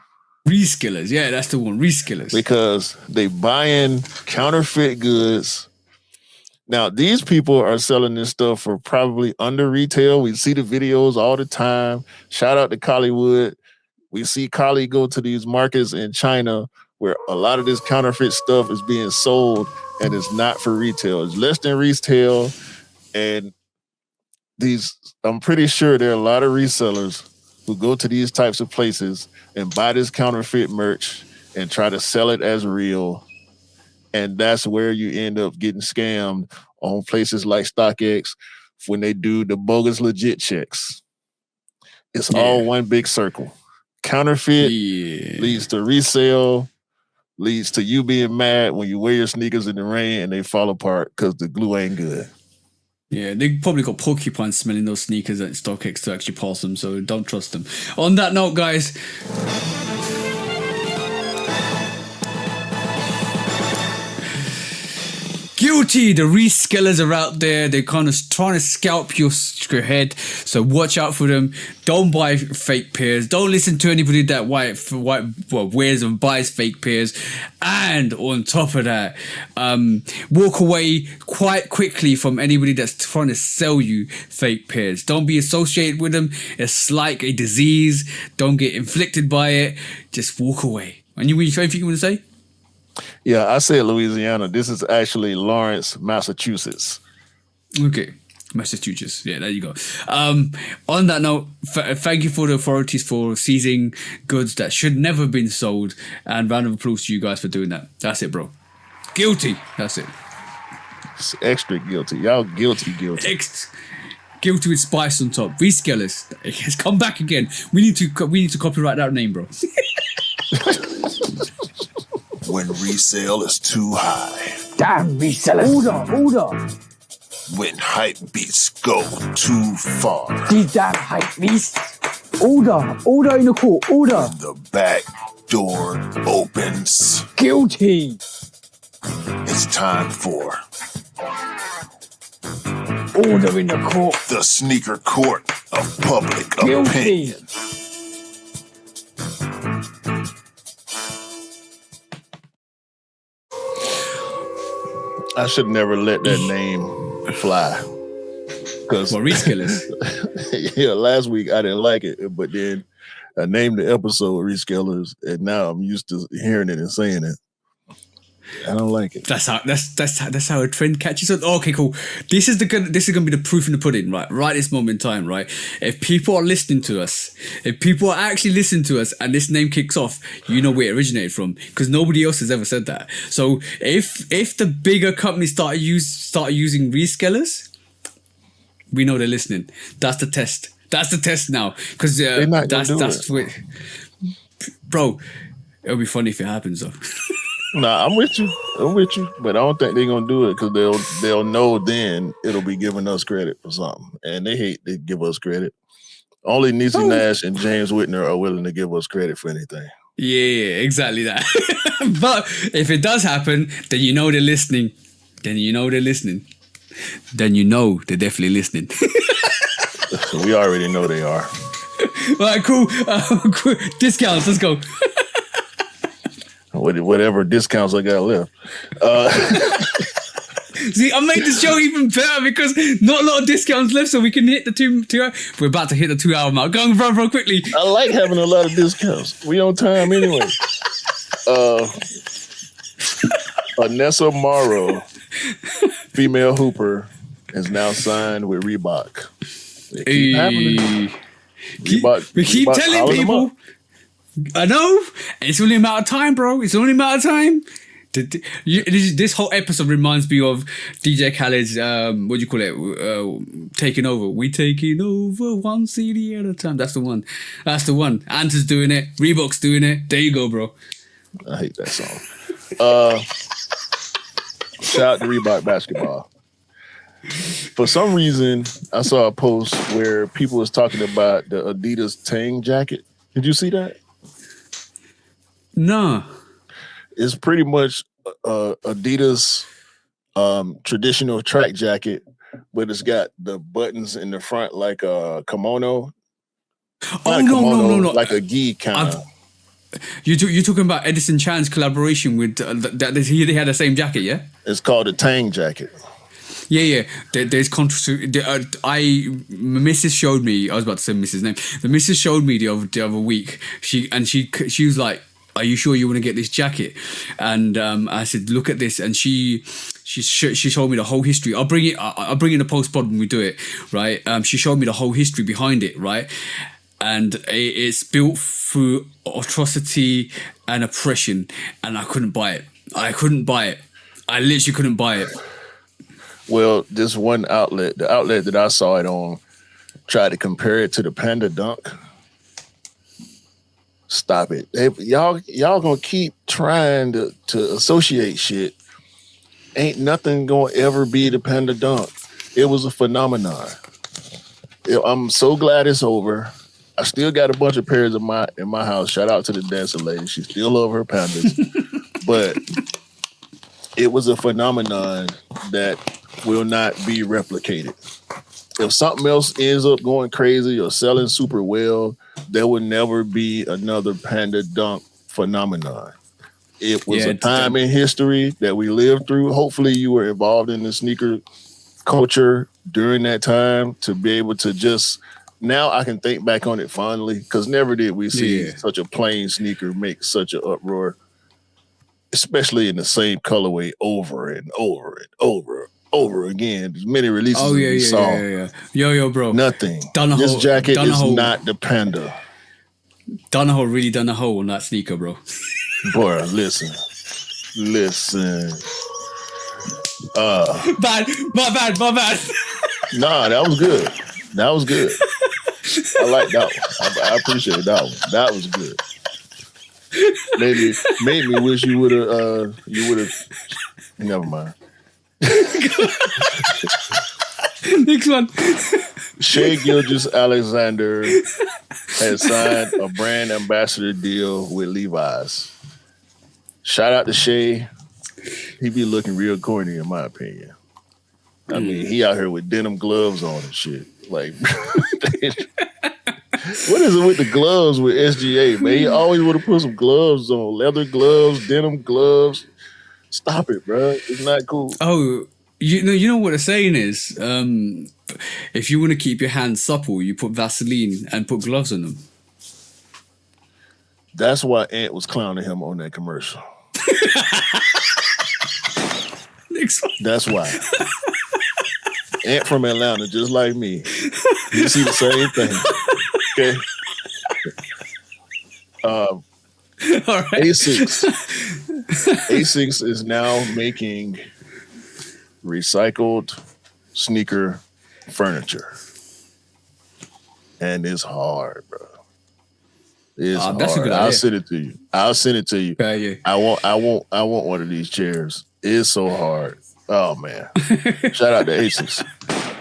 Speaker 2: Reskillers, yeah, that's the one. Reskillers.
Speaker 1: Because they buying counterfeit goods. Now, these people are selling this stuff for probably under retail. We see the videos all the time. Shout out to Collywood. We see Collie go to these markets in China where a lot of this counterfeit stuff is being sold and it's not for retail. It's less than retail. And I'm pretty sure there are a lot of resellers who go to these types of places and buy this counterfeit merch and try to sell it as real. And that's where you end up getting scammed on places like StockX when they do the bogus legit checks. It's all one big circle. Counterfeit leads to resale, leads to you being mad when you wear your sneakers in the rain and they fall apart because the glue ain't good.
Speaker 2: Yeah, they probably got porcupines smelling those sneakers at StockX to actually pass them, so don't trust them. On that note, guys, guilty. The reskillers are out there. They're kind of trying to scalp your head. So watch out for them. Don't buy fake pairs. Don't listen to anybody that wears and buys fake pairs. And on top of that, walk away quite quickly from anybody that's trying to sell you fake pairs. Don't be associated with them. It's like a disease. Don't get inflicted by it. Just walk away. And anything you want to say?
Speaker 1: Yeah, I said Louisiana. This is actually Lawrence, Massachusetts.
Speaker 2: Okay, Massachusetts. Yeah, there you go. On that note, thank you for the authorities for seizing goods that should never have been sold, and round of applause to you guys for doing that. That's it, bro. Guilty. That's it.
Speaker 1: It's extra guilty. Y'all guilty.
Speaker 2: Guilty with spice on top. Reskillers. It's come back again. We need to copyright that name, bro.
Speaker 4: When resale is too high.
Speaker 5: Damn resellers. Order.
Speaker 4: When hype beats go too far.
Speaker 5: These damn hype beasts. Order in the court. Order.
Speaker 4: When the back door opens.
Speaker 5: Guilty.
Speaker 4: It's time for
Speaker 5: Order in the court.
Speaker 4: the sneaker court of public
Speaker 5: Guilty.
Speaker 4: opinion.
Speaker 1: I should never let that name fly. Because
Speaker 2: Reskillers.
Speaker 1: yeah, last week I didn't like it, but then I named the episode Reskillers, and now I'm used to hearing it and saying it. I don't like it.
Speaker 2: That's how a trend catches on. Okay, cool. This is gonna be the proof in the pudding, right this moment in time, right? If people are listening to us, if people are actually listening to us, and this name kicks off, you know where it originated from, because nobody else has ever said that. So if the bigger companies start using resellers, we know they're listening. That's the test. That's the test now, because that's what, bro. It'll be funny if it happens though.
Speaker 1: Nah, I'm with you, but I don't think they're gonna do it because they'll know then it'll be giving us credit for something, and they hate to give us credit. Only Niecy Nash and James Whitner are willing to give us credit for anything.
Speaker 2: Yeah, exactly that. But if it does happen, then you know they're listening. Then you know they're definitely listening.
Speaker 1: So we already know they are.
Speaker 2: All right, cool. Cool. Discounts. Let's go.
Speaker 1: Whatever discounts I got left.
Speaker 2: See, I made the show even better because not a lot of discounts left, so we can hit the two. We're about to hit the 2 hour mark. Go on, bro, quickly.
Speaker 1: I like having a lot of discounts. We on time anyway. Anessa Morrow, female hooper, is now signed with Reebok. They keep happening.
Speaker 2: We keep telling people. I know. It's only a matter of time, bro. It's only a matter of time. This whole episode reminds me of DJ Khaled's, what do you call it? Taking over. We taking over one CD at a time. That's the one. Anta's doing it. Reebok's doing it. There you go, bro.
Speaker 1: I hate that song. Shout out to Reebok basketball. For some reason, I saw a post where people was talking about the Adidas Tang jacket. Did you see that?
Speaker 2: No.
Speaker 1: It's pretty much Adidas traditional track jacket, but it's got the buttons in the front like a kimono.
Speaker 2: No.
Speaker 1: Like a gi kind of.
Speaker 2: You're talking about Edison Chan's collaboration with they had the same jacket, yeah?
Speaker 1: It's called a Tang jacket.
Speaker 2: Yeah. There's Mrs. showed me. I was about to say Mrs. name. The Mrs. showed me the other week. She was like, "Are you sure you want to get this jacket?" And I said, "Look at this." And she showed me the whole history. I'll bring it in a post pod when we do it, right? She showed me the whole history behind it, right? And it's built through atrocity and oppression, and I couldn't buy it. I literally couldn't buy it.
Speaker 1: Well, this one outlet, the outlet that I saw it on, tried to compare it to the Panda Dunk. Stop it. Y'all gonna keep trying to associate shit. Ain't nothing gonna ever be the Panda Dunk. It was a phenomenon. I'm so glad it's over. I still got a bunch of pairs in my house. Shout out to the dancer lady. She still love her pandas. But it was a phenomenon that will not be replicated. If something else ends up going crazy or selling super well, there will never be another Panda Dunk phenomenon. It was a time in history that we lived through. Hopefully you were involved in the sneaker culture during that time to be able to just, now I can think back on it fondly because never did we see such a plain sneaker make such an uproar, especially in the same colorway over and over and over again. As many releases as we saw.
Speaker 2: Yeah. Yo, bro.
Speaker 1: Nothing. This jacket is not the Panda.
Speaker 2: Donahoe really done a hole on that sneaker, bro.
Speaker 1: Boy, listen.
Speaker 2: Bad. My bad.
Speaker 1: Nah, that was good. I like that one. I appreciate that one. That was good. Made me wish you would have. Never mind.
Speaker 2: Next one.
Speaker 1: Shai Gilgeous-Alexander has signed a brand ambassador deal with Levi's. Shout out to Shai. He be looking real corny in my opinion. I mean, he out here with denim gloves on and shit. Like, what is it with the gloves with SGA, man? He always would have put some gloves on, leather gloves, denim gloves. Stop it, bro. It's not cool.
Speaker 2: Oh, you know what the saying is? If you want to keep your hands supple, you put Vaseline and put gloves on them.
Speaker 1: That's why Ant was clowning him on that commercial. That's why. Ant from Atlanta, just like me. You see the same thing. Okay.
Speaker 2: All right.
Speaker 1: Asics is now making recycled sneaker furniture. And it's hard, bro. It's hard.
Speaker 2: That's a good idea.
Speaker 1: I'll send it to you.
Speaker 2: Yeah.
Speaker 1: I want one of these chairs. It's so hard. Oh man. Shout out to Asics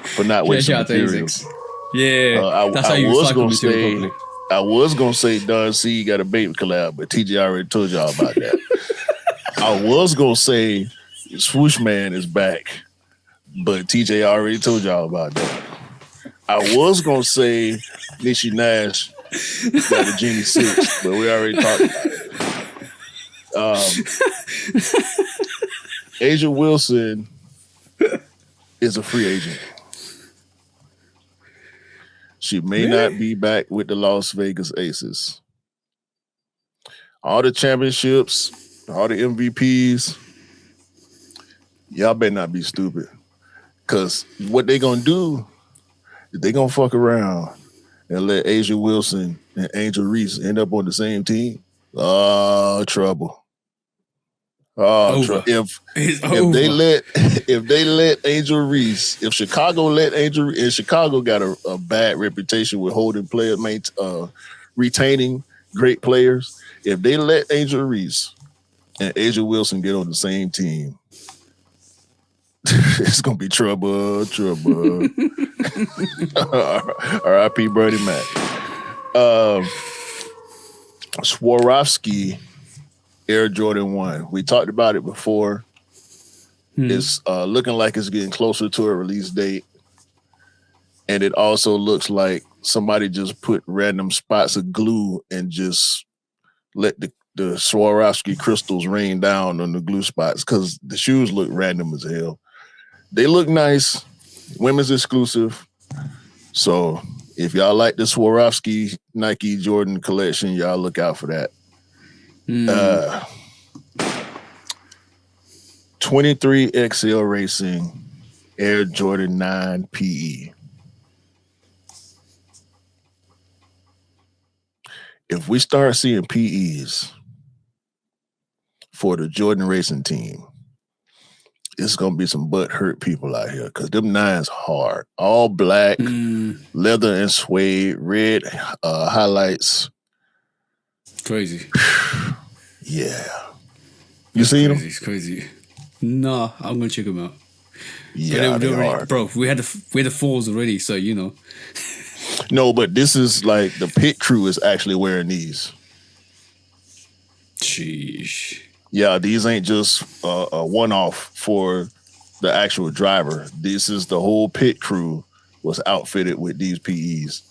Speaker 1: for not wasting materials.
Speaker 2: Yeah. That's how you recycle material properly.
Speaker 1: I was gonna say Don C got a baby collab, but TJ already told y'all about that. I was gonna say Swoosh Man is back, but TJ already told y'all about that. I was gonna say Nishi Nash got a Genie 6, but we already talked about it. Asia Wilson is a free agent. She may not be back with the Las Vegas Aces. All the championships, all the MVPs, y'all better not be stupid. Because what they going to do is they going to fuck around and let Asia Wilson and Angel Reese end up on the same team. Oh, trouble. Oh, if they let Angel Reese, if Chicago let Angel, and Chicago got a bad reputation with holding players, retaining great players. If they let Angel Reese and Angel Wilson get on the same team, it's gonna be trouble. R.I.P. Bernie Mac. Swarovski Air Jordan 1. We talked about it before. It's looking like it's getting closer to a release date. And it also looks like somebody just put random spots of glue and just let the Swarovski crystals rain down on the glue spots because the shoes look random as hell. They look nice. Women's exclusive. So if y'all like the Swarovski Nike Jordan collection, y'all look out for that. 23XL Racing Air Jordan 9 PE. If we start seeing PEs for the Jordan Racing team, it's gonna be some butt hurt people out here because them 9s hard. All black, leather and suede, red highlights.
Speaker 2: Crazy.
Speaker 1: Yeah. You seen them?
Speaker 2: It's crazy. No, I'm gonna check them out.
Speaker 1: Yeah, they are.
Speaker 2: Bro, we had the falls already, so you know.
Speaker 1: No, but this is like the pit crew is actually wearing these.
Speaker 2: Sheesh.
Speaker 1: Yeah, these ain't just a one-off for the actual driver. This is the whole pit crew was outfitted with these PEs.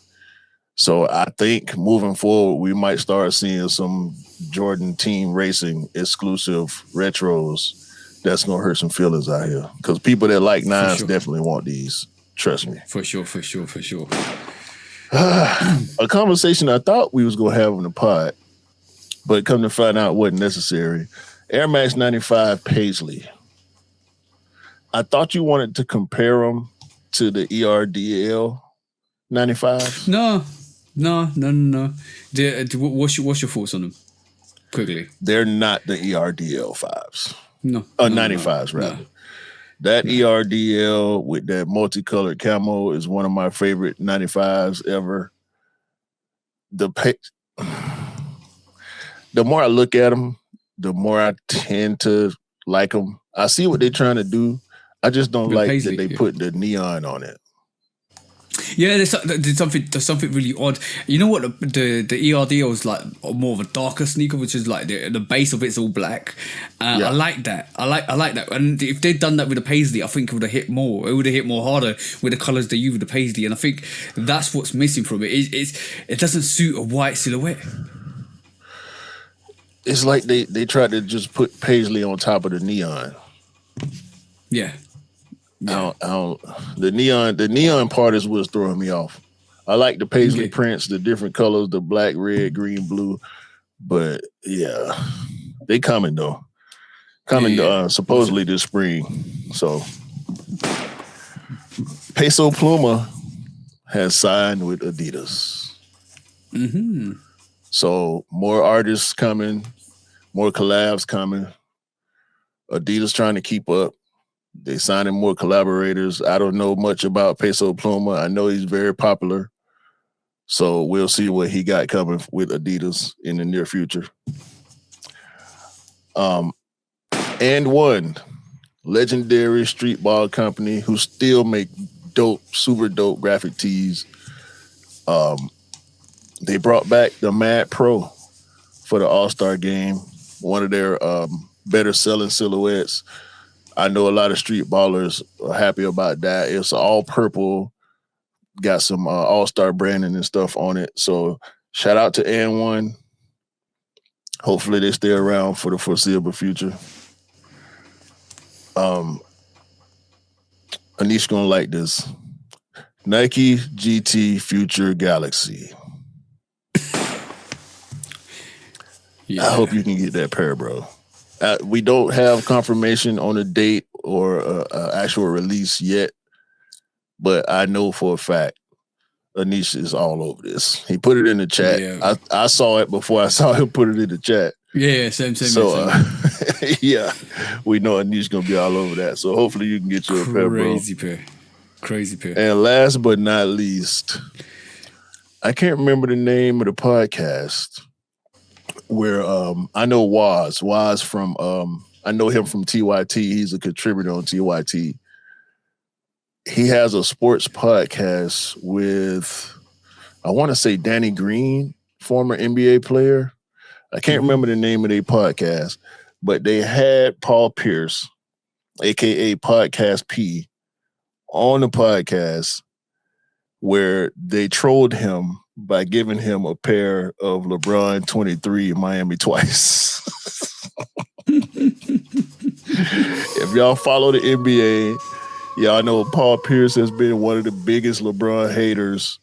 Speaker 1: So I think moving forward, we might start seeing some Jordan Team Racing exclusive retros. That's gonna hurt some feelings out here because people that like 9s definitely want these. Trust me.
Speaker 2: For sure.
Speaker 1: A conversation I thought we was gonna have on the pod, but come to find out wasn't necessary. Air Max 95 Paisley. I thought you wanted to compare them to the ERDL 95.
Speaker 2: No. What's your thoughts on them? Quickly.
Speaker 1: They're not the ERDL 5s.
Speaker 2: No.
Speaker 1: 95s, rather. No. That ERDL with that multicolored camo is one of my favorite 95s ever. The more I look at them, the more I tend to like them. I see what they're trying to do. I just don't like Paisley, that they put the neon on it.
Speaker 2: Yeah, there's something really odd. You know what? The ERDL is like more of a darker sneaker, which is like the base of it's all black. I like that. I like that. And if they'd done that with the Paisley, I think it would have hit more. It would have hit more harder with the colours they use with the Paisley. And I think that's what's missing from it. It doesn't suit a white silhouette.
Speaker 1: it's like they tried to just put paisley on top of the neon.
Speaker 2: Yeah.
Speaker 1: The neon part is what's throwing me off. I like the paisley
Speaker 2: Okay.
Speaker 1: prints, the different colors, the black, red, green, blue. But yeah, they coming though. Supposedly this spring. So Peso Pluma has signed with Adidas.
Speaker 2: Mm-hmm.
Speaker 1: So more artists coming, more collabs coming. Adidas trying to keep up. They signing more collaborators. I don't know much about Peso Pluma. I know he's very popular. So we'll see what he got coming with Adidas in the near future. And one legendary street ball company who still make dope, super dope graphic tees. They brought back the Mad Pro for the All-Star game. One of their better selling silhouettes. I know a lot of street ballers are happy about that. It's all purple, got some All-Star branding and stuff on it. So shout out to N1. Hopefully they stay around for the foreseeable future. Anish gonna like this. Nike GT Future Galaxy.
Speaker 2: Yeah.
Speaker 1: I hope you can get that pair, bro. We don't have confirmation on a date or actual release yet, but I know for a fact Anish is all over this. He put it in the chat.
Speaker 2: Yeah.
Speaker 1: I saw it before I saw him put it in the chat.
Speaker 2: Yeah, same.
Speaker 1: So, yeah, we know Anish gonna be all over that. So hopefully you can get you a pair, bro.
Speaker 2: Crazy pair.
Speaker 1: And last but not least, I can't remember the name of the podcast where I know Waz from I know him from TYT. He's a contributor on TYT. He has a sports podcast with, I want to say, Danny Green, former NBA player. I can't remember the name of their podcast, but they had Paul Pierce, aka Podcast P, on the podcast where they trolled him by giving him a pair of LeBron 23 Miami Twice. If y'all follow the NBA, y'all know Paul Pierce has been one of the biggest LeBron haters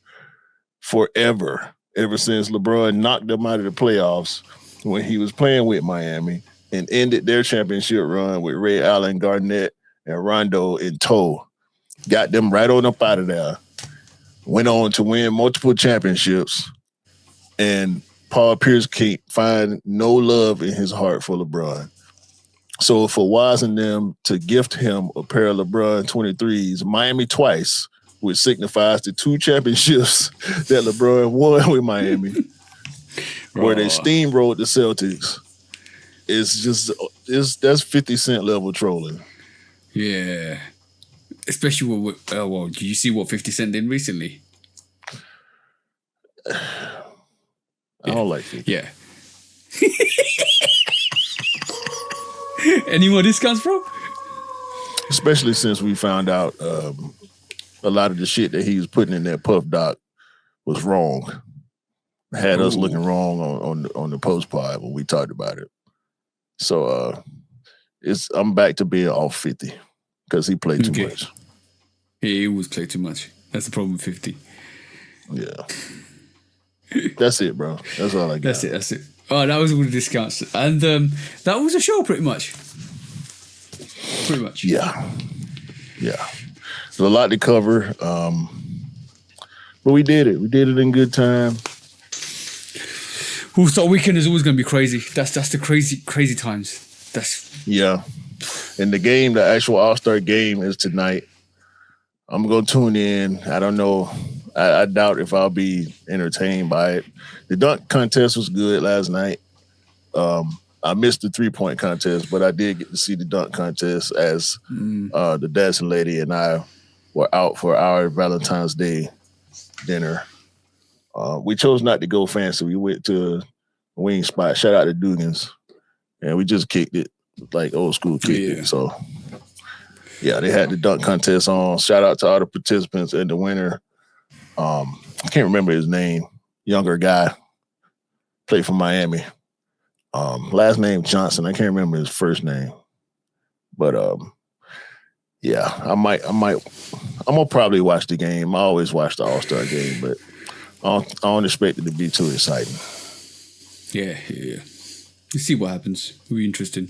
Speaker 1: forever, ever since LeBron knocked them out of the playoffs when he was playing with Miami and ended their championship run with Ray Allen, Garnett, and Rondo in tow. Got them right on up out of there. Went on to win multiple championships. And Paul Pierce can't find no love in his heart for LeBron. So for Waz and them to gift him a pair of LeBron 23s, Miami Twice, which signifies the 2 championships that LeBron won with Miami, where they steamrolled the Celtics, that's 50 Cent level trolling.
Speaker 2: Yeah. Especially with, did you see what 50 Cent did recently?
Speaker 1: I don't like 50.
Speaker 2: Yeah. Any more discounts, bro?
Speaker 1: Especially since we found out a lot of the shit that he was putting in that Puff Doc was wrong. Had us looking wrong on the post pod when we talked about it. So I'm back to being off 50 because he played too much.
Speaker 2: Yeah, he always played too much. That's the problem with 50.
Speaker 1: Yeah. That's it, bro. That's all I got.
Speaker 2: That's it. Oh, that was all the discounts. And that was a show pretty much.
Speaker 1: Yeah. There's a lot to cover. But we did it. We did it in good time.
Speaker 2: All-Star weekend is always going to be crazy. That's the crazy times.
Speaker 1: Yeah. And the actual All-Star game is tonight. I'm going to tune in. I don't know. I doubt if I'll be entertained by it. The dunk contest was good last night. I missed the 3-point contest, but I did get to see the dunk contest as the dancing lady and I were out for our Valentine's Day dinner. We chose not to go fancy. We went to a wing spot. Shout out to Dugan's. And we just kicked it like old school kicked it. So, yeah, they had the dunk contest on. Shout out to all the participants and the winner. I can't remember his name. Younger guy. Played for Miami. Last name Johnson. I can't remember his first name, but yeah, I'm gonna probably watch the game. I always watch the All-Star game, but I don't expect it to be too exciting.
Speaker 2: Yeah. You see what happens. It'll be interesting.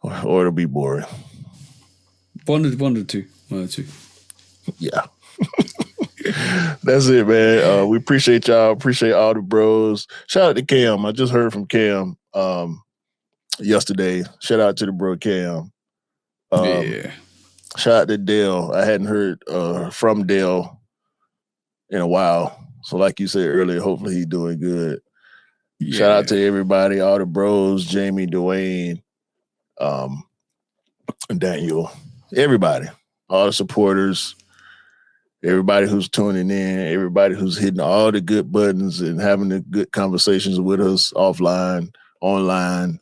Speaker 1: Or it'll be boring.
Speaker 2: One or two.
Speaker 1: Yeah. That's it, man. We appreciate y'all. Appreciate all the bros. Shout out to Cam. I just heard from Cam yesterday. Shout out to the bro Cam.
Speaker 2: Yeah.
Speaker 1: Shout out to Dale. I hadn't heard from Dale in a while. So like you said earlier, hopefully he's doing good. Yeah. Shout out to everybody, all the bros, Jamie, Dwayne, Daniel, everybody, all the supporters, everybody who's tuning in, everybody who's hitting all the good buttons and having the good conversations with us offline, online,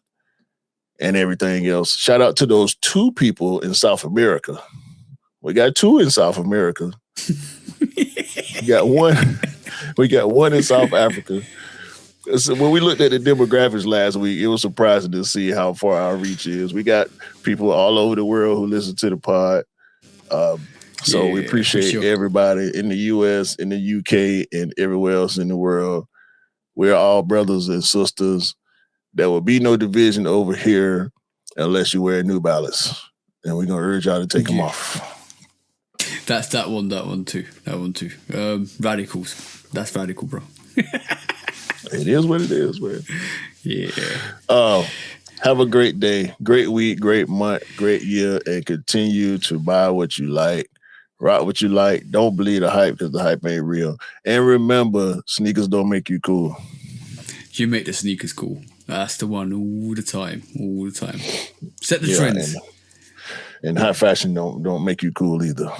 Speaker 1: and everything else. Shout out to those 2 people in South America. We got 2 in South America. We got one in South Africa. So when we looked at the demographics last week, it was surprising to see how far our reach is. We got people all over the world who listen to the pod. So we appreciate everybody in the US, in the UK, and everywhere else in the world. We're all brothers and sisters. There will be no division over here unless you wear New Balance. And we're going to urge y'all to take them off.
Speaker 2: That's that one too. Radicals. That's radical, bro.
Speaker 1: It is what it is, man.
Speaker 2: Yeah.
Speaker 1: Have a great day, great week, great month, great year, and continue to buy what you like, rock what you like. Don't believe the hype because the hype ain't real. And remember, sneakers don't make you cool.
Speaker 2: You make the sneakers cool. That's the one all the time. Set the trends.
Speaker 1: And high fashion don't make you cool either.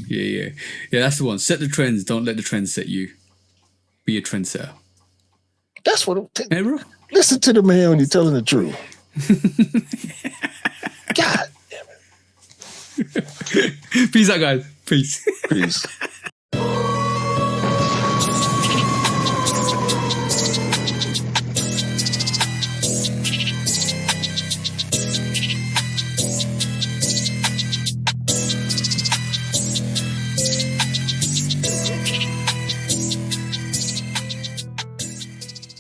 Speaker 2: Yeah, that's the one. Set the trends. Don't let the trends set you. Be a trendsetter.
Speaker 1: That's what I'm
Speaker 2: hey, bro.
Speaker 1: Listen to the man when you're telling the truth. God damn it.
Speaker 2: Peace out, guys. Peace.
Speaker 1: Peace.